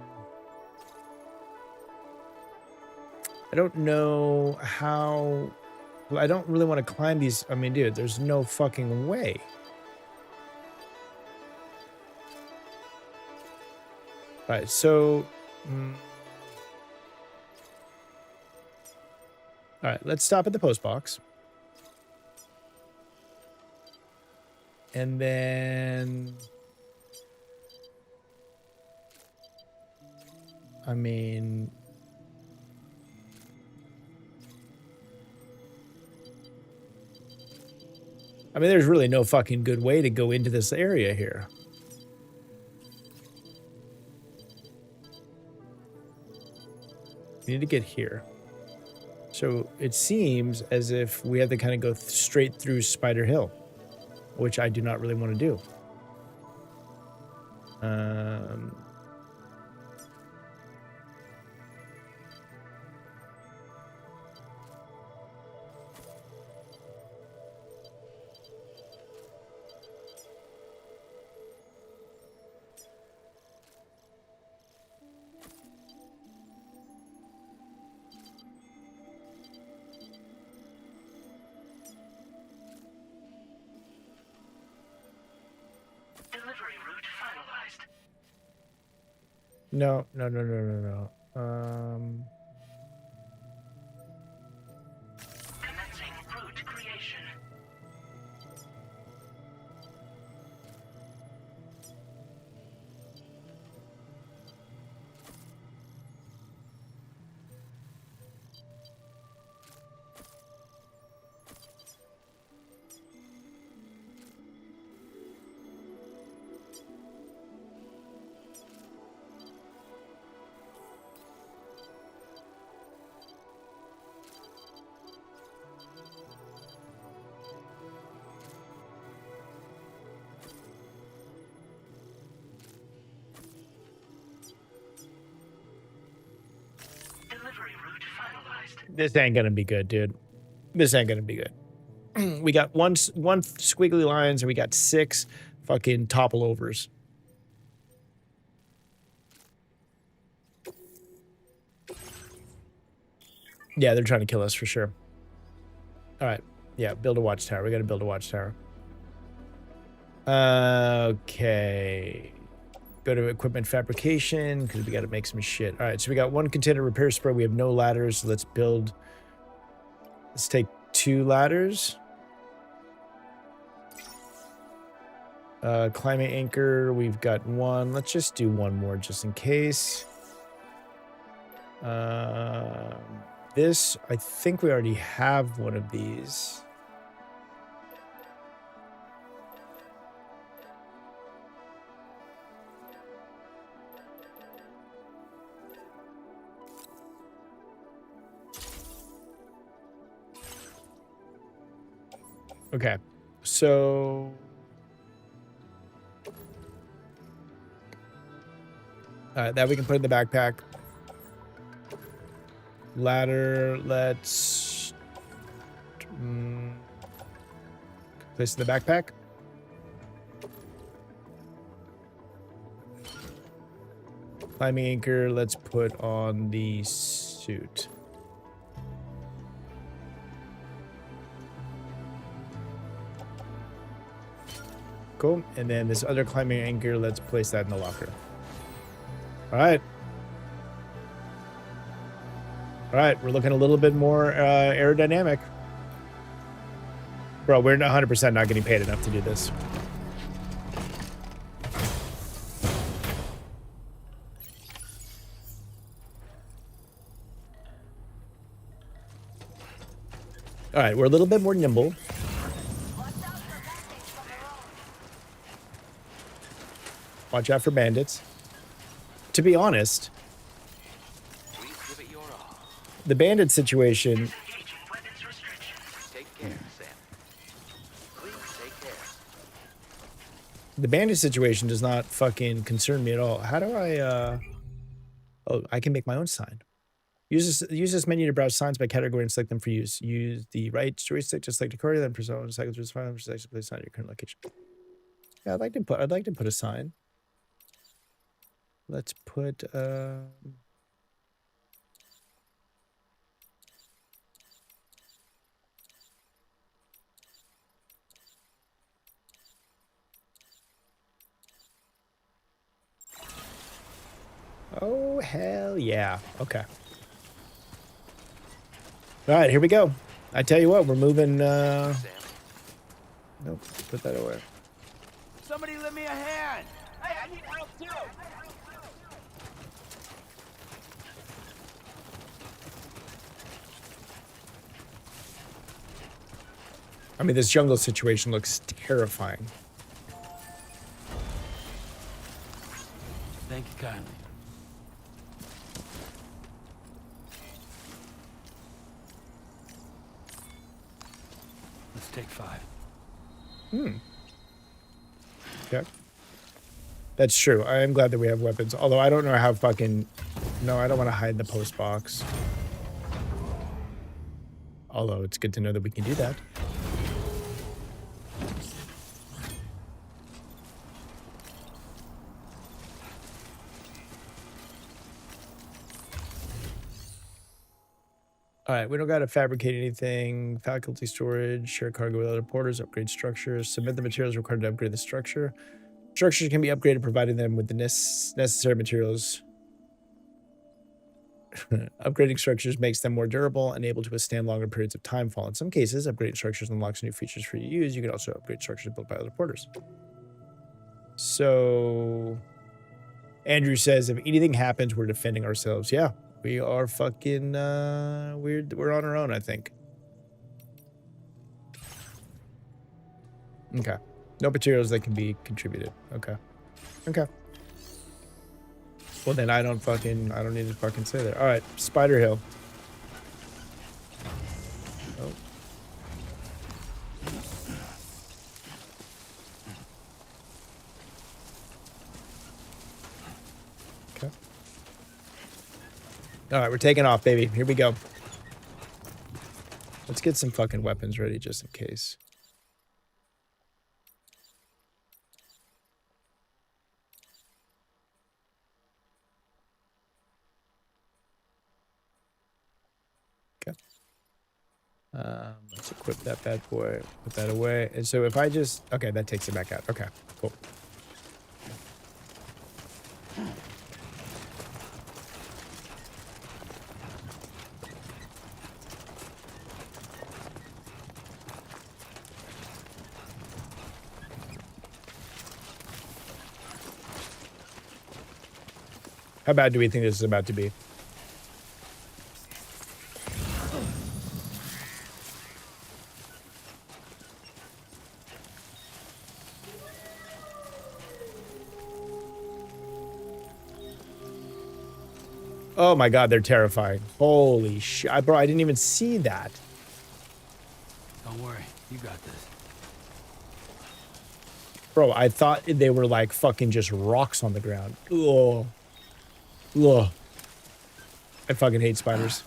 don't know how. I don't really want to climb these. I mean, dude, there's no fucking way. All right, so... All right, let's stop at the post box. And then... I mean... there's really no fucking good way to go into this area here. We need to get here. So it seems as if we have to kind of go straight through Spider Hill, which I do not really want to do. No. Commencing route creation. Delivery route finalized. This ain't gonna be good, dude. This ain't gonna be good. We got one squiggly lines and we got 6 fucking topple overs. Yeah, they're trying to kill us for sure. All right. Yeah, build a watchtower. We got to build a watchtower. Okay. Go to equipment fabrication because we got to make some shit. All right, so we got 1 container repair spray. We have no ladders. So let's build. Let's take 2 ladders. Climate anchor. We've got 1. Let's just do 1 more just in case. This, I think we already have 1 of these. Okay, so that we can put in the backpack. Ladder, let's place in the backpack. Climbing anchor, let's put on the suit. Cool. And then this other climbing anchor, let's place that in the locker. All right. All right, we're looking a little bit more aerodynamic. Bro, we're 100% not getting paid enough to do this. All right, we're a little bit more nimble. Watch out for bandits. To be honest, the bandit situation. Take care, Sam. Please take care. The bandit situation does not fucking concern me at all. How do I? Oh, I can make my own sign. Use this menu to browse signs by category and select them for use. Use the right joystick to select a corridor, then press on cycle through the file and place a sign at your current location. Yeah, I'd like to put a sign. Let's put oh hell yeah. Okay. All right, here we go. I tell you what, we're moving nope, put that away. Somebody lend me a hand. Hey, I need help too. I mean, this jungle situation looks terrifying. Thank you kindly. Let's take 5. Okay. That's true. I am glad that we have weapons. Although I don't know how fucking... No, I don't want to hide the post box. Although it's good to know that we can do that. All right, we don't got to fabricate anything. Faculty storage, share cargo with other porters, upgrade structures, submit the materials required to upgrade the structure. Structures can be upgraded, providing them with the necessary materials Upgrading structures makes them more durable and able to withstand longer periods of timefall. In some cases, upgrading structures unlocks new features for you to use. You can also upgrade structures built by other porters. So Andrew says, if anything happens, we're defending ourselves. Yeah, we are fucking, we're on our own, I think. Okay. No materials that can be contributed. Okay. Okay. Well, then I don't need to fucking say that. All right, Spider Hill. Oh. Okay. All right, we're taking off, baby. Here we go. Let's get some fucking weapons ready just in case. Okay. Let's equip that bad boy. Put that away. And so if I just... Okay, that takes it back out. Okay, cool. How bad do we think this is about to be? Oh my god, they're terrifying. Holy shit. Bro, I didn't even see that. Don't worry, you got this. Bro, I thought they were like fucking just rocks on the ground. Ugh. Ugh. I fucking hate spiders.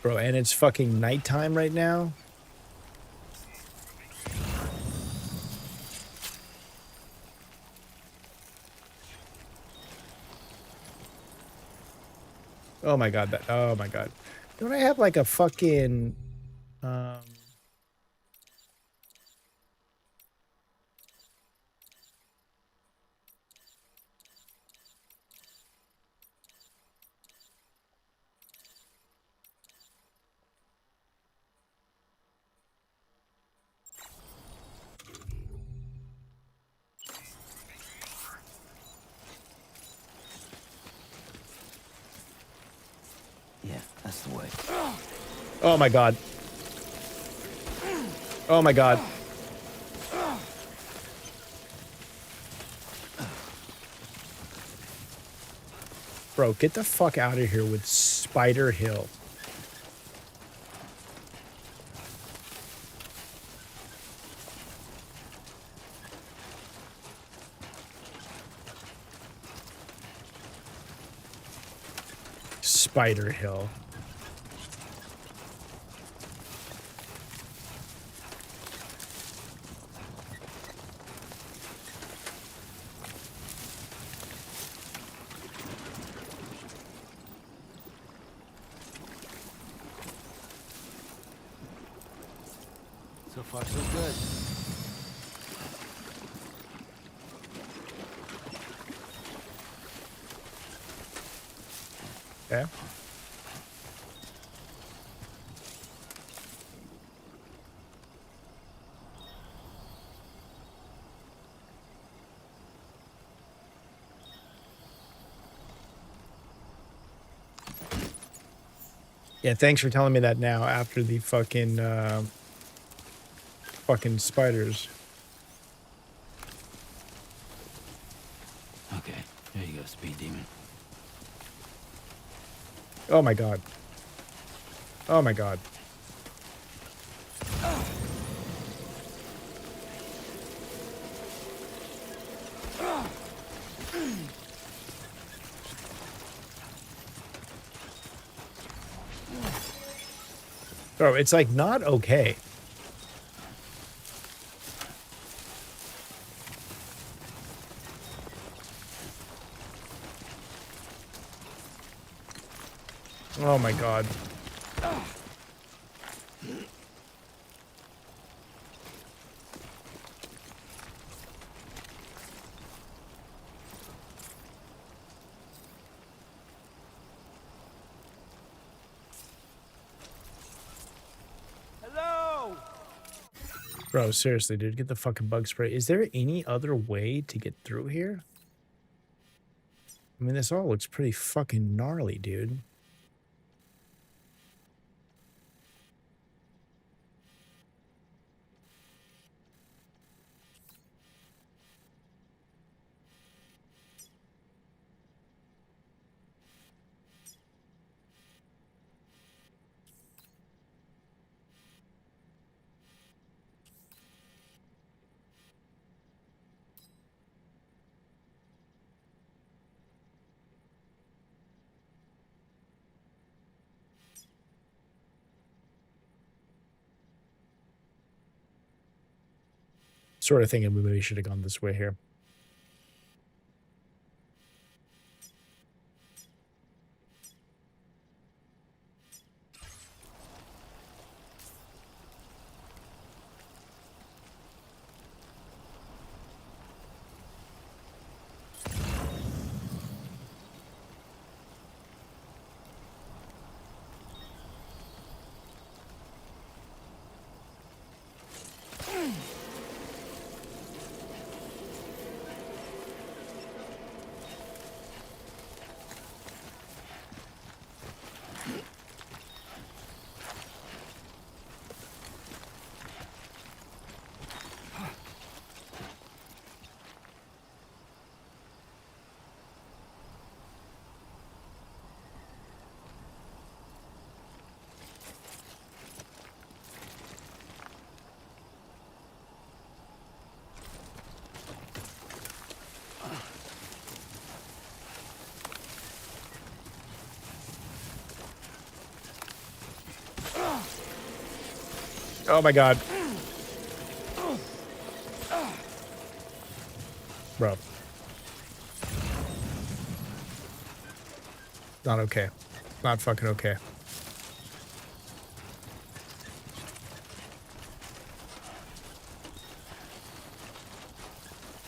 Bro, and it's fucking nighttime right now. Oh my god, that, oh my god. Don't I have like a fucking, Yeah, that's the way. oh my god. Oh my god. Bro, get the fuck out of here with Spider Hill. Spider Hill. So far, so good. Okay. Yeah, thanks for telling me that now after the fucking fucking spiders. Okay, there you go, speed demon. Oh my god. Oh my god. Bro, it's like not okay. Oh my god. Bro, seriously, dude, get the fucking bug spray. Is there any other way to get through here? I mean, this all looks pretty fucking gnarly, dude. Sort of thinking we maybe should have gone this way here. Oh my god. Bro. Not okay. Not fucking okay.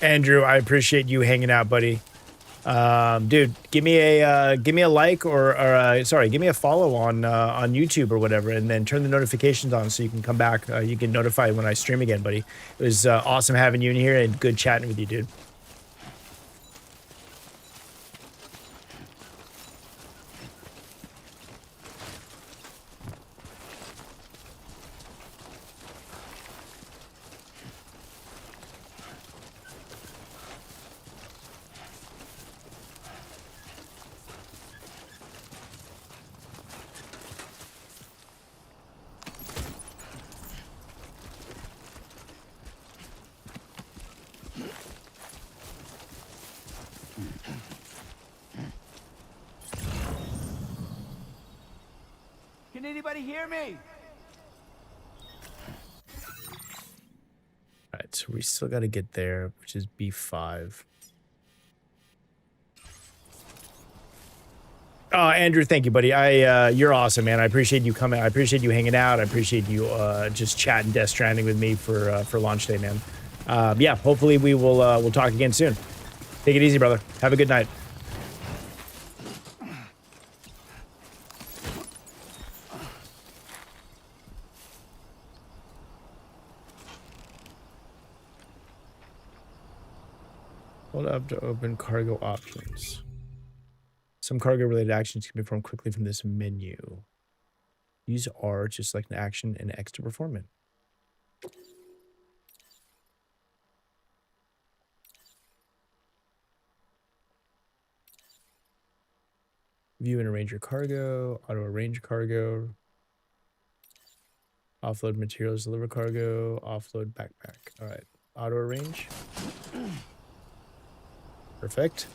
Andrew, I appreciate you hanging out, buddy. Dude, give me a like or sorry, give me a follow on YouTube or whatever, and then turn the notifications on so you can come back. You get notified when I stream again, buddy. It was awesome having you in here and good chatting with you, dude. Can anybody hear me? All right, so we still got to get there, which is B5. Oh, Andrew, thank you, buddy. You're awesome, man. I appreciate you coming. I appreciate you hanging out. I appreciate you just chatting Death Stranding with me for launch day, man. Yeah, hopefully we'll talk again soon. Take it easy, brother. Have a good night. Hold up to open cargo options. Some cargo-related actions can be performed quickly from this menu. Use R to select an action and X to perform it. View and arrange your cargo. Auto-arrange cargo. Offload materials, deliver cargo. Offload backpack. All right. Auto-arrange. Perfect.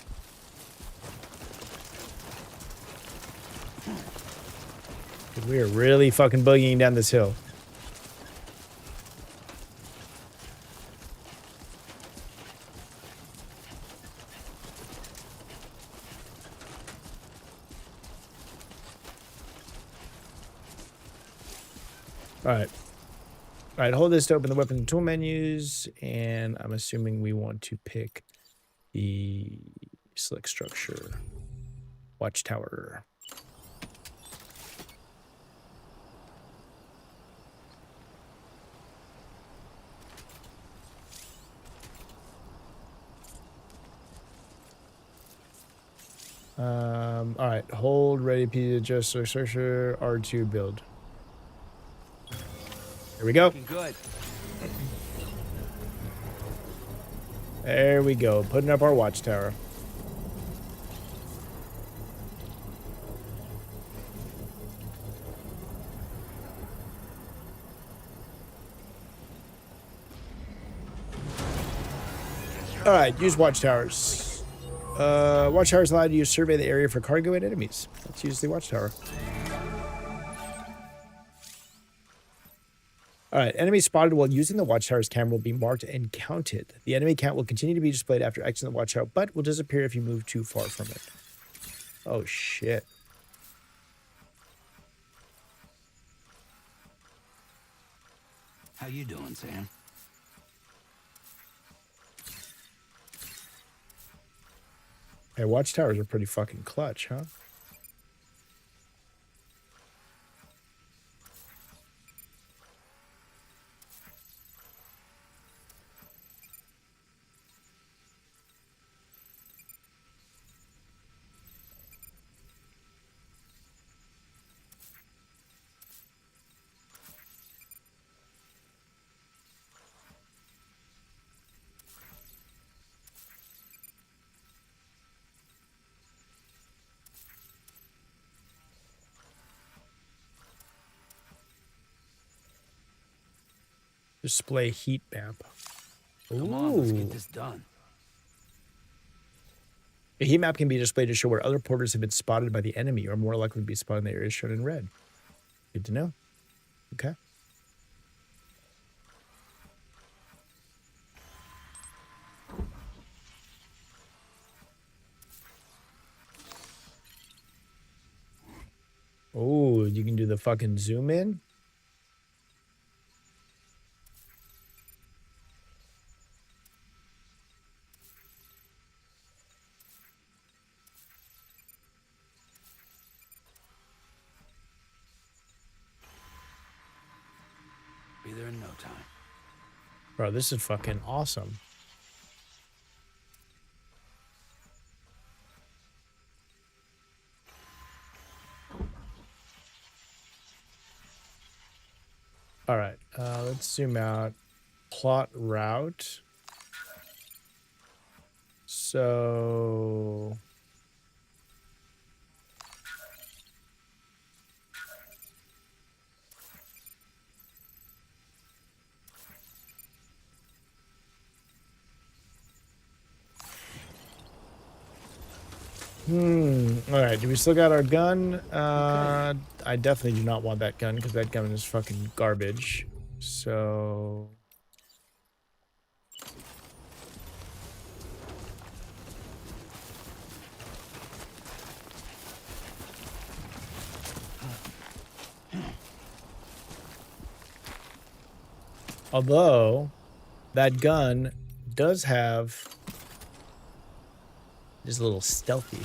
We are really fucking boogieing down this hill. All right. All right, hold this to open the weapon and tool menus, and I'm assuming we want to pick the select structure. Watchtower. All right, hold ready P adjust searcher R2 build. Here we go. Looking good. There we go, putting up our watchtower. All right, use watchtowers. Watchtowers allow you to survey the area for cargo and enemies. Let's use the watchtower. All right, enemy spotted while using the watchtower's camera will be marked and counted. The enemy count will continue to be displayed after exiting the watchtower, but will disappear if you move too far from it. Oh, shit. How you doing, Sam? Hey, watchtowers are pretty fucking clutch, huh? Display heat map. Ooh. Come on, let's get this done. A heat map can be displayed to show where other porters have been spotted by the enemy or more likely to be spotted in the areas shown in red. Good to know. Okay. Oh, you can do the fucking zoom in? Be there in no time. Bro, this is fucking awesome. All right, let's zoom out. Plot route. So... All right, do we still got our gun? I definitely do not want that gun because that gun is fucking garbage. So... Although, that gun does have... just a little stealthy.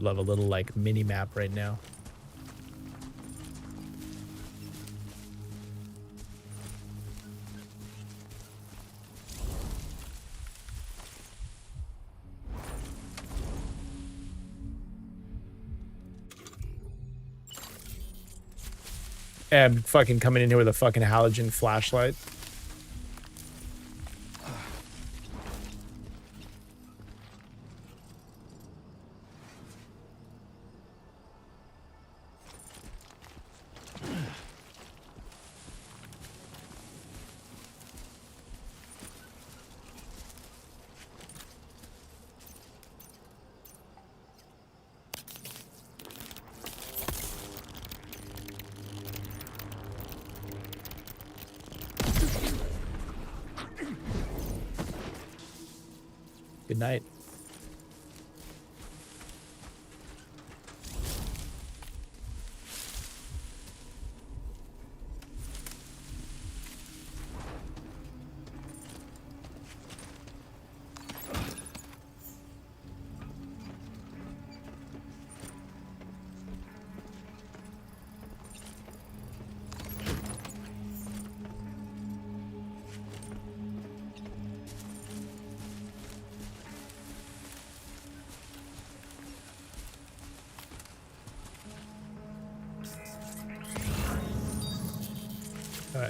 Love a little like mini map right now. I'm fucking coming in here with a fucking halogen flashlight. Good night.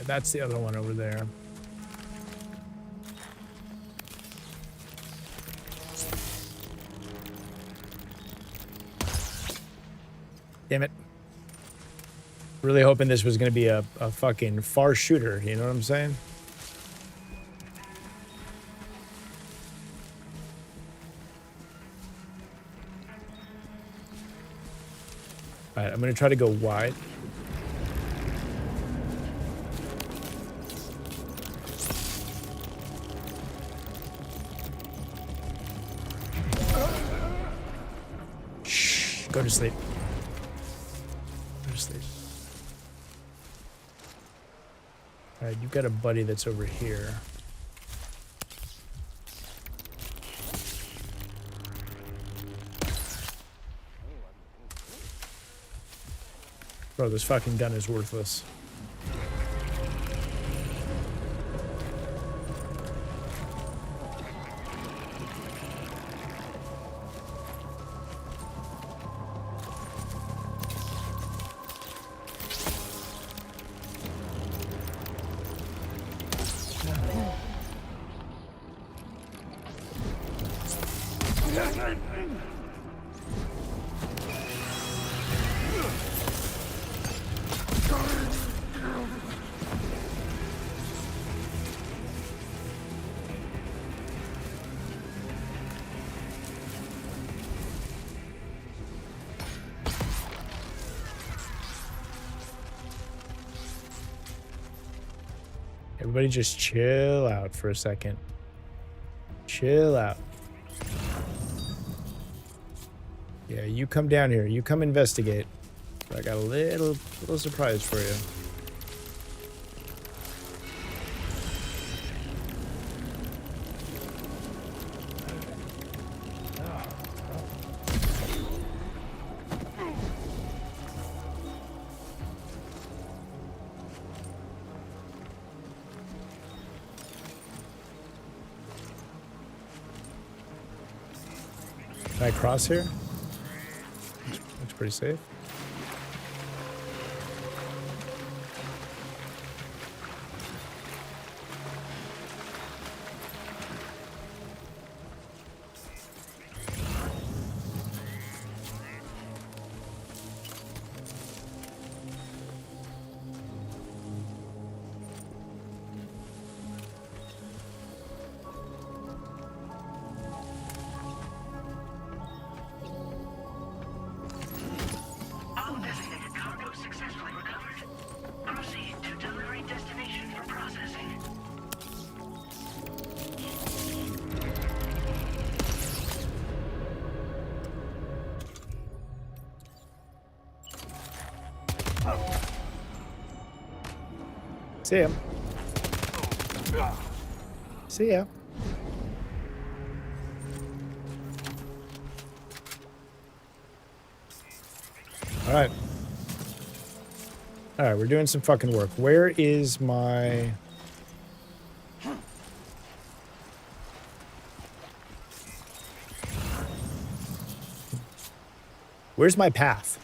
Alright, that's the other one over there. Damn it. Really hoping this was going to be a fucking far shooter, you know what I'm saying? Alright, I'm going to try to go wide. Shh, go to sleep. Go to sleep. Alright, you've got a buddy that's over here. Bro, this fucking gun is worthless. Everybody just chill out for a second. Chill out. Yeah, you come down here. You come investigate. I got a little surprise for you. Can I cross here? Looks pretty safe. See ya. See ya. All right. All right, we're doing some fucking work. Where is my... Where's my path?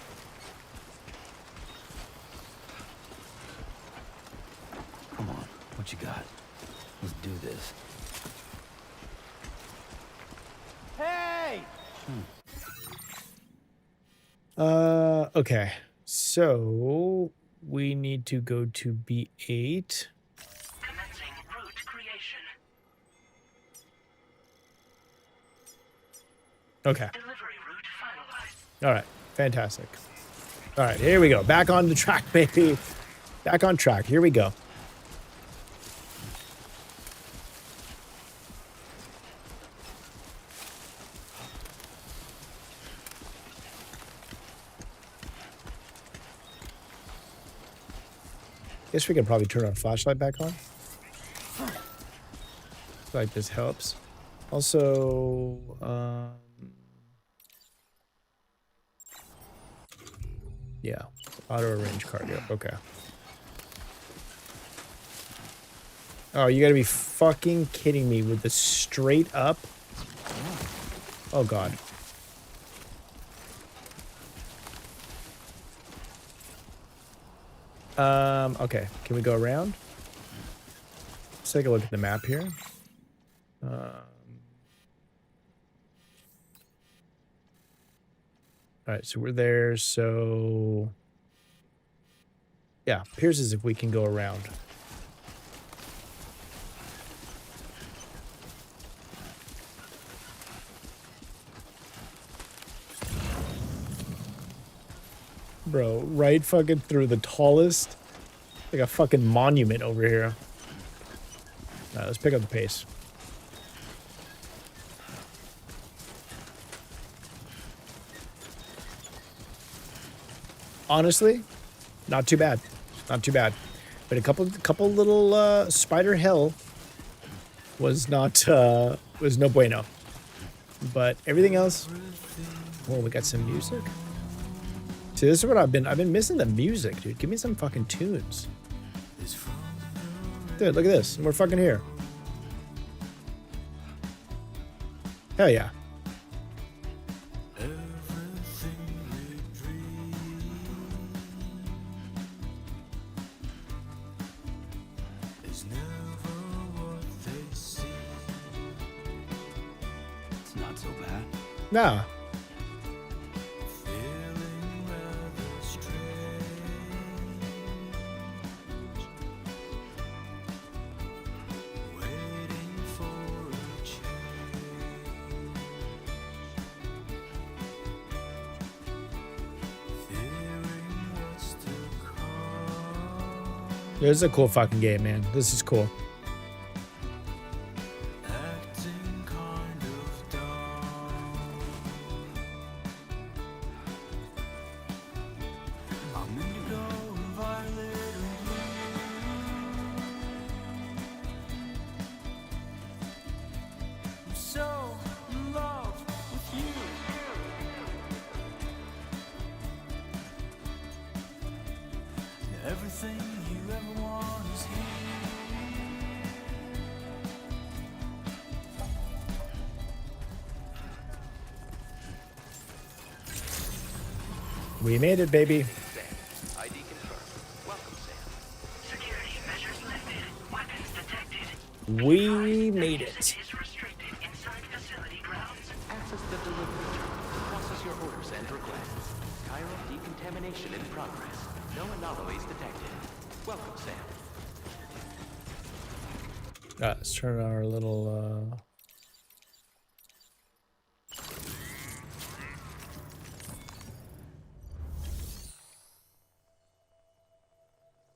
Come on, what you got? Let's do this. Hey! Okay. So we need to go to B8. Commencing route creation. Okay. Delivery route finalized. All right. Fantastic. All right, here we go. Back on the track, baby. Back on track. Here we go. Guess we can probably turn our flashlight back on. Like this helps. Also, yeah, auto arrange cargo. Okay. Oh, you gotta be fucking kidding me with the straight up. Oh God. Okay. Can we go around? Let's take a look at the map here. All right, so we're there. So yeah, appears as if we can go around. Bro, right fucking through the tallest, like a fucking monument over here. All right, let's pick up the pace. Honestly, not too bad. Not too bad. But a couple little spider hell was not was no bueno. But everything else, oh, we got some music. See, this is what I've been missing, the music, dude. Give me some fucking tunes. Dude, look at this. We're fucking here. Hell yeah. It's not so bad. Nah. This is a cool fucking game, man. This is cool. Everything you ever want is here. We made it, baby. ID confirmed. Welcome, Sam. Security measures lifted. Weapons detected. We made it. Is restricted inside facility grounds. Access the delivery terminal to process your orders and requests. Chiral decontamination in progress. No anomalies detected. Welcome, Sam. Let's turn our little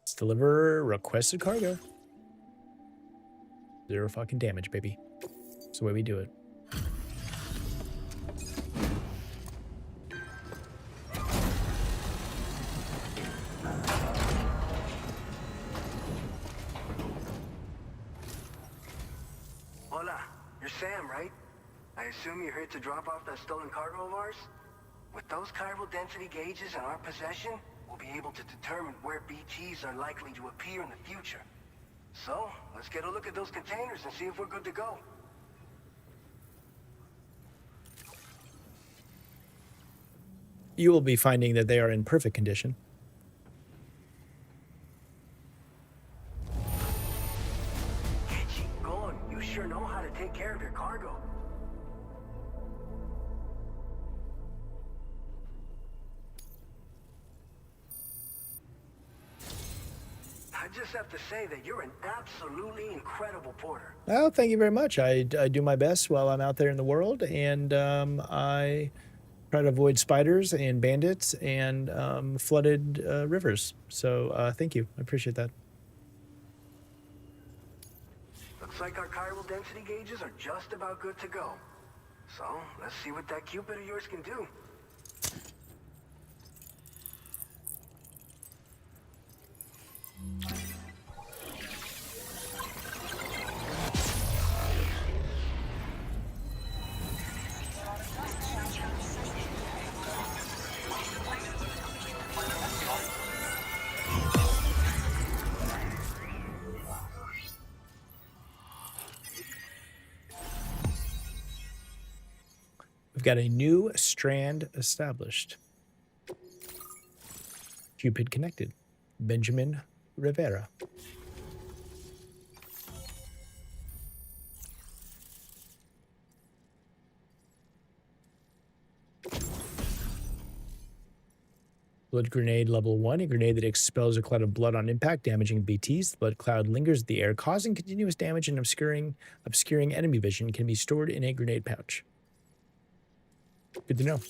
let's deliver requested cargo. 0 fucking damage, baby. That's the way we do it. Hola, you're Sam, right? I assume you're here to drop off that stolen cargo of ours? With those chiral density gauges in our possession, we'll be able to determine where BTs are likely to appear in the future. So, let's get a look at those containers and see if we're good to go. You will be finding that they are in perfect condition. Keep going. You sure know how to take care of your cargo. I just have to say that you're an absolutely incredible porter. Well, thank you very much. I do my best while I'm out there in the world, and I try to avoid spiders and bandits and flooded rivers. So thank you. I appreciate that. Looks like our chiral density gauges are just about good to go. So, let's see what that Cupid of yours can do. We've got a new strand established. Cupid connected. Benjamin Rivera. Blood grenade level 1, a grenade that expels a cloud of blood on impact, damaging BTs. The blood cloud lingers in the air, causing continuous damage and obscuring enemy vision. Can be stored in a grenade pouch. Good to know.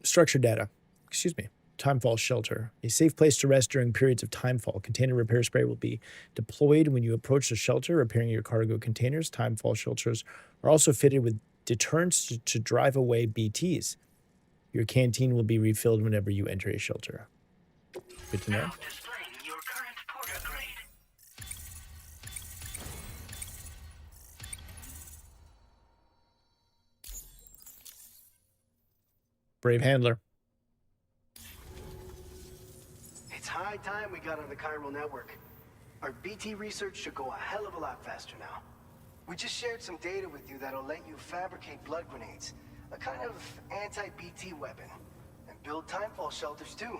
Structure data. Excuse me. Timefall shelter. A safe place to rest during periods of timefall. Container repair spray will be deployed when you approach the shelter, repairing your cargo containers. Timefall shelters are also fitted with deterrents to drive away BTs. Your canteen will be refilled whenever you enter a shelter. Good to know. Now displaying your current porter grade. Brave handler. It's high time we got on the chiral network. Our BT research should go a hell of a lot faster now. We just shared some data with you that'll let you fabricate blood grenades, a kind of anti-BT weapon, and build timefall shelters too.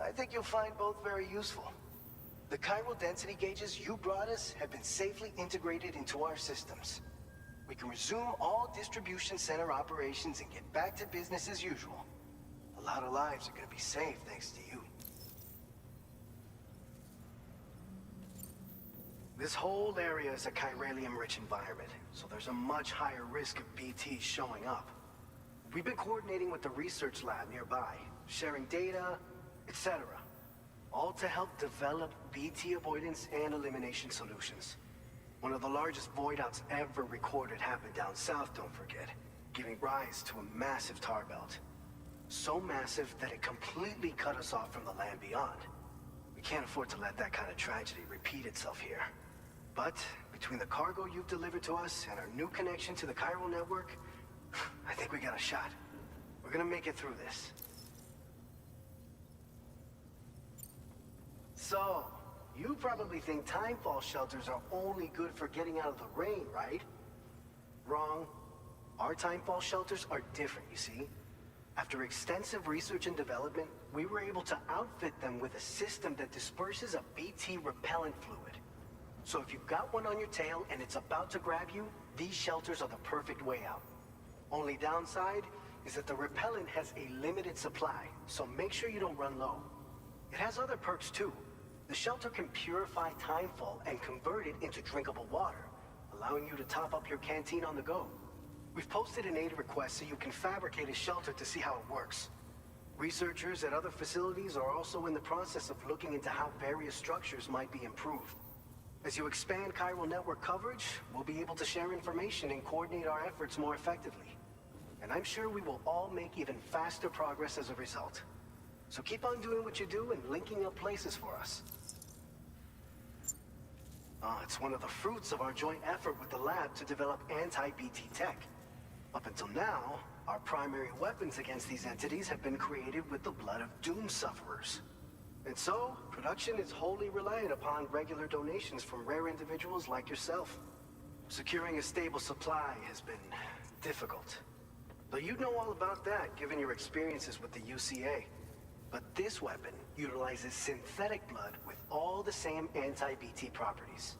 I think you'll find both very useful. The chiral density gauges you brought us have been safely integrated into our systems. We can resume all distribution center operations and get back to business as usual. A lot of lives are gonna be saved thanks to you. This whole area is a chiralium-rich environment, so there's a much higher risk of BTs showing up. We've been coordinating with the research lab nearby, sharing data, etc. All to help develop BT avoidance and elimination solutions. One of the largest void outs ever recorded happened down south, don't forget, giving rise to a massive tar belt. So massive that it completely cut us off from the land beyond. We can't afford to let that kind of tragedy repeat itself here. But between the cargo you've delivered to us and our new connection to the chiral network, I think we got a shot. We're gonna make it through this. So, you probably think timefall shelters are only good for getting out of the rain, right? Wrong. Our timefall shelters are different, you see. After extensive research and development, we were able to outfit them with a system that disperses a BT repellent fluid. So if you've got one on your tail and it's about to grab you, these shelters are the perfect way out. Only downside is that the repellent has a limited supply, so make sure you don't run low. It has other perks too. The shelter can purify timefall and convert it into drinkable water, allowing you to top up your canteen on the go. We've posted an aid request so you can fabricate a shelter to see how it works. Researchers at other facilities are also in the process of looking into how various structures might be improved. As you expand chiral network coverage, we'll be able to share information and coordinate our efforts more effectively. And I'm sure we will all make even faster progress as a result. So keep on doing what you do and linking up places for us. It's one of the fruits of our joint effort with the lab to develop anti-BT tech. Up until now, our primary weapons against these entities have been created with the blood of doom sufferers. And so, production is wholly reliant upon regular donations from rare individuals like yourself. Securing a stable supply has been difficult. Though you'd know all about that given your experiences with the UCA. But this weapon utilizes synthetic blood with all the same anti-BT properties.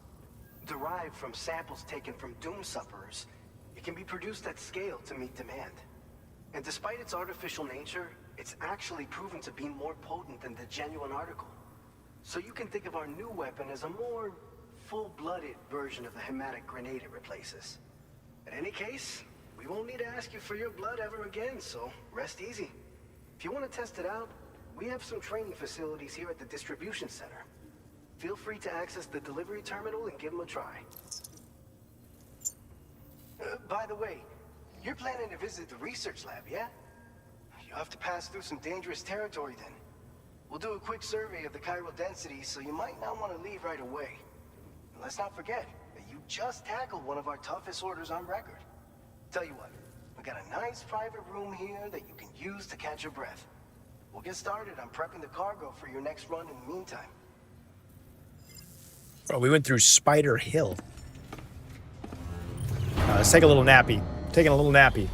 Derived from samples taken from doom sufferers, it can be produced at scale to meet demand. And despite its artificial nature, it's actually proven to be more potent than the genuine article. So you can think of our new weapon as a more full-blooded version of the hematic grenade it replaces. In any case, we won't need to ask you for your blood ever again, so rest easy. If you want to test it out, we have some training facilities here at the distribution center. Feel free to access the delivery terminal and give them a try. By the way, you're planning to visit the research lab, yeah? You'll have to pass through some dangerous territory then. We'll do a quick survey of the chiral density, so you might not want to leave right away. And let's not forget that you just tackled one of our toughest orders on record. Tell you what, we got a nice private room here that you can use to catch your breath. We'll get started on prepping the cargo for your next run in the meantime. Bro, we went through Spider Hill. Let's take a little nappy. Taking a little nappy.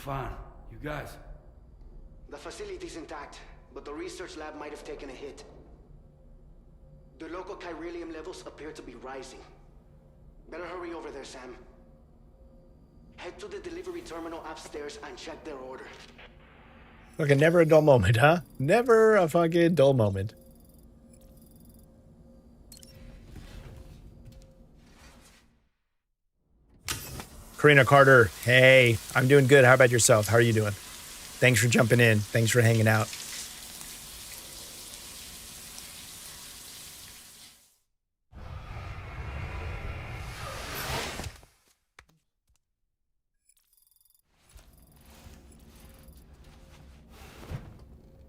fine. You guys? The facility's intact, but the research lab might have taken a hit. The local chiralium levels appear to be rising. Better hurry over there, Sam. Head to the delivery terminal upstairs and check their order. Fucking never a dull moment, huh? Never a fucking dull moment. Karina Carter, hey, I'm doing good. How about yourself? How are you doing? Thanks for jumping in. Thanks for hanging out.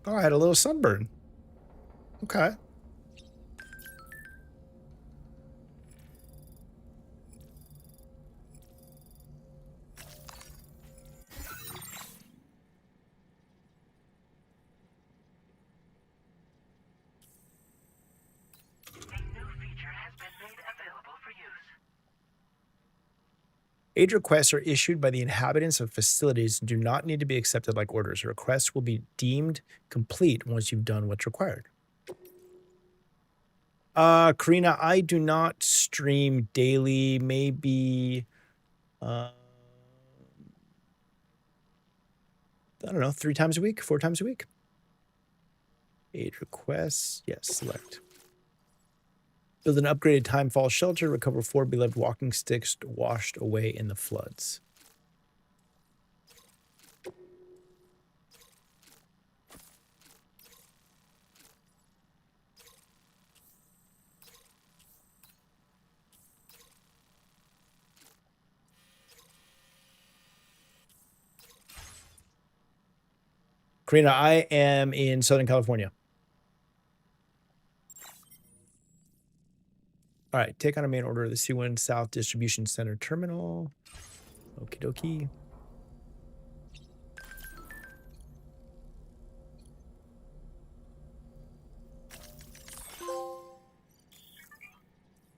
Oh, I had a little sunburn. Okay. Aid requests are issued by the inhabitants of facilities and do not need to be accepted like orders. Requests will be deemed complete once you've done what's required. Karina, I do not stream daily, maybe, I don't know, 3 times a week, 4 times a week. Aid requests, yes, select. Build an upgraded timefall shelter, recover 4 beloved walking sticks washed away in the floods. Karina, I am in Southern California. All right, take on a main order of the C1 South Distribution Center Terminal. Okie dokie.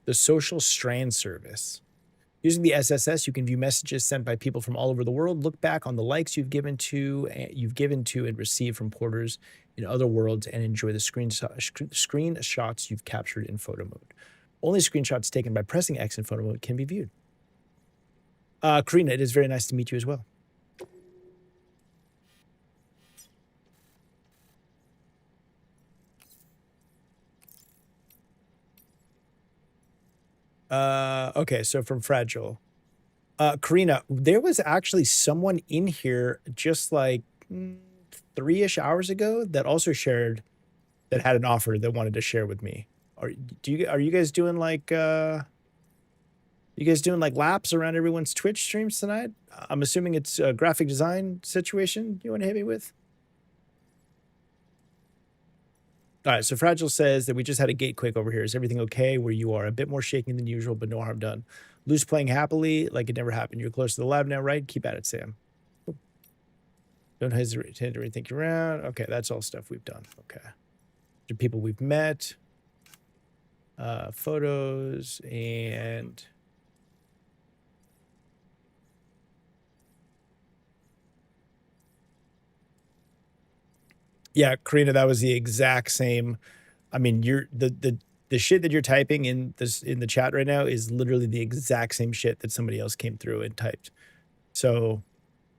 The Social Strand Service. Using the SSS, you can view messages sent by people from all over the world, look back on the likes you've given to and received from porters in other worlds, and enjoy the screenshots you've captured in photo mode. Only screenshots taken by pressing X in photo mode can be viewed. Karina, it is very nice to meet you as well. Okay, so from Fragile. Karina, there was actually someone in here just like 3-ish hours ago that also shared, that had an offer that wanted to share with me. Are you guys doing like laps around everyone's Twitch streams tonight? I'm assuming it's a graphic design situation you want to hit me with? All right, so Fragile says that we just had a gate quake over here. Is everything okay where you are? A bit more shaking than usual, but no harm done. Loose playing happily like it never happened. You're close to the lab now, right? Keep at it, Sam. Don't hesitate to rethink around. Okay, that's all stuff we've done. Okay. The people we've met. Photos and... Yeah, Karina, that was the exact same. I mean, you're the shit that you're typing in the chat right now is literally the exact same shit that somebody else came through and typed. So,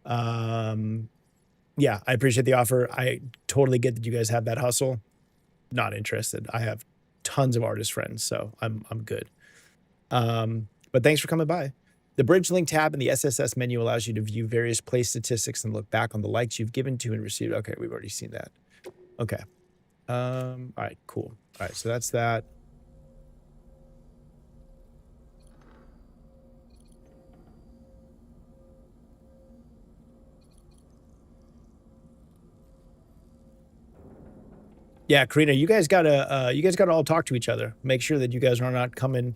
yeah, I appreciate the offer. I totally get that you guys have that hustle. Not interested. I have tons of artist friends, so I'm good. But thanks for coming by. The bridge link tab in the SSS menu allows you to view various play statistics and look back on the likes you've given to and received. Okay, we've already seen that. Okay. All right, cool. All right, so that's that. Yeah, Karina, you guys gotta all talk to each other. Make sure that you guys are not coming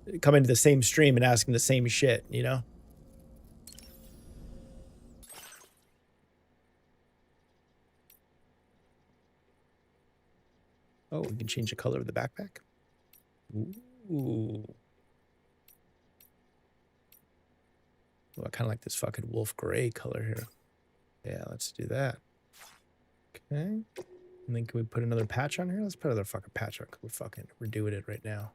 to the same stream and asking the same shit, you know? Oh, we can change the color of the backpack. Ooh. Oh, I kind of like this fucking wolf gray color here. Yeah, let's do that. Okay. And then can we put another patch on here? Let's put another fucking patch on. We're doing it right now.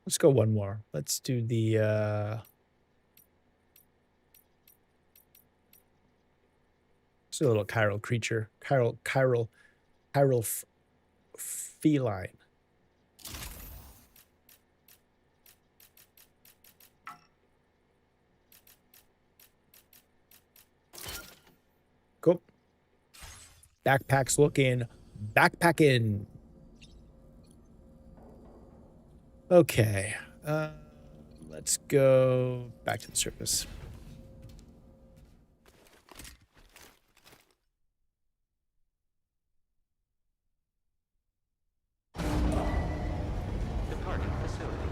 Let's go one more. Let's do the it's a little chiral creature. Chiral feline. Cool. Backpacks looking backpacking. Okay. Let's go back to the surface. Departing facility.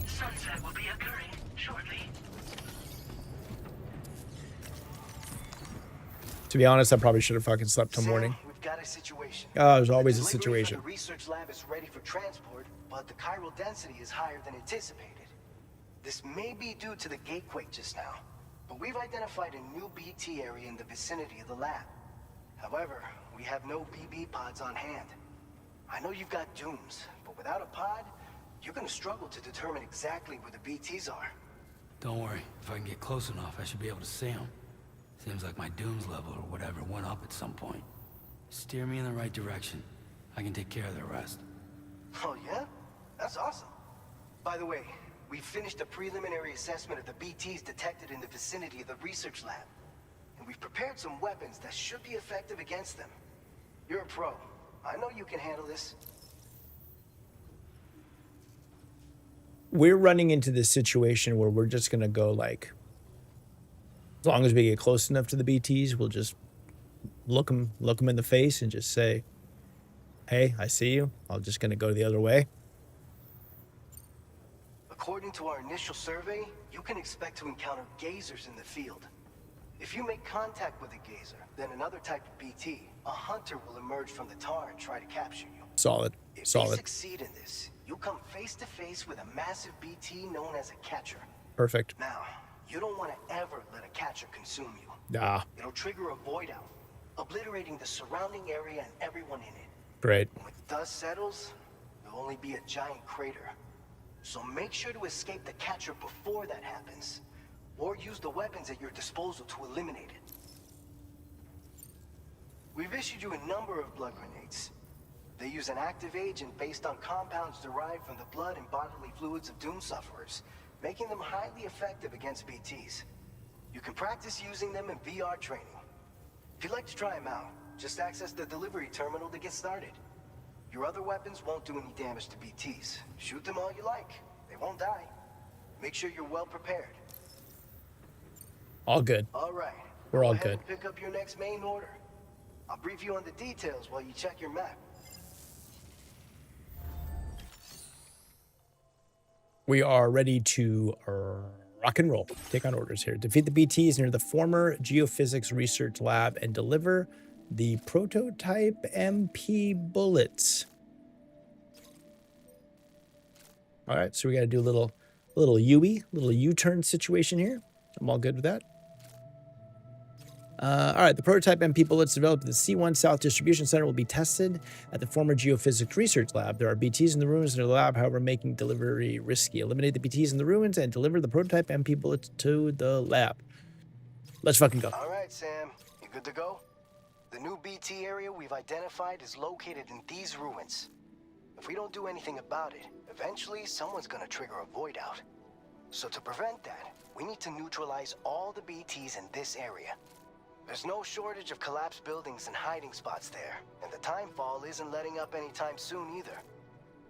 Sunset will be occurring shortly. To be honest, I probably should have fucking slept till morning. We've got a situation. Oh, there's always a The delivery situation. for the research lab is ready for transport, but the chiral density is higher than anticipated. This may be due to the gatequake just now, but we've identified a new BT area in the vicinity of the lab. However, we have no BB pods on hand. I know you've got dooms, but without a pod, you're gonna struggle to determine exactly where the BTs are. Don't worry. If I can get close enough, I should be able to see them. Seems like my dooms level or whatever went up at some point. Steer me in the right direction. I can take care of the rest. Oh yeah? That's awesome. By the way, we finished a preliminary assessment of the BTs detected in the vicinity of the research lab. And we've prepared some weapons that should be effective against them. You're a pro. I know you can handle this. We're running into this situation where we're just going to go like, as long as we get close enough to the BTs, we'll just look them in the face and just say, hey, I see you. I'm just going to go the other way. According to our initial survey, you can expect to encounter gazers in the field. If you make contact with a gazer, then another type of BT, a hunter will emerge from the tar and try to capture you. Solid. If Solid. you succeed in this, you'll come face to face with a massive BT known as a catcher. Perfect. Now, you don't want to ever let a catcher consume you. Nah. It'll trigger a void out, obliterating the surrounding area and everyone in it. Great. When the dust settles, there'll only be a giant crater. So make sure to escape the catcher before that happens, or use the weapons at your disposal to eliminate it. We've issued you a number of blood grenades. They use an active agent based on compounds derived from the blood and bodily fluids of Doom sufferers, making them highly effective against BTs. You can practice using them in VR training. If you'd like to try them out, just access the delivery terminal to get started. Your other weapons won't do any damage to BTs. Shoot them all you like. They won't die. Make sure you're well prepared. All good. All right. We're all Go ahead good. and pick up your next main order. I'll brief you on the details while you check your map. We are ready to rock and roll. Take on orders here. Defeat the BTs near the former geophysics research lab and deliver the prototype MP bullets. All right, so we got to do a little U-turn situation here. I'm all good with that. All right, the prototype MP bullets developed at the C1 South Distribution Center will be tested at the former Geophysics Research Lab. There are BTs in the ruins of the lab, however, making delivery risky. Eliminate the BTs in the ruins and deliver the prototype MP bullets to the lab. Let's fucking go. All right, Sam. You good to go? The new BT area we've identified is located in these ruins. If we don't do anything about it, eventually someone's gonna trigger a void out. So to prevent that, we need to neutralize all the BTs in this area. There's no shortage of collapsed buildings and hiding spots there, and the timefall isn't letting up anytime soon either.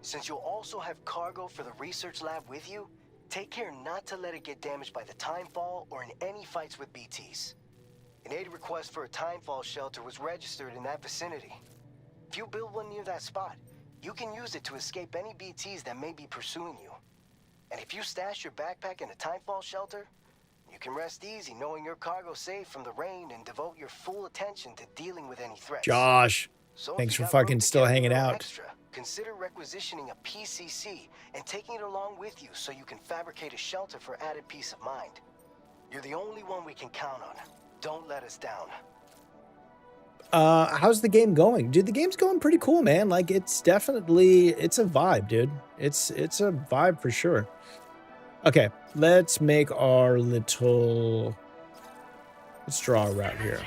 Since you'll also have cargo for the research lab with you, take care not to let it get damaged by the timefall or in any fights with BTs. An aid request for a timefall shelter was registered in that vicinity. If you build one near that spot, you can use it to escape any BTs that may be pursuing you. And if you stash your backpack in a timefall shelter, you can rest easy knowing your cargo's safe from the rain and devote your full attention to dealing with any threats. Josh, So thanks if you for got room fucking to still carry a hanging little out. extra, consider requisitioning a PCC and taking it along with you so you can fabricate a shelter for added peace of mind. You're the only one we can count on. Don't let us down. How's the game going? Dude, the game's going pretty cool, man. Like, it's definitely, it's a vibe, dude. It's a vibe for sure. Okay, let's make our little, let's draw a route here.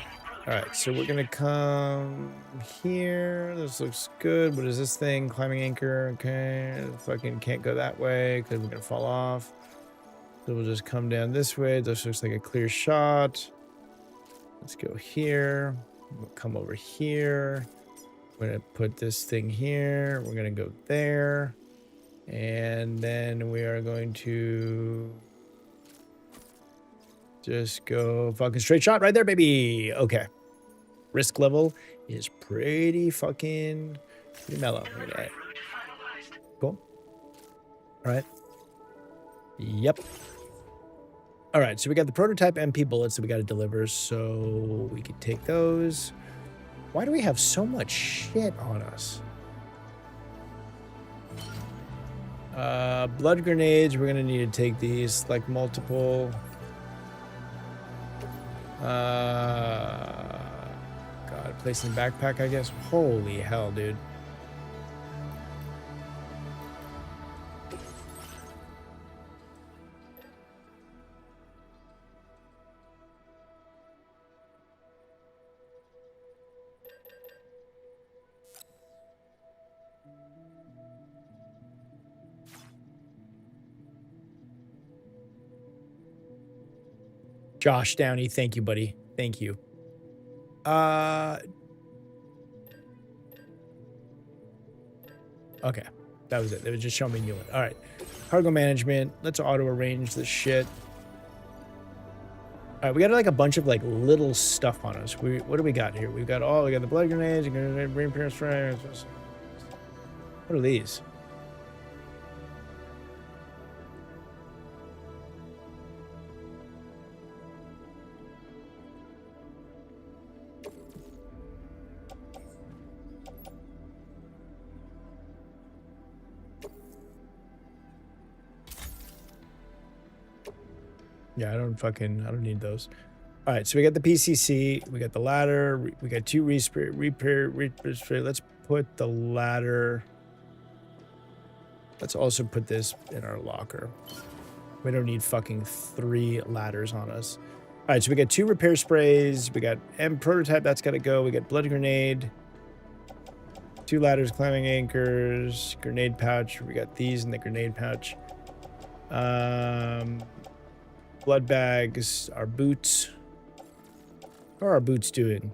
All right, so we're gonna come here. This looks good. What is this thing? Climbing anchor. Okay, fucking can't go that way because we're gonna fall off. So we'll just come down this way. This looks like a clear shot. Let's go here. We'll come over here. We're gonna put this thing here. We're gonna go there. And then we are going to just go fucking straight shot right there, baby. Okay. Risk level is pretty fucking mellow. Look at that. Cool. All right. Yep. All right, so we got the prototype MP bullets that we got to deliver, so we can take those. Why do we have so much shit on us? Blood grenades, we're gonna need to take these, like multiple. God, place in the backpack, I guess. Holy hell, dude. Josh Downey, thank you, buddy. Thank you. Okay, that was it. It was just showing me new one. All right, cargo management. Let's auto arrange this shit. All right, we got like a bunch of like little stuff on us. What do we got here? We got the blood grenades. What are these? Yeah, I don't need those. All right, so we got the PCC, we got the ladder, we got two repair. Let's put the ladder. Let's also put this in our locker. We don't need fucking 3 ladders on us. All right, so we got 2 repair sprays. We got M prototype, that's got to go. We got blood grenade, 2 ladders, climbing anchors, grenade pouch. We got these in the grenade pouch. Blood bags, our boots. How are our boots doing?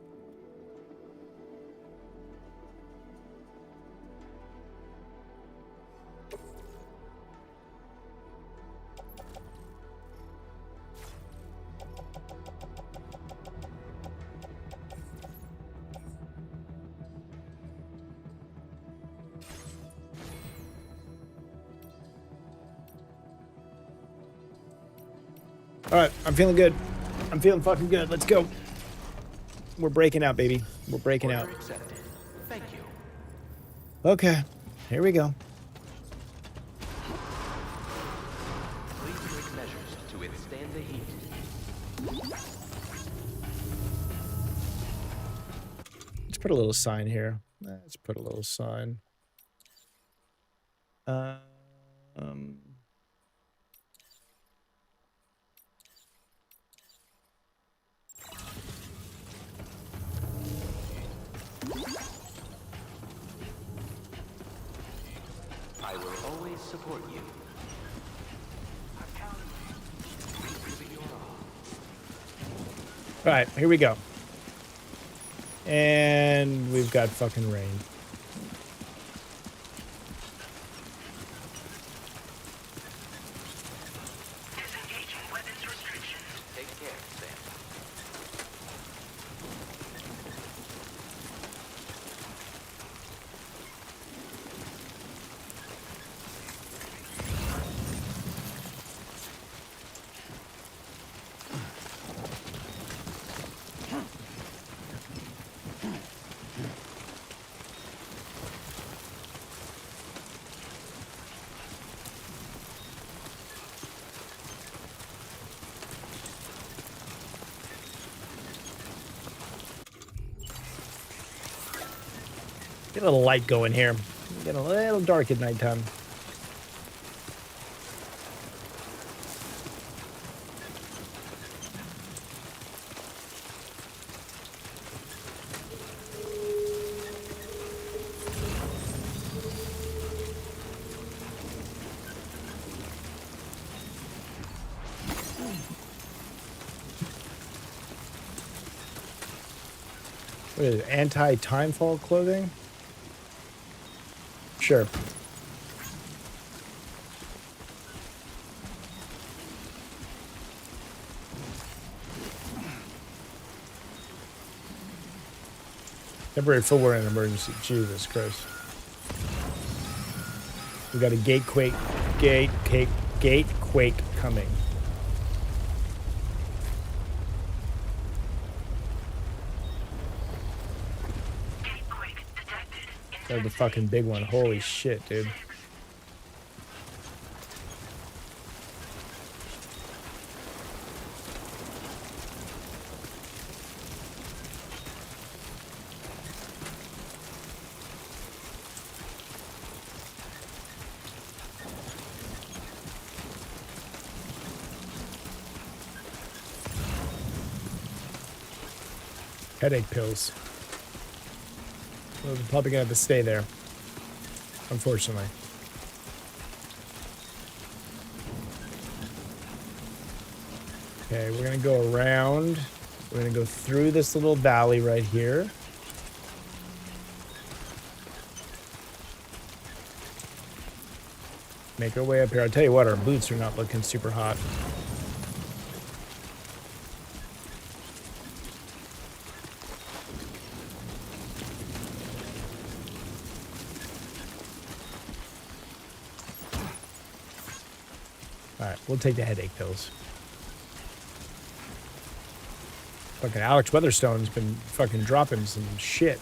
All right, I'm feeling good. I'm feeling fucking good. Let's go. We're breaking out, baby. We're breaking out. Thank you. Okay, here we go. Please take measures to withstand the heat. Let's put a little sign here. Let's put a little sign. I will always support you. All right, here we go. And we've got fucking rain. Get a little light going here. Get a little dark at nighttime. What is it? Anti-timefall clothing? Sure. Temporary footwear in an emergency. Jesus Christ. We got a gate quake coming. That was the fucking big one. Holy shit, dude. Headache pills. Well, we're probably gonna have to stay there, unfortunately. Okay, we're gonna go around. We're gonna go through this little valley right here. Make our way up here. I'll tell you what, our boots are not looking super hot. Alright, we'll take the headache pills. Fucking Alex Weatherstone's been fucking dropping some shit.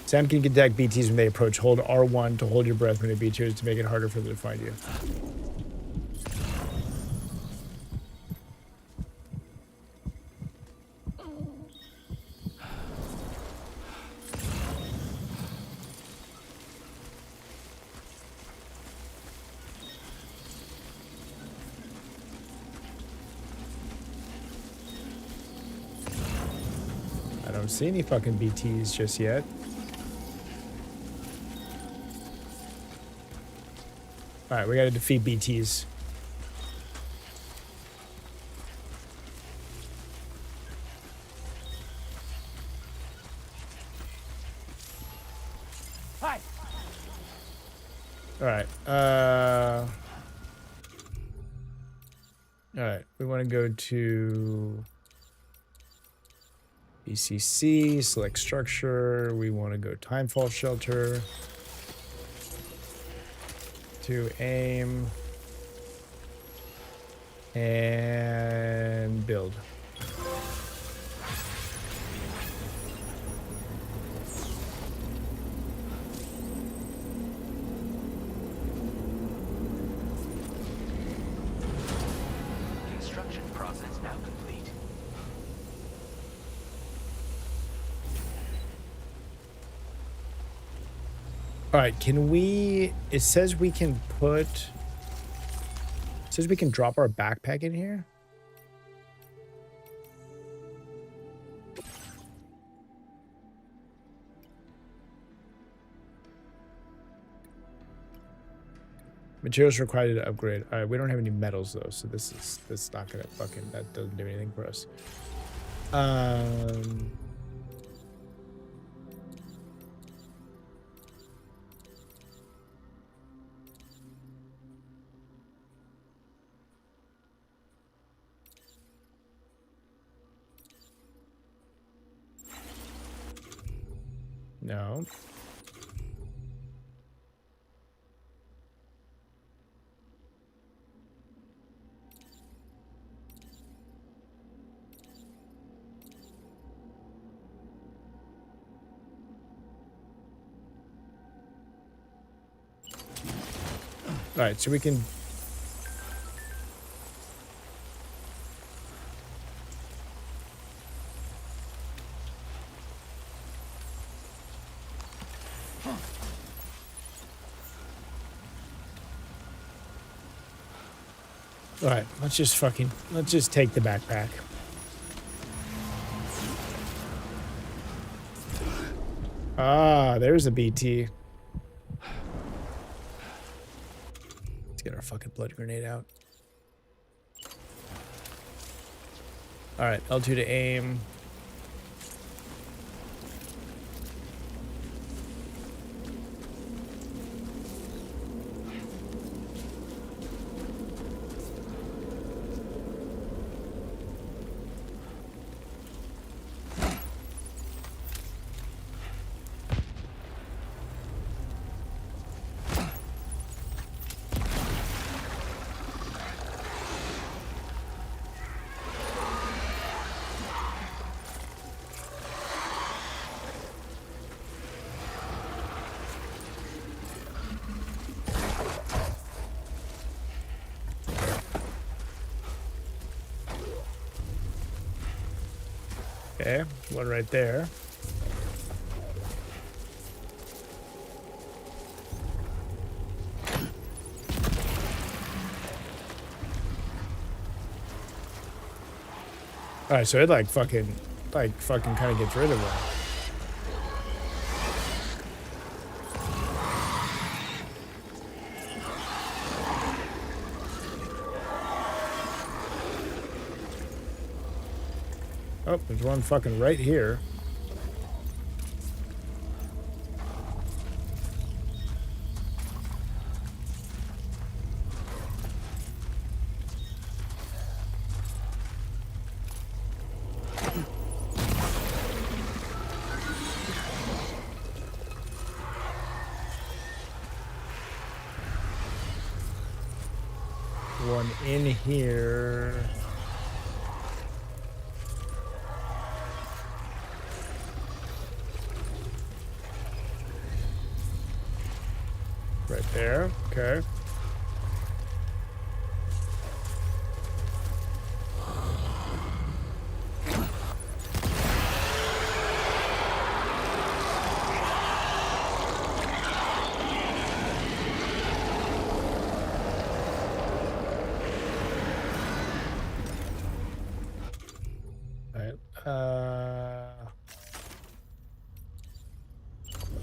Sam can detect BTs when they approach. Hold R1 to hold your breath when a BT is to make it harder for them to find you. I don't see any fucking BTs just yet. Alright, we gotta defeat BTs. Hi. Alright, alright, we want to go to BCC, select structure. We want to go timefall shelter. To aim. And build. Construction process now complete. All right, can we, it says we can put, it says we can drop our backpack in here. Materials required to upgrade. All right, we don't have any metals though, so this is not gonna fucking, that doesn't do anything for us. No. All right, so we can. All right, let's just take the backpack. Ah, there's a BT. Let's get our fucking blood grenade out. All right, L2 to aim. Okay, one right there. All right, so it like fucking kind of gets rid of them. Oh, there's one fucking right here. One in here. Right there. Okay.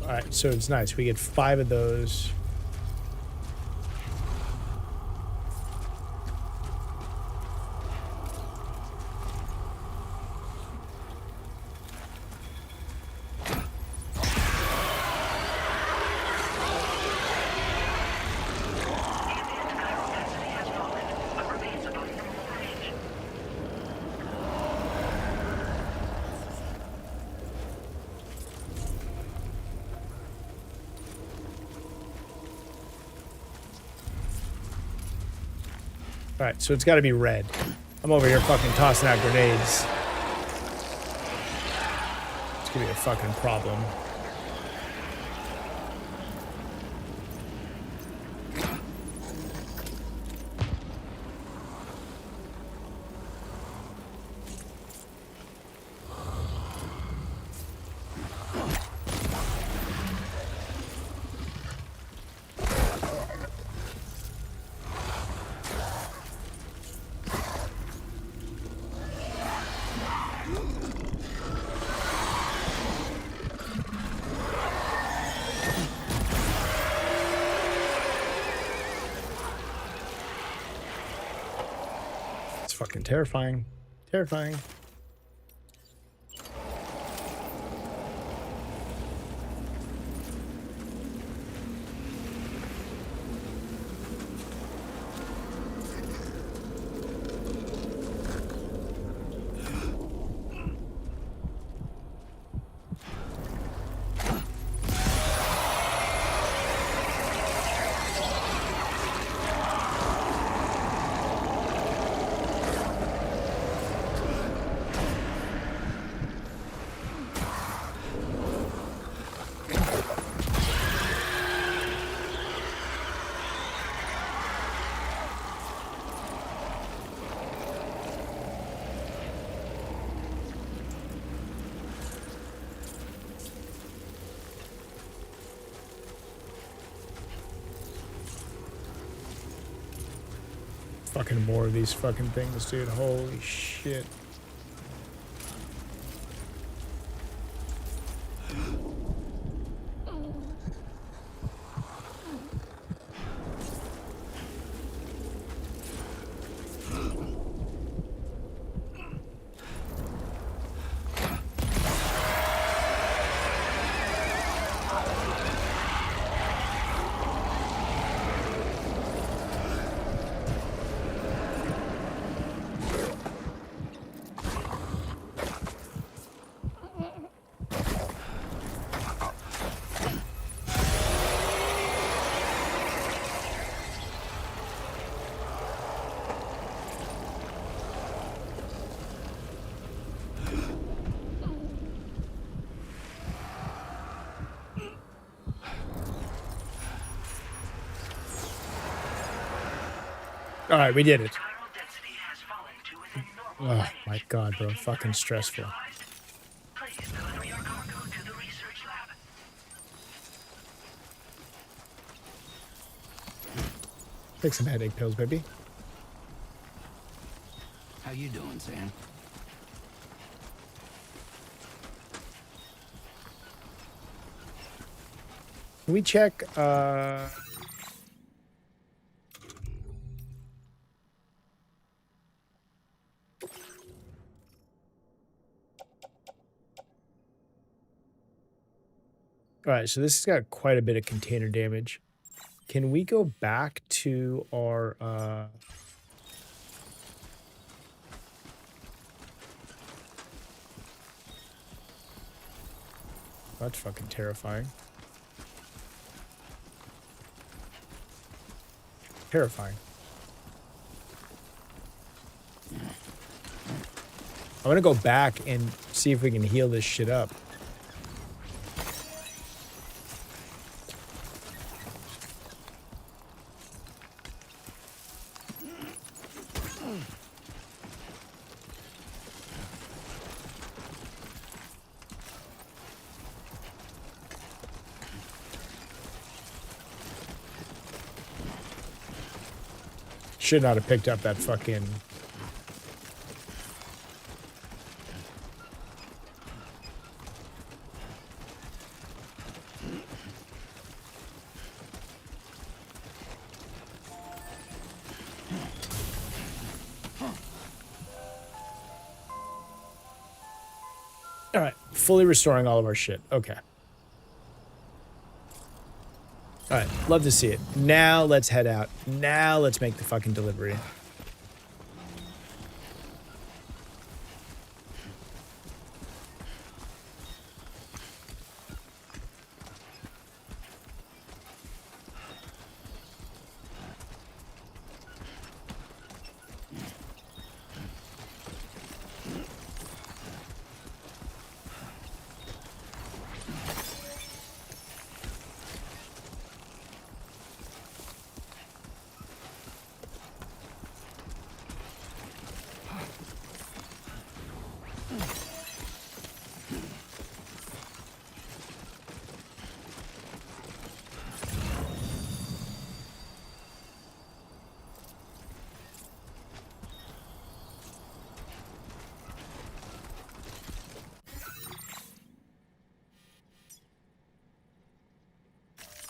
All right, so it's nice. We get 5 of those. All right, so it's got to be red. I'm over here fucking tossing out grenades. It's gonna be a fucking problem. Fucking terrifying. Terrifying. Fucking more of these fucking things, dude. Holy shit. All right, we did it. Oh my god, bro. Fucking stressful. Take some headache pills, baby. How you doing, Sam? Can we check, all right, so this has got quite a bit of container damage. Can we go back to our, that's fucking terrifying. Terrifying. I'm gonna go back and see if we can heal this shit up. Should not have picked up that fucking... All right, fully restoring all of our shit. Okay. All right, love to see it. Now let's head out. Now let's make the fucking delivery.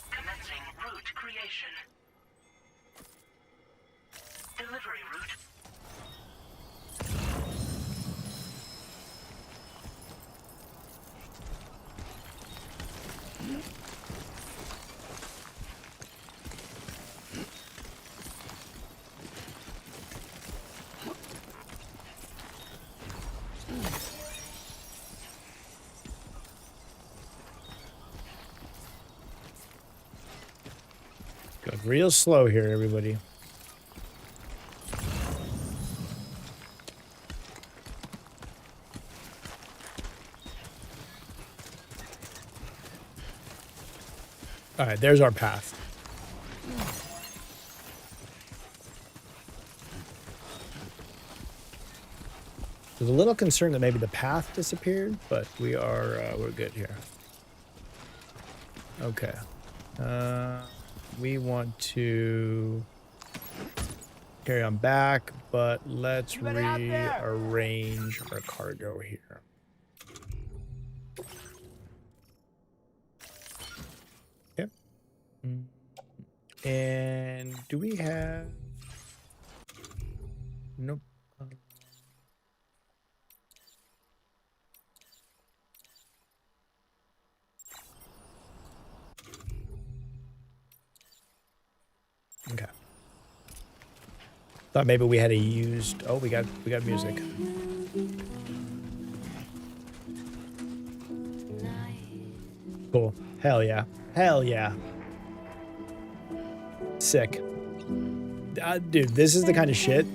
Commencing route creation. Delivery route. Going real slow here, everybody. All right, there's our path. I was a little concerned that maybe the path disappeared, but we are we're good here. Okay. We want to carry on back, but let's rearrange our cargo here. Yep. And do we have... Nope. Okay. Thought maybe we had a used... Oh, we got music. Cool. Hell yeah. Hell yeah. Sick. Dude, this is the kind of shit.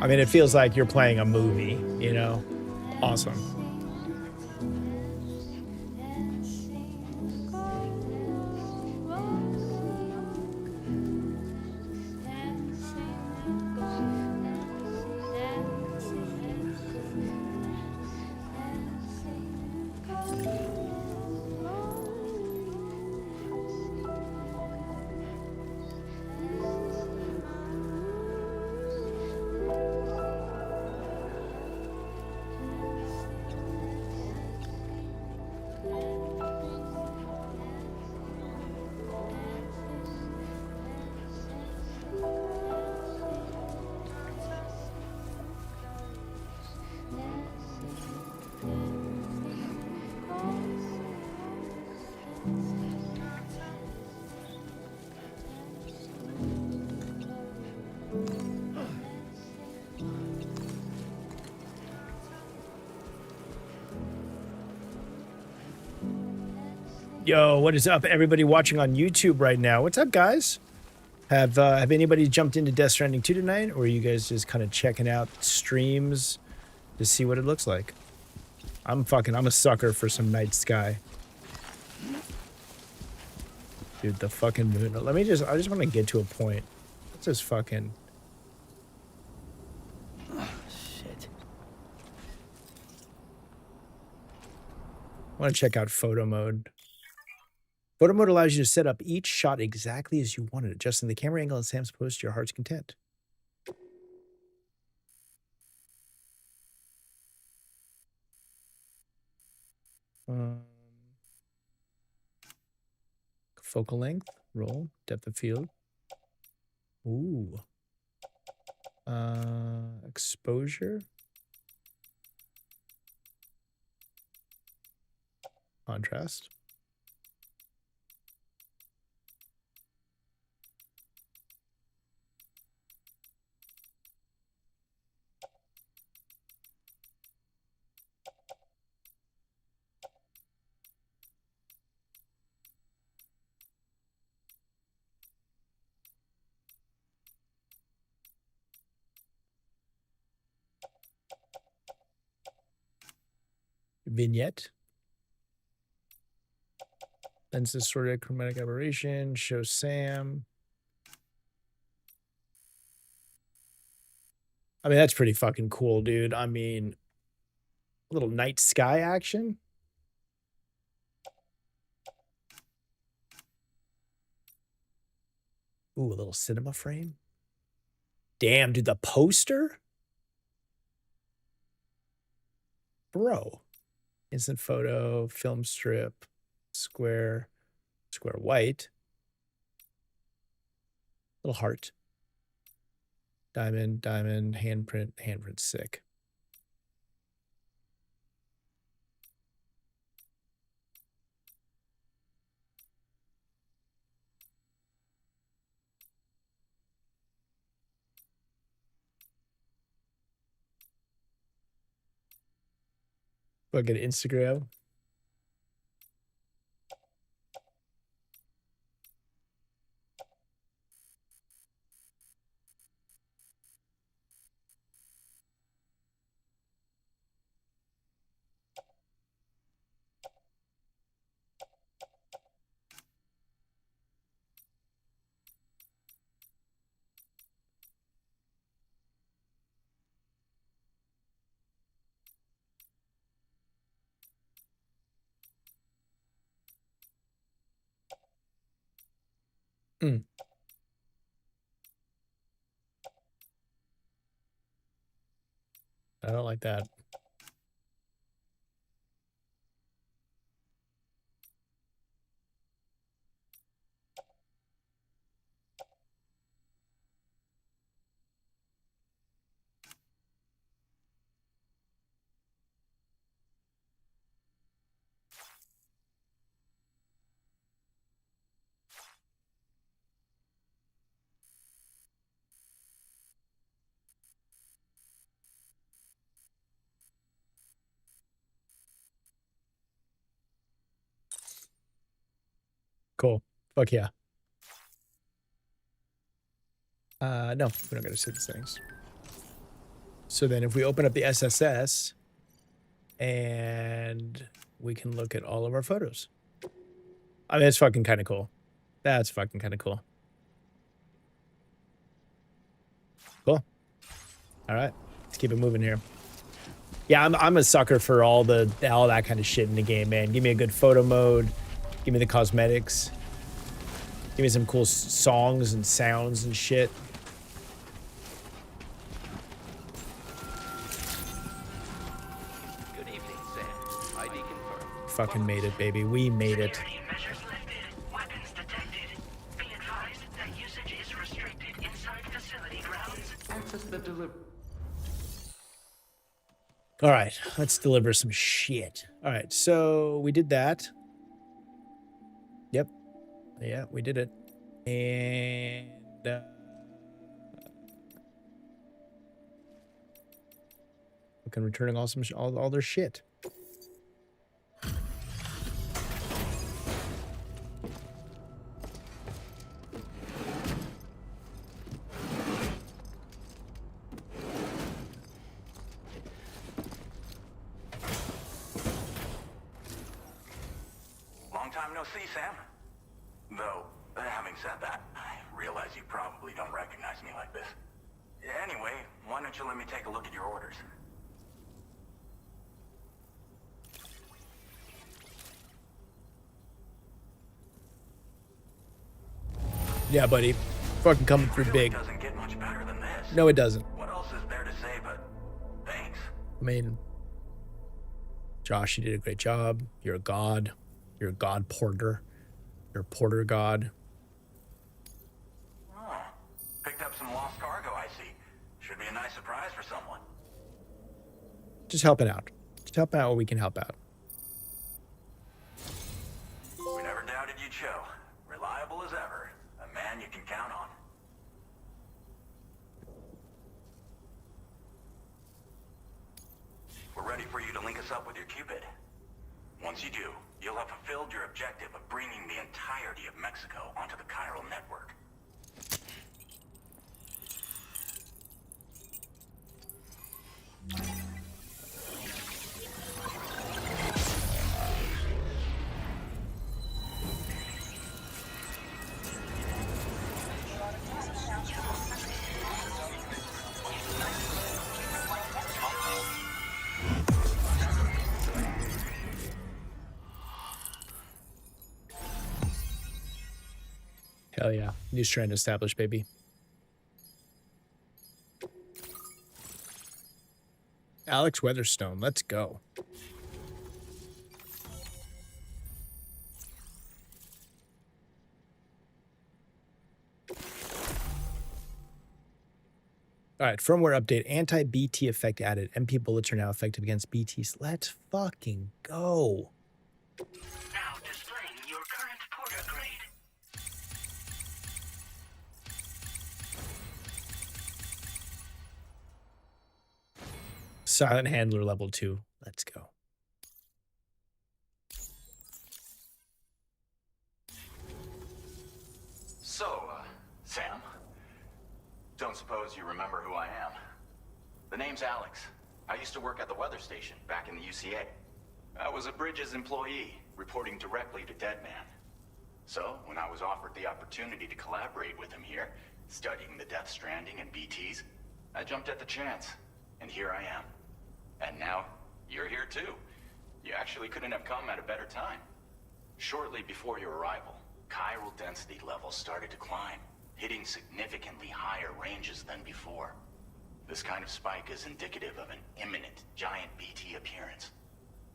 I mean, it feels like you're playing a movie, you know? Awesome. Yo, what is up, everybody watching on YouTube right now? What's up, guys? Have anybody jumped into Death Stranding 2 tonight, or are you guys just kind of checking out streams to see what it looks like? I'm a sucker for some night sky. Dude, the fucking moon. I just want to get to a point. Let's just fucking... Oh, shit. I want to check out photo mode. Photo mode allows you to set up each shot exactly as you want it, adjusting the camera angle and Sam's pose to your heart's content. Focal length, roll, depth of field. Ooh. Exposure. Contrast. Vignette. Lens distorted chromatic aberration. Show Sam. I mean, that's pretty fucking cool, dude. I mean, a little night sky action. Ooh, a little cinema frame. Damn, dude, the poster? Bro. Instant photo, film strip, square white. Little heart. Diamond, handprint, sick. Fucking Instagram. Mm. I don't like that. Cool. Fuck yeah. No, we don't gotta see these things. So then if we open up the SSS and we can look at all of our photos. I mean, it's fucking kind of cool. That's fucking kind of cool. Cool. All right, let's keep it moving here. Yeah, I'm a sucker for all that kind of shit in the game, man. Give me a good photo mode. Give me the cosmetics. Give me some cool songs and sounds and shit. Good evening, Sam. ID confirmed. Fucking made it, baby. We made it. Access the delivery. All right, let's deliver some shit. All right, so we did that. Yep. Yeah, we did it. And fucking returning all their shit. Long time no see, Sam. Though, having said that, I realize you probably don't recognize me like this. Anyway, why don't you let me take a look at your orders? Yeah, buddy. Fucking coming through big. Doesn't get much better than this. No, it doesn't. What else is there to say but thanks? I mean, Josh, you did a great job. You're a god. You're a god porter. You're a porter god. Oh, picked up some lost cargo, I see. Should be a nice surprise for someone. Just helping out. Just helping out where we can help out. We never doubted you'd show. Reliable as ever. A man you can count on. We're ready for you to link us up with your Cupid. Once you do, you'll have fulfilled your objective of bringing the entirety of Mexico onto the chiral network. Hell yeah. New strand established, baby. Alex Weatherstone, let's go. All right, firmware update. Anti-BT effect added. MP bullets are now effective against BTs. Let's fucking go. Now displaying your current porter grade. Silent handler level 2. Let's go. Don't suppose you remember who I am? The name's Alex. I used to work at the weather station back in the UCA. I was a Bridges employee, reporting directly to Deadman. So, when I was offered the opportunity to collaborate with him here, studying the Death Stranding and BTs, I jumped at the chance, and here I am. And now, you're here too. You actually couldn't have come at a better time. Shortly before your arrival, chiral density levels started to climb, hitting significantly higher ranges than before. This kind of spike is indicative of an imminent giant BT appearance.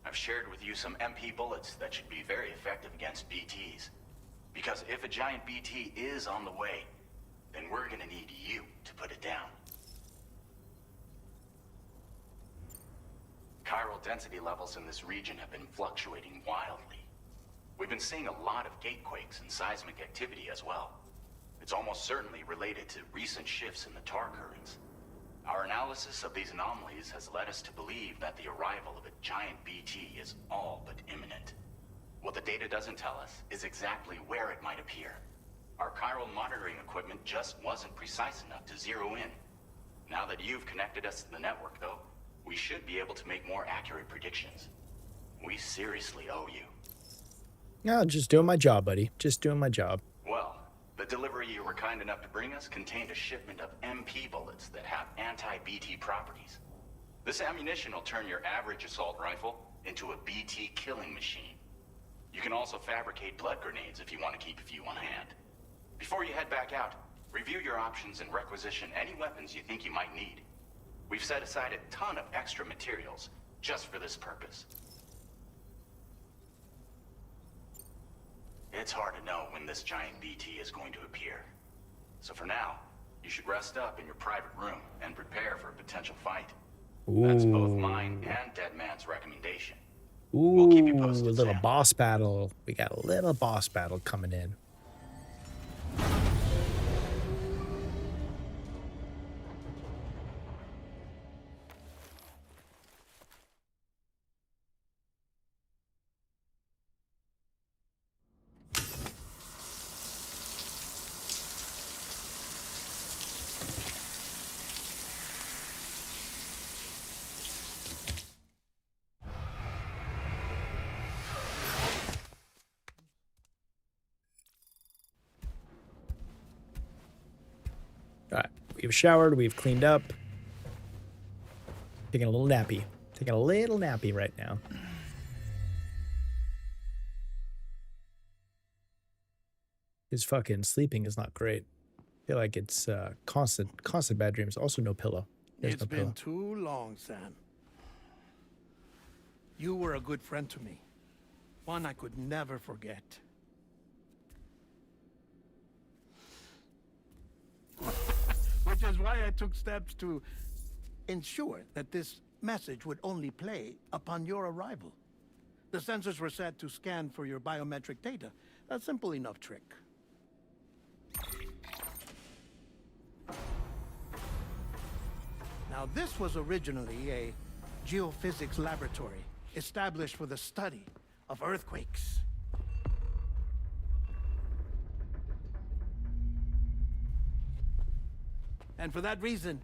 I've shared with you some MP bullets that should be very effective against BTs. Because if a giant BT is on the way, then we're gonna need you to put it down. Chiral density levels in this region have been fluctuating wildly. We've been seeing a lot of gatequakes and seismic activity as well. It's almost certainly related to recent shifts in the tar currents. Our analysis of these anomalies has led us to believe that the arrival of a giant BT is all but imminent. What the data doesn't tell us is exactly where it might appear. Our chiral monitoring equipment just wasn't precise enough to zero in. Now that you've connected us to the network, though, we should be able to make more accurate predictions. We seriously owe you. No, just doing my job, buddy. Just doing my job. Well, the delivery you were kind enough to bring us contained a shipment of MP bullets that have anti-BT properties. This ammunition will turn your average assault rifle into a BT killing machine. You can also fabricate blood grenades if you want to keep a few on hand. Before you head back out, review your options and requisition any weapons you think you might need. We've set aside a ton of extra materials just for this purpose. It's hard to know when this giant BT is going to appear. So for now, you should rest up in your private room and prepare for a potential fight. Ooh. That's both mine and Deadman's recommendation. Ooh, We'll keep you posted, a little Sam. boss battle. We got a little boss battle coming in. All right, we've showered, we've cleaned up. Taking a little nappy. Taking a little nappy right now. His fucking sleeping is not great. I feel like it's constant bad dreams. Also no pillow. There's It's no been pillow. too long, Sam. You were a good friend to me. One I could never forget. Which is why I took steps to ensure that this message would only play upon your arrival. The sensors were set to scan for your biometric data. A simple enough trick. Now, this was originally a geophysics laboratory established for the study of earthquakes. And for that reason,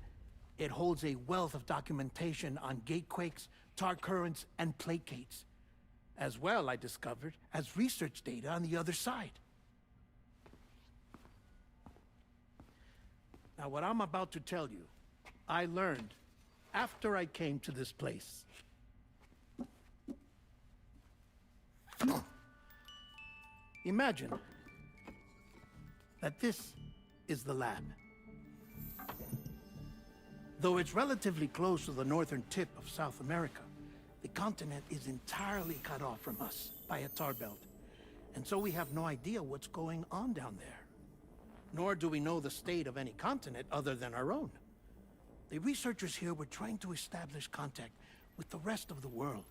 it holds a wealth of documentation on gatequakes, tar currents, and placates. As well, I discovered, as research data on the other side. Now, what I'm about to tell you, I learned after I came to this place. Imagine that this is the lab. Though it's relatively close to the northern tip of South America, the continent is entirely cut off from us by a tar belt. And so we have no idea what's going on down there. Nor do we know the state of any continent other than our own. The researchers here were trying to establish contact with the rest of the world.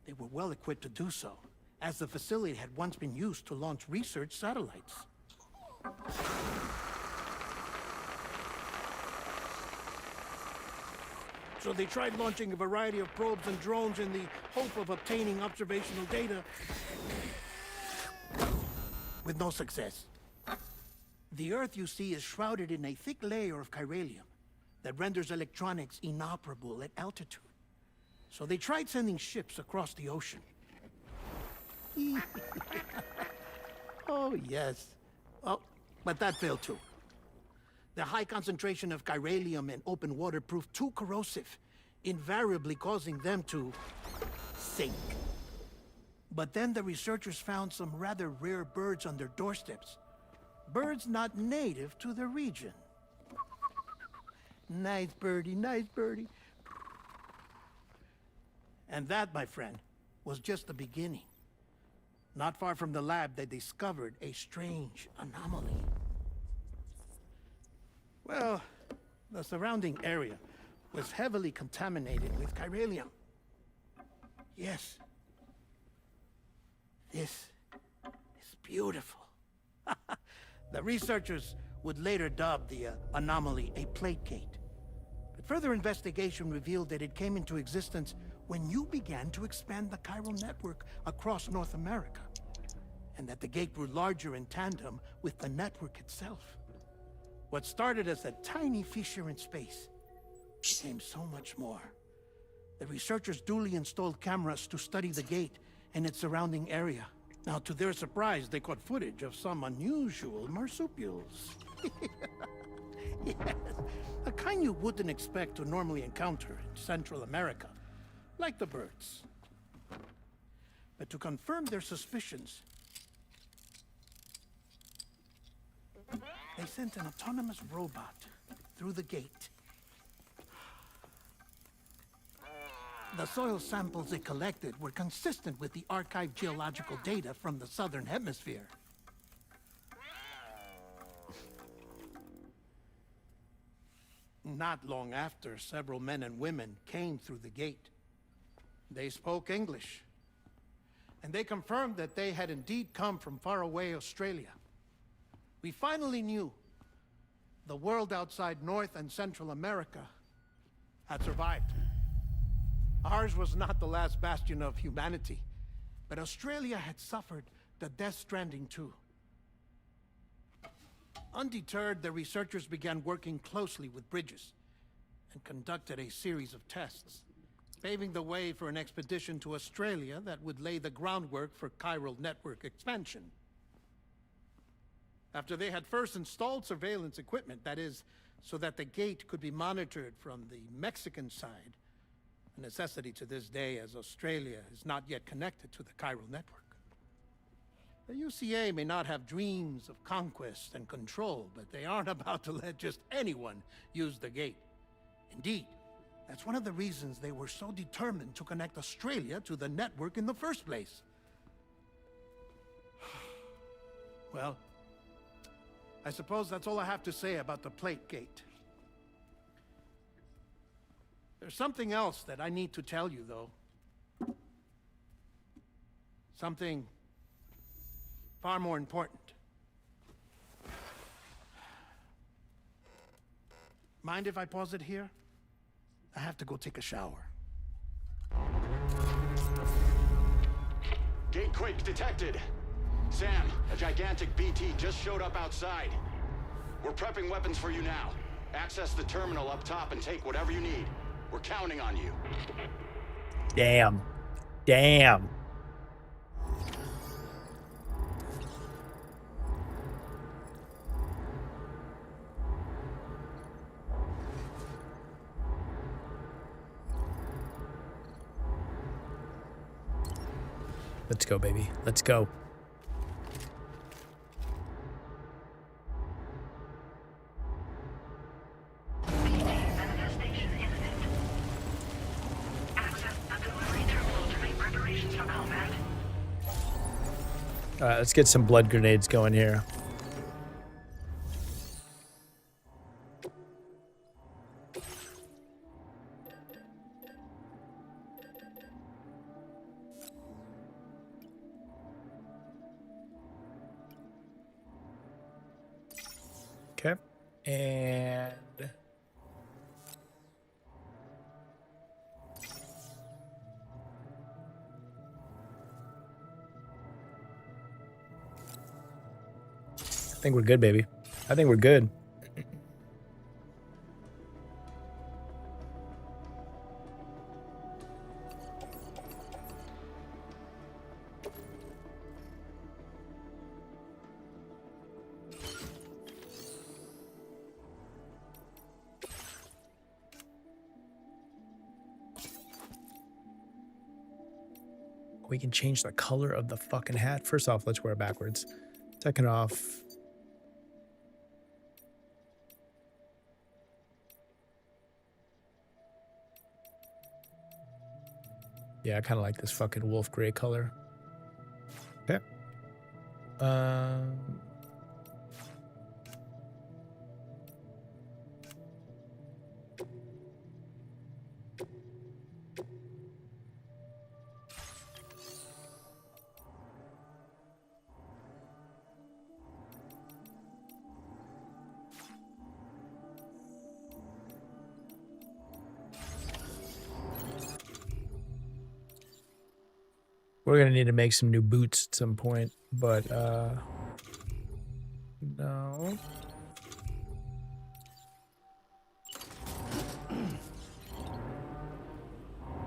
They were well equipped to do so, as the facility had once been used to launch research satellites. So they tried launching a variety of probes and drones in the hope of obtaining observational data, with no success. The Earth, you see, is shrouded in a thick layer of chiralium that renders electronics inoperable at altitude. So they tried sending ships across the ocean. Oh, yes. Oh, but that failed too. The high concentration of chiralium in open water proved too corrosive, invariably causing them to sink. But then the researchers found some rather rare birds on their doorsteps. Birds not native to the region. Nice birdie, nice birdie. And that, my friend, was just the beginning. Not far from the lab, they discovered a strange anomaly. Well, the surrounding area was heavily contaminated with chiralium. Yes. This is beautiful. The researchers would later dub the anomaly a plate gate. But further investigation revealed that it came into existence when you began to expand the chiral network across North America, and that the gate grew larger in tandem with the network itself. What started as a tiny fissure in space became so much more. The researchers duly installed cameras to study the gate and its surrounding area. Now, to their surprise, they caught footage of some unusual marsupials. Yes, a kind you wouldn't expect to normally encounter in Central America, like the birds. But to confirm their suspicions, they sent an autonomous robot through the gate. The soil samples it collected were consistent with the archived geological data from the southern hemisphere. Not long after, several men and women came through the gate. They spoke English, and they confirmed that they had indeed come from faraway Australia. We finally knew the world outside North and Central America had survived. Ours was not the last bastion of humanity, but Australia had suffered the Death Stranding too. Undeterred, the researchers began working closely with Bridges and conducted a series of tests, paving the way for an expedition to Australia that would lay the groundwork for chiral network expansion. After they had first installed surveillance equipment, that is, so that the gate could be monitored from the Mexican side, a necessity to this day as Australia is not yet connected to the chiral network. The UCA may not have dreams of conquest and control, but they aren't about to let just anyone use the gate. Indeed, that's one of the reasons they were so determined to connect Australia to the network in the first place. Well, I suppose that's all I have to say about the plate gate. There's something else that I need to tell you, though. Something far more important. Mind if I pause it here? I have to go take a shower. Gate quake detected. Sam, a gigantic BT just showed up outside. We're prepping weapons for you now. Access the terminal up top and take whatever you need. We're counting on you. Damn. Damn. Let's go, baby. Let's go. All right, let's get some blood grenades going here. Okay, and I think we're good, baby. I think we're good. We can change the color of the fucking hat. First off, let's wear it backwards. Second off, yeah, I kind of like this fucking wolf gray color. Okay. We're gonna need to make some new boots at some point, but no.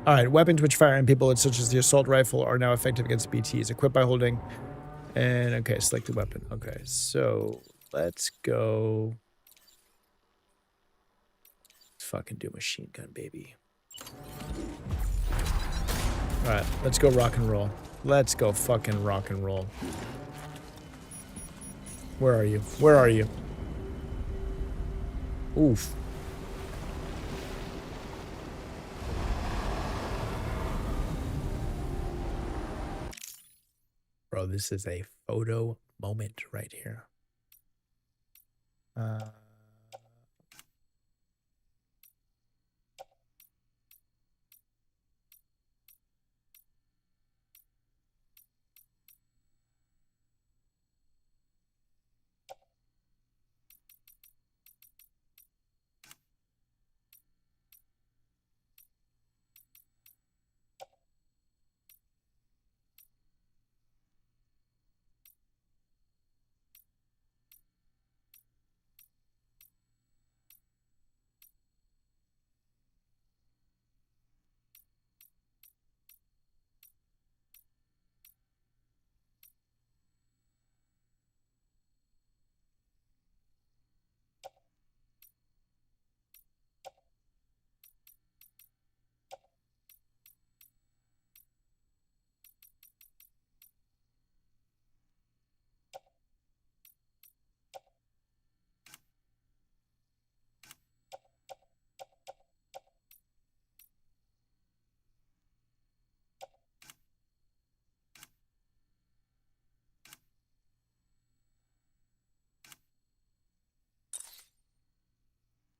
All right, weapons which fire on people, such as the assault rifle, are now effective against BTs. Equipped by holding, and okay, select the weapon. Okay, so let's go. Let's fucking do machine gun, baby. All right, let's go rock and roll. Let's go fucking rock and roll. Where are you? Where are you? Oof. Bro, this is a photo moment right here.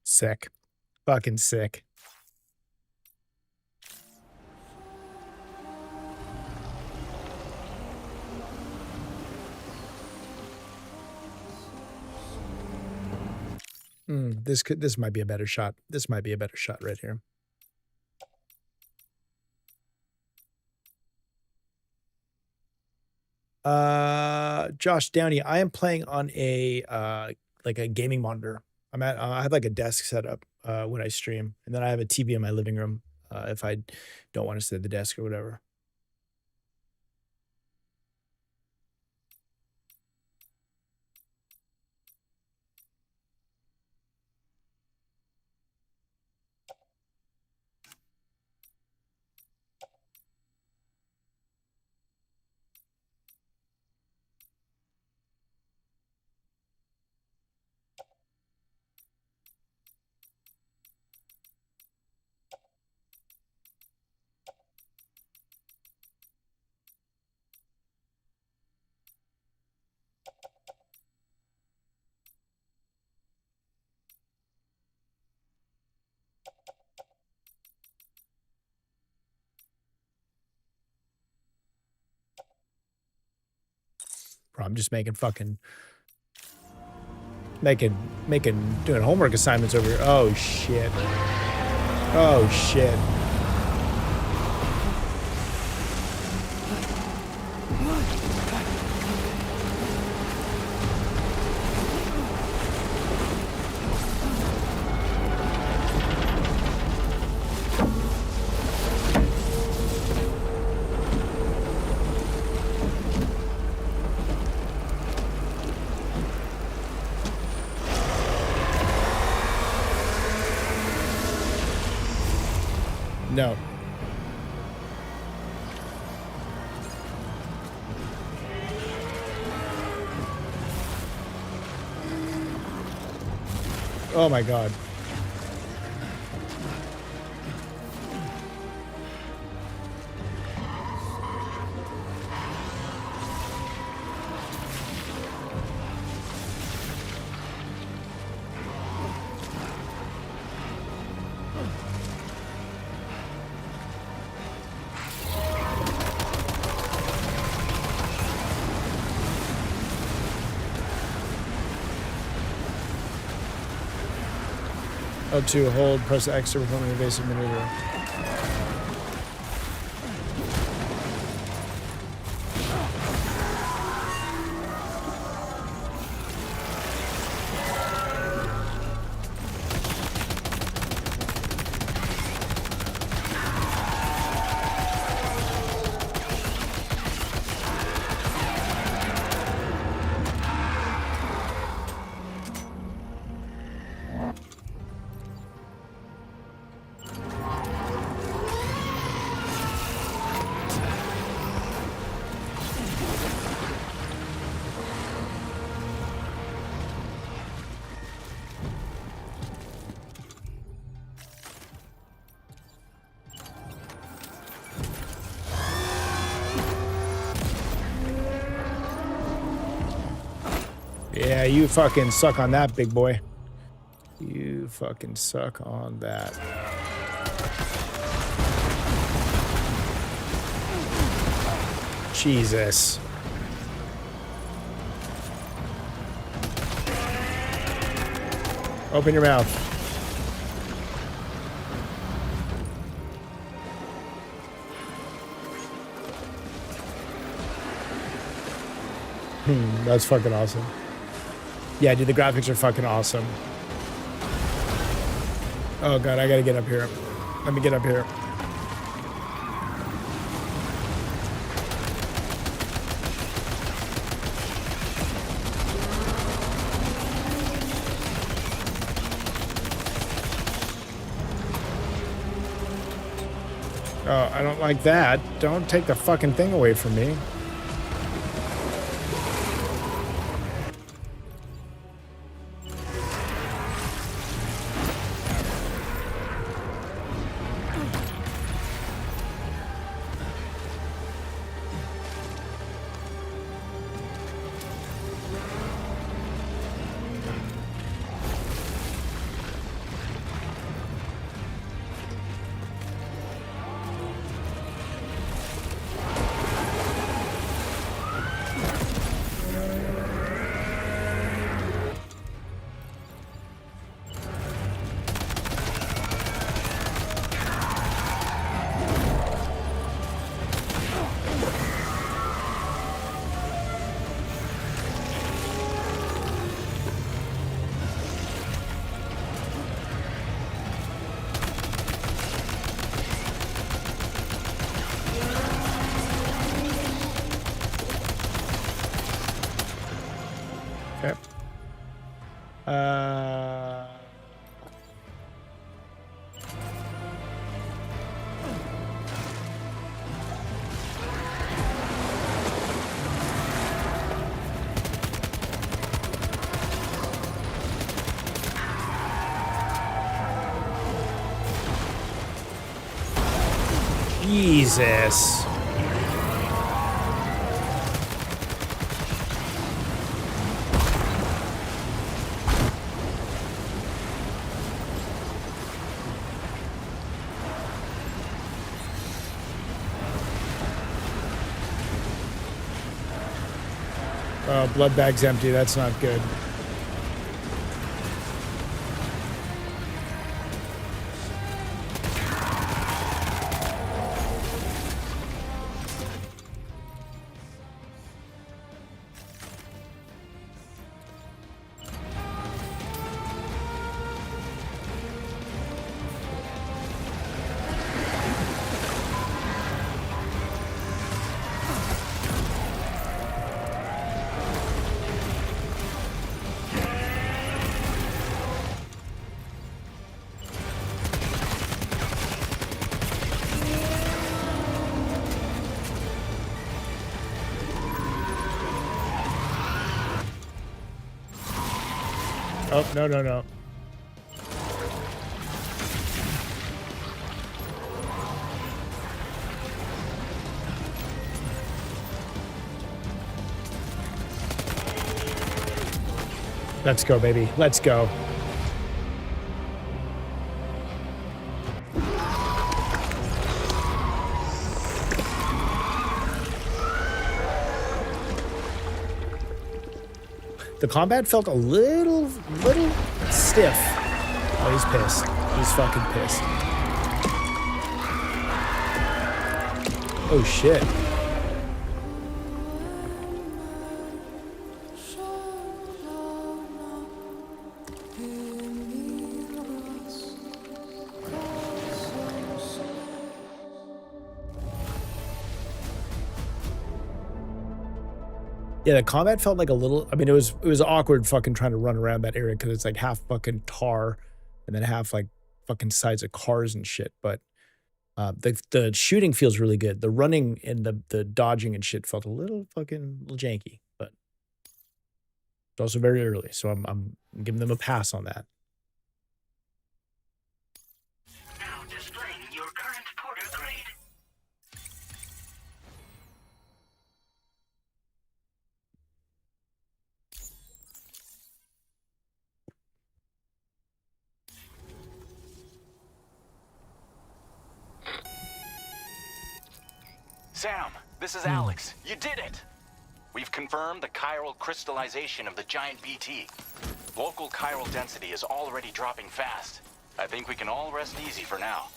Sick. Fucking sick. This might be a better shot. This might be a better shot right here. Josh Downey, I am playing on a like a gaming monitor. I have like a desk set up when I stream, and then I have a TV in my living room if I don't want to sit at the desk or whatever. Bro, I'm just making doing homework assignments over here. Oh shit. Oh shit. Oh my god. L2, hold, press X to perform an evasive maneuver. Yeah, you fucking suck on that, big boy. You fucking suck on that. Jesus. Open your mouth. That's fucking awesome. Yeah, dude, the graphics are fucking awesome. Oh god, I gotta get up here. Let me get up here. Oh, I don't like that. Don't take the fucking thing away from me. Okay. Jesus. Blood bag's empty. That's not good. Oh, no, no, no. Let's go, baby. Let's go. The combat felt a little stiff. Oh, he's pissed. He's fucking pissed. Oh, shit. Yeah, the combat felt like a little, I mean, it was awkward fucking trying to run around that area because it's like half fucking tar and then half like fucking sides of cars and shit. But the shooting feels really good. The running and the dodging and shit felt a little janky, but it's also very early, so I'm giving them a pass on that. Now displaying your current porter grade. Sam, this is Alex. You did it! We've confirmed the chiral crystallization of the giant BT. Local chiral density is already dropping fast. I think we can all rest easy for now.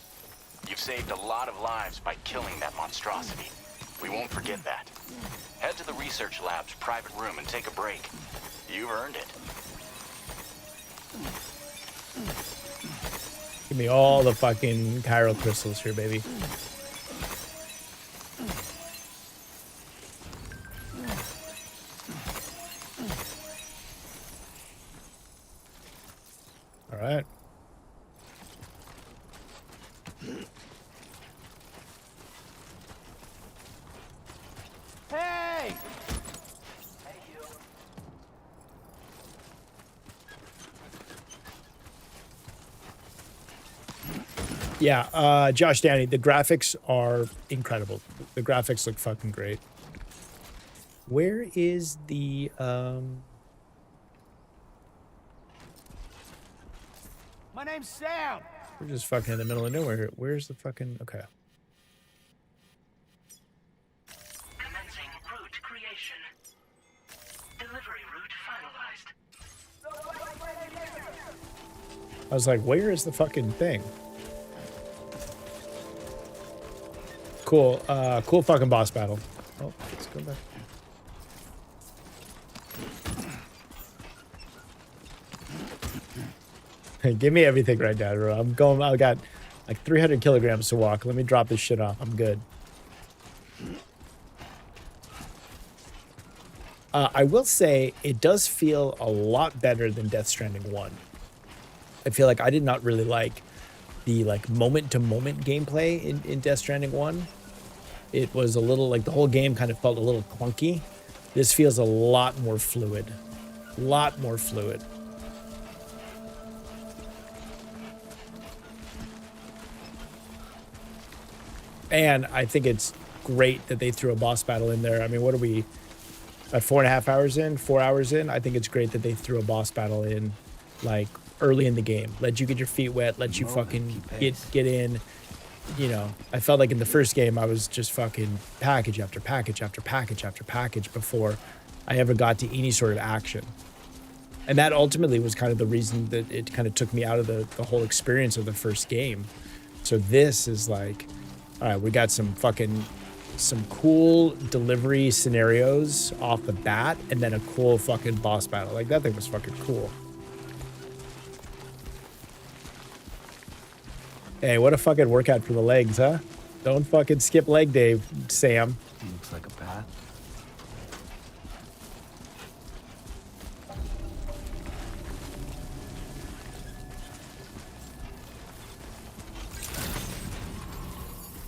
You've saved a lot of lives by killing that monstrosity. We won't forget that. Head to the research lab's private room and take a break. You've earned it. Give me all the fucking chiral crystals here, baby. All right. Hey! Yeah, Josh Danny, the graphics are incredible. The graphics look fucking great. Where is the My name's Sam. we're just fucking in the middle of nowhere here. Where's the fucking okay. Commencing route creation. Delivery route finalized. I was like, where is the fucking thing? Cool, cool fucking boss battle. Oh, let's go back. Hey, give me everything right now, bro. I got like 300 kilograms to walk. Let me drop this shit off. I'm good. I will say it does feel a lot better than Death Stranding 1. I feel like I did not really like the like moment-to-moment gameplay in Death Stranding 1. It was a little like the whole game kind of felt a little clunky. This feels a lot more fluid. A lot more fluid. And I think it's great that they threw a boss battle in there. I mean, what are we at 4.5 hours in, 4 hours in? I think it's great that they threw a boss battle in like early in the game. Let you get your feet wet, let you fucking get in. You know, I felt like in the first game I was just fucking package after package after package after package before I ever got to any sort of action. And that ultimately was kind of the reason that it kind of took me out of the whole experience of the first game. So this is like, all right, we got some cool delivery scenarios off the bat and then a cool fucking boss battle. Like that thing was fucking cool. Hey, what a fucking workout for the legs, huh? Don't fucking skip leg day, Sam. Looks like a path.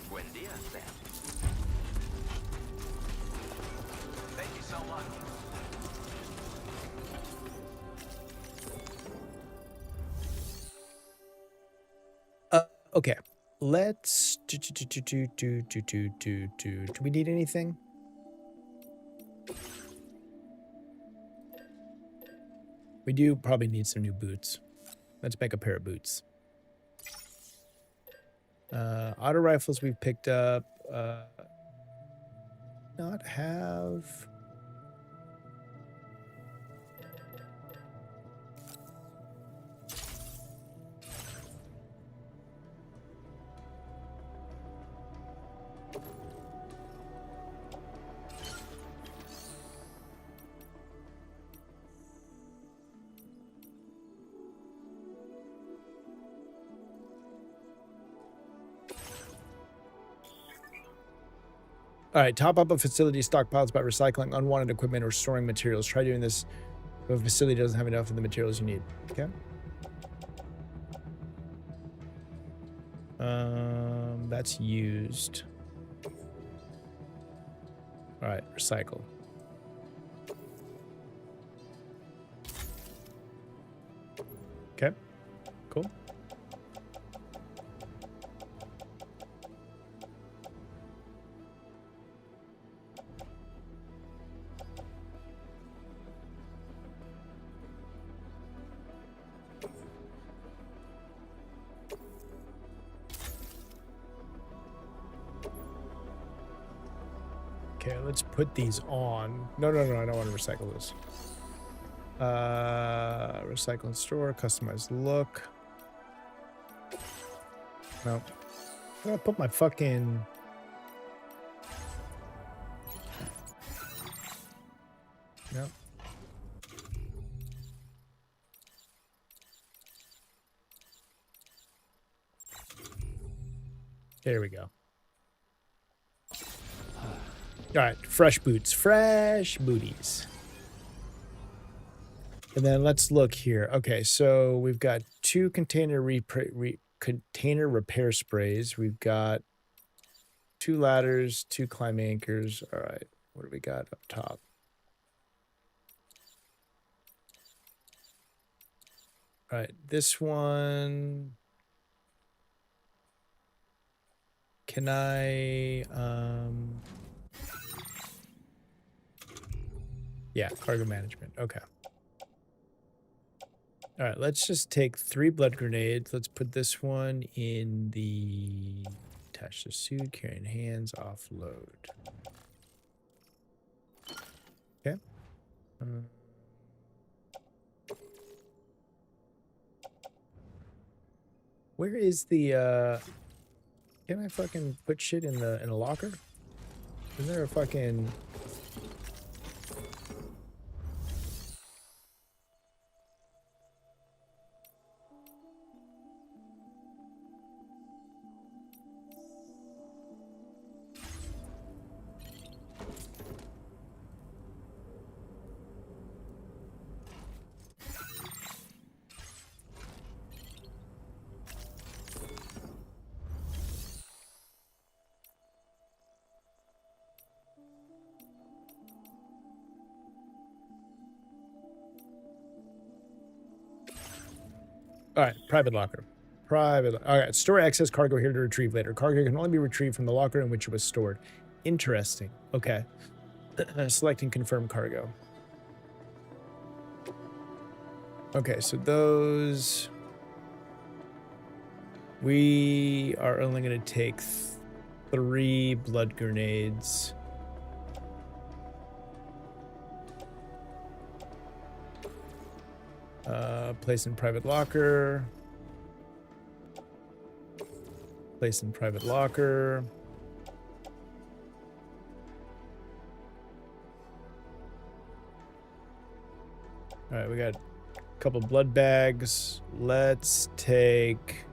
Buen dia, Sam. Thank you so much. Okay, let's do we need anything? We do probably need some new boots. Let's make a pair of boots. Auto rifles we've picked up. Not have... All right, top up a facility stockpiles by recycling unwanted equipment or storing materials. Try doing this if a facility doesn't have enough of the materials you need. Okay. That's used. All right, recycle. Okay, cool. Okay, let's put these on. No, I don't want to recycle this. Recycle and store, customize look. No. I'm gonna put my fucking... No. There we go. All right, fresh boots, fresh booties. And then let's look here. Okay, so we've got 2 container repair sprays. We've got 2 ladders, 2 climb anchors. All right, what do we got up top? All right, this one. Can I, yeah, cargo management. Okay. All right, let's just take 3 blood grenades. Let's put this one in the attach the suit, carrying hands, offload. Okay. Where is the, can I fucking put shit in a locker? Is there a fucking... All right, private locker. All right, store excess cargo here to retrieve later. Cargo can only be retrieved from the locker in which it was stored. Interesting. Okay. Selecting confirm cargo. Okay, so those... We are only going to take 3 blood grenades. Place in private locker. Place in private locker. All right, we got a couple blood bags. Let's take...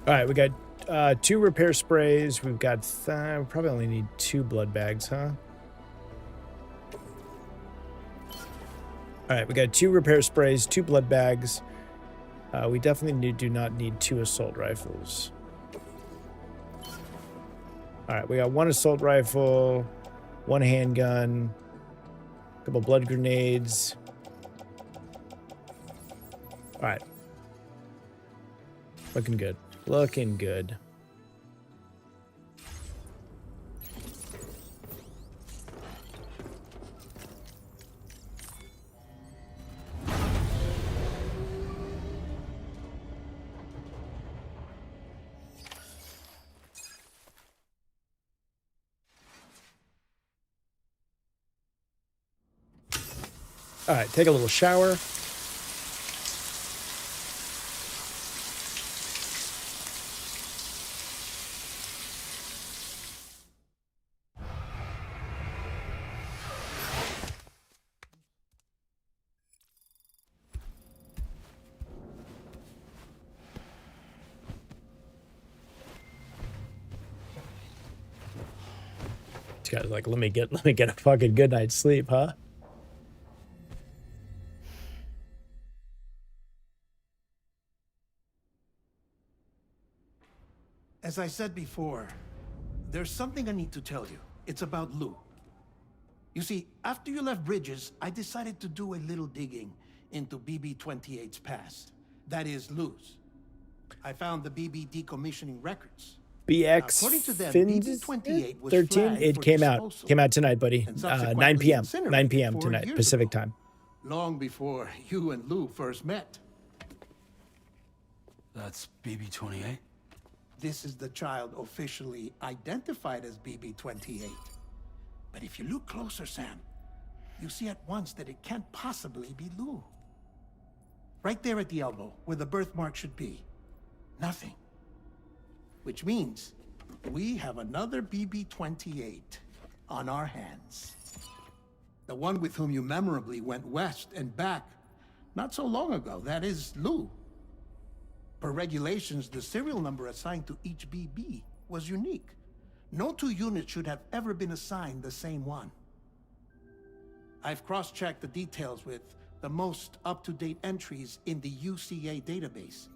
All right, we got 2 repair sprays. We've got we probably only need 2 blood bags, huh? All right, we got 2 repair sprays, 2 blood bags. We definitely do not need 2 assault rifles. All right, we got 1 assault rifle, 1 handgun, a couple blood grenades. All right. Looking good. Looking good. All right, take a little shower. This guy's like, let me get a fucking good night's sleep, huh? As I said before, there's something I need to tell you. It's about Lou. You see, after you left Bridges, I decided to do a little digging into BB-28's past. That is, Lou's. I found the BB decommissioning records. BX According to them, Fins BB-28 was 13. flagged It for came out. disposal Came out tonight, buddy. and 9 subsequently p.m. incinerated 9 p.m. 4 tonight, years Pacific ago, time. long before you and Lou first met. That's BB-28? This is the child officially identified as BB-28. But if you look closer, Sam, you see at once that it can't possibly be Lou. Right there at the elbow, where the birthmark should be. Nothing. Which means we have another BB-28 on our hands. The one with whom you memorably went west and back not so long ago. That is Lou. Per regulations, the serial number assigned to each BB was unique. No 2 units should have ever been assigned the same one. I've cross-checked the details with the most up-to-date entries in the UCA database.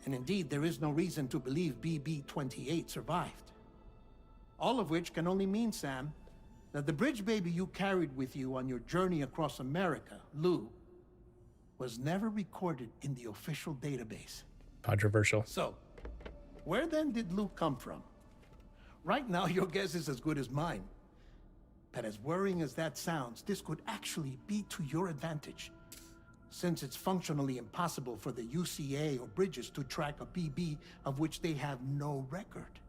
And indeed, there is no reason to believe BB-28 survived. All of which can only mean, Sam, that the bridge baby you carried with you on your journey across America, Lou, was never recorded in the official database. Controversial. So, where then did Lou come from? Right now, your guess is as good as mine. But as worrying as that sounds, this could actually be to your advantage, since it's functionally impossible for the UCA or Bridges to track a BB of which they have no record.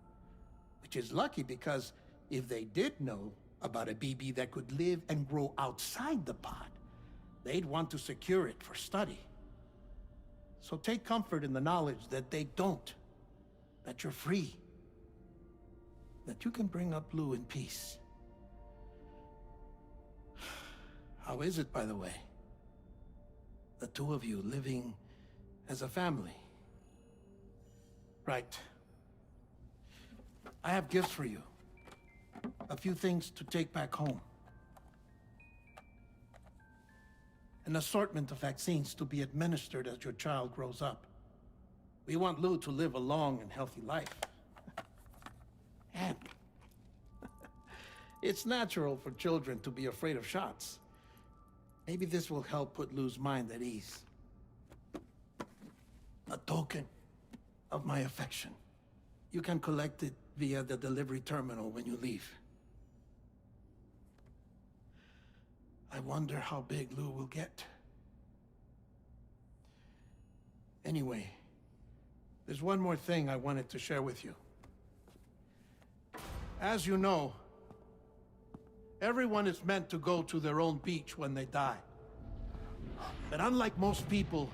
Which is lucky, because if they did know about a BB that could live and grow outside the pod, they'd want to secure it for study. So take comfort in the knowledge that they don't, that you're free, that you can bring up Lou in peace. How is it, by the way? The 2 of you living as a family. Right. I have gifts for you. A few things to take back home. An assortment of vaccines to be administered as your child grows up. We want Lou to live a long and healthy life. And it's natural for children to be afraid of shots. Maybe this will help put Lou's mind at ease. A token of my affection. You can collect it via the delivery terminal when you leave. I wonder how big Lou will get. Anyway, there's one more thing I wanted to share with you. As you know, everyone is meant to go to their own beach when they die. But unlike most people,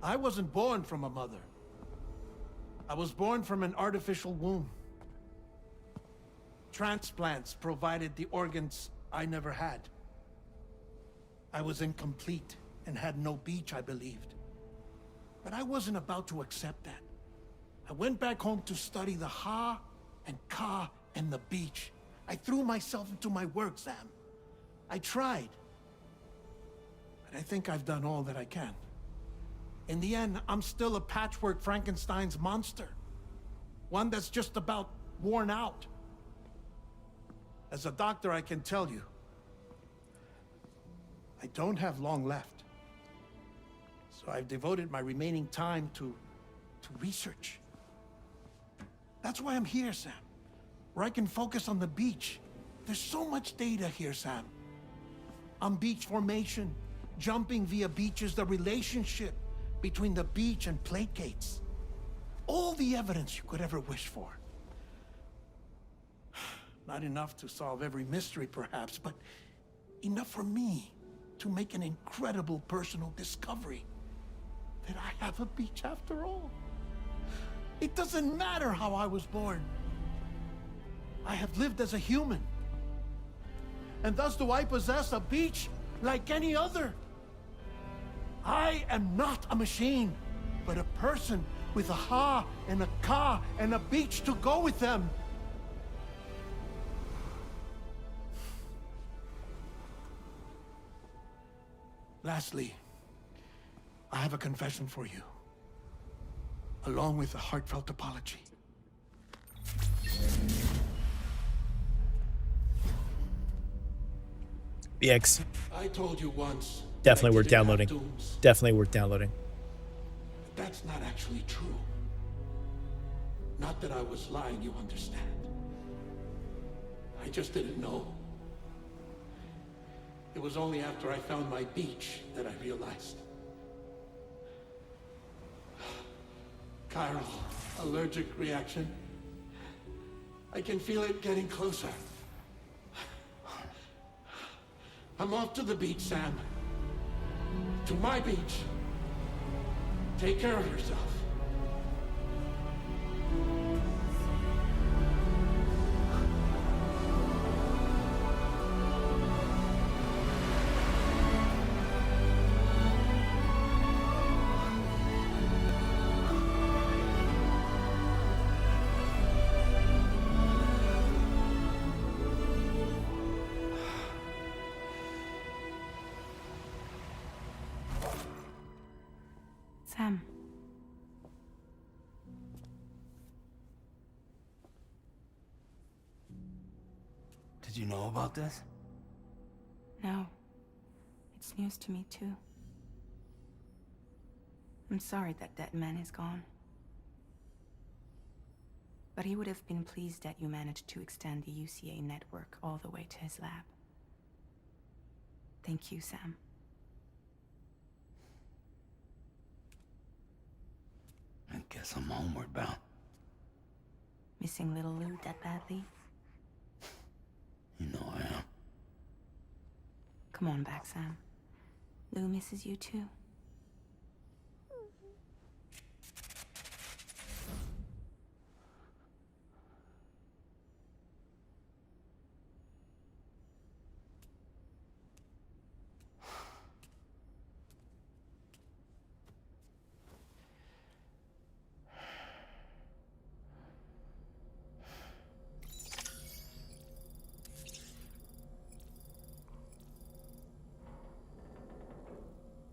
I wasn't born from a mother. I was born from an artificial womb. Transplants provided the organs I never had. I was incomplete and had no beach, I believed. But I wasn't about to accept that. I went back home to study the Ha and Ka and the beach. I threw myself into my work, Sam. I tried. But I think I've done all that I can. In the end, I'm still a patchwork Frankenstein's monster. One that's just about worn out. As a doctor, I can tell you, I don't have long left. So I've devoted my remaining time to research. That's why I'm here, Sam. Where I can focus on the beach. There's so much data here, Sam. On beach formation, jumping via beaches, the relationship between the beach and plate gates. All the evidence you could ever wish for. Not enough to solve every mystery, perhaps, but enough for me to make an incredible personal discovery. That I have a beach after all. It doesn't matter how I was born. I have lived as a human. And thus do I possess a beach like any other. I am not a machine, but a person with a Ha and a Ka and a beach to go with them. Lastly, I have a confession for you, along with a heartfelt apology. BX. I told you once. Definitely worth downloading. Definitely worth downloading. That's not actually true. Not that I was lying, you understand. I just didn't know. It was only after I found my beach that I realized. Chiral, allergic reaction. I can feel it getting closer. I'm off to the beach, Sam. To my beach. Take care of yourself. Sam. Did you know about this? No. It's news to me, too. I'm sorry that that man is gone. But he would have been pleased that you managed to extend the UCA network all the way to his lab. Thank you, Sam. I guess I'm homeward bound. Missing little Lou that badly? You know I am. Come on back, Sam. Lou misses you too.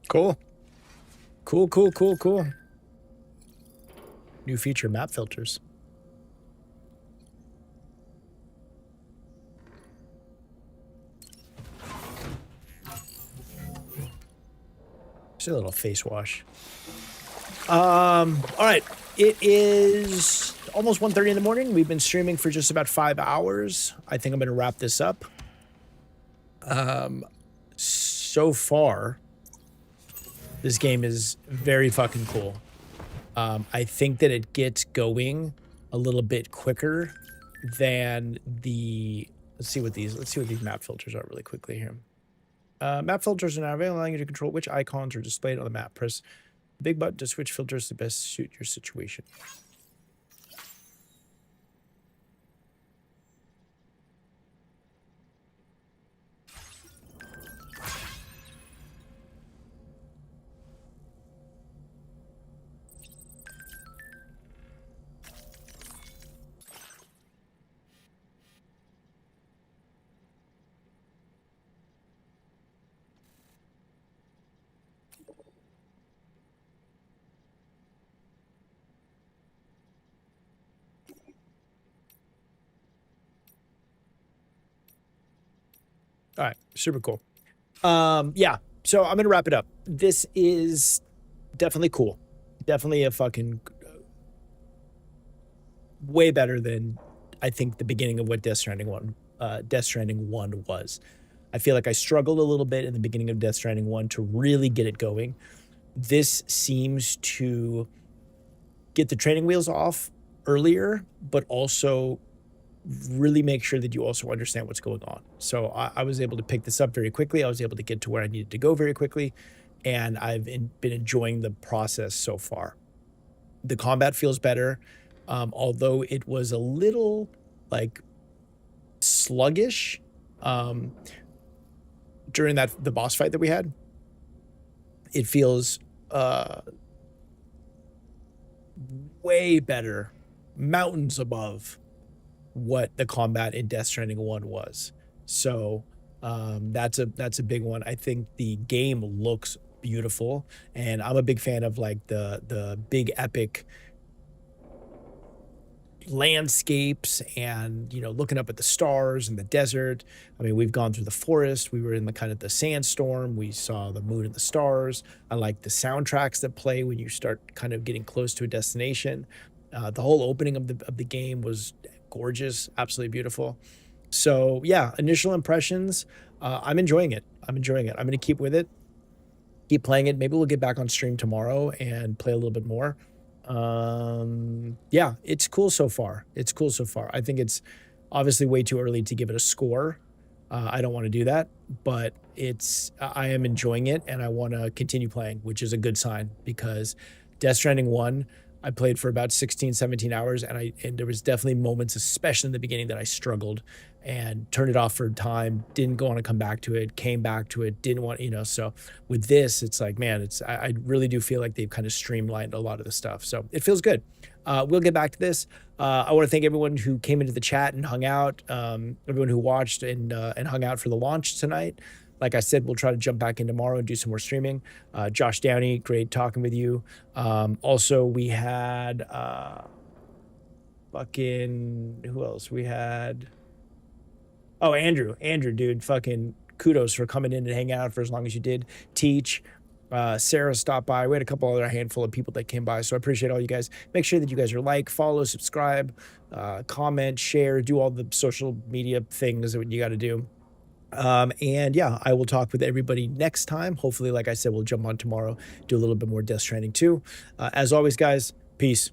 Cool. Cool. New feature, map filters. Just a little face wash. All right. It is almost 1:30 in the morning. We've been streaming for just about 5 hours. I think I'm going to wrap this up. So far, this game is very fucking cool. I think that it gets going a little bit quicker than the. Let's see what these map filters are really quickly here. Map filters are now available, allowing you to control which icons are displayed on the map. Press the big button to switch filters to best suit your situation. All right, super cool. Yeah, so I'm gonna wrap it up. This is definitely cool. Definitely a fucking way better than I think the beginning of what Death Stranding one was. I feel like I struggled a little bit in the beginning of Death Stranding 1 to really get it going. This seems to get the training wheels off earlier, but also really make sure that you also understand what's going on. So I was able to pick this up very quickly. I was able to get to where I needed to go very quickly, and I've been enjoying the process so far. The combat feels better, although it was a little like sluggish during the boss fight that we had. It feels way better, mountains above what the combat in Death Stranding 1 was. So that's a big one. I think the game looks beautiful, and I'm a big fan of like the big epic landscapes and, you know, looking up at the stars and the desert. I mean, we've gone through the forest, we were in the kind of the sandstorm, we saw the moon and the stars. I like the soundtracks that play when you start kind of getting close to a destination. The whole opening of the game was gorgeous, absolutely beautiful. So yeah, initial impressions, I'm enjoying it. I'm gonna keep with it, keep playing it. Maybe we'll get back on stream tomorrow and play a little bit more. Yeah, it's cool so far. I think it's obviously way too early to give it a score. I don't want to do that, but I am enjoying it, and I want to continue playing, which is a good sign, because Death Stranding 1, I played for about 16, 17 hours, and there was definitely moments, especially in the beginning, that I struggled and turned it off for time, didn't want to come back to it, came back to it, didn't want, you know. So with this, it's like, man, I really do feel like they've kind of streamlined a lot of the stuff. So it feels good. We'll get back to this. I want to thank everyone who came into the chat and hung out, everyone who watched and hung out for the launch tonight. Like I said, we'll try to jump back in tomorrow and do some more streaming. Josh Downey, great talking with you. Also, we had who else? We had, oh, Andrew, dude, fucking kudos for coming in and hanging out for as long as you did. Teach, Sarah stopped by. We had a handful of people that came by, so I appreciate all you guys. Make sure that you guys are like, follow, subscribe, comment, share, do all the social media things that you got to do. And yeah, I will talk with everybody next time. Hopefully, like I said, we'll jump on tomorrow, do a little bit more Death Stranding 2. As always, guys, peace.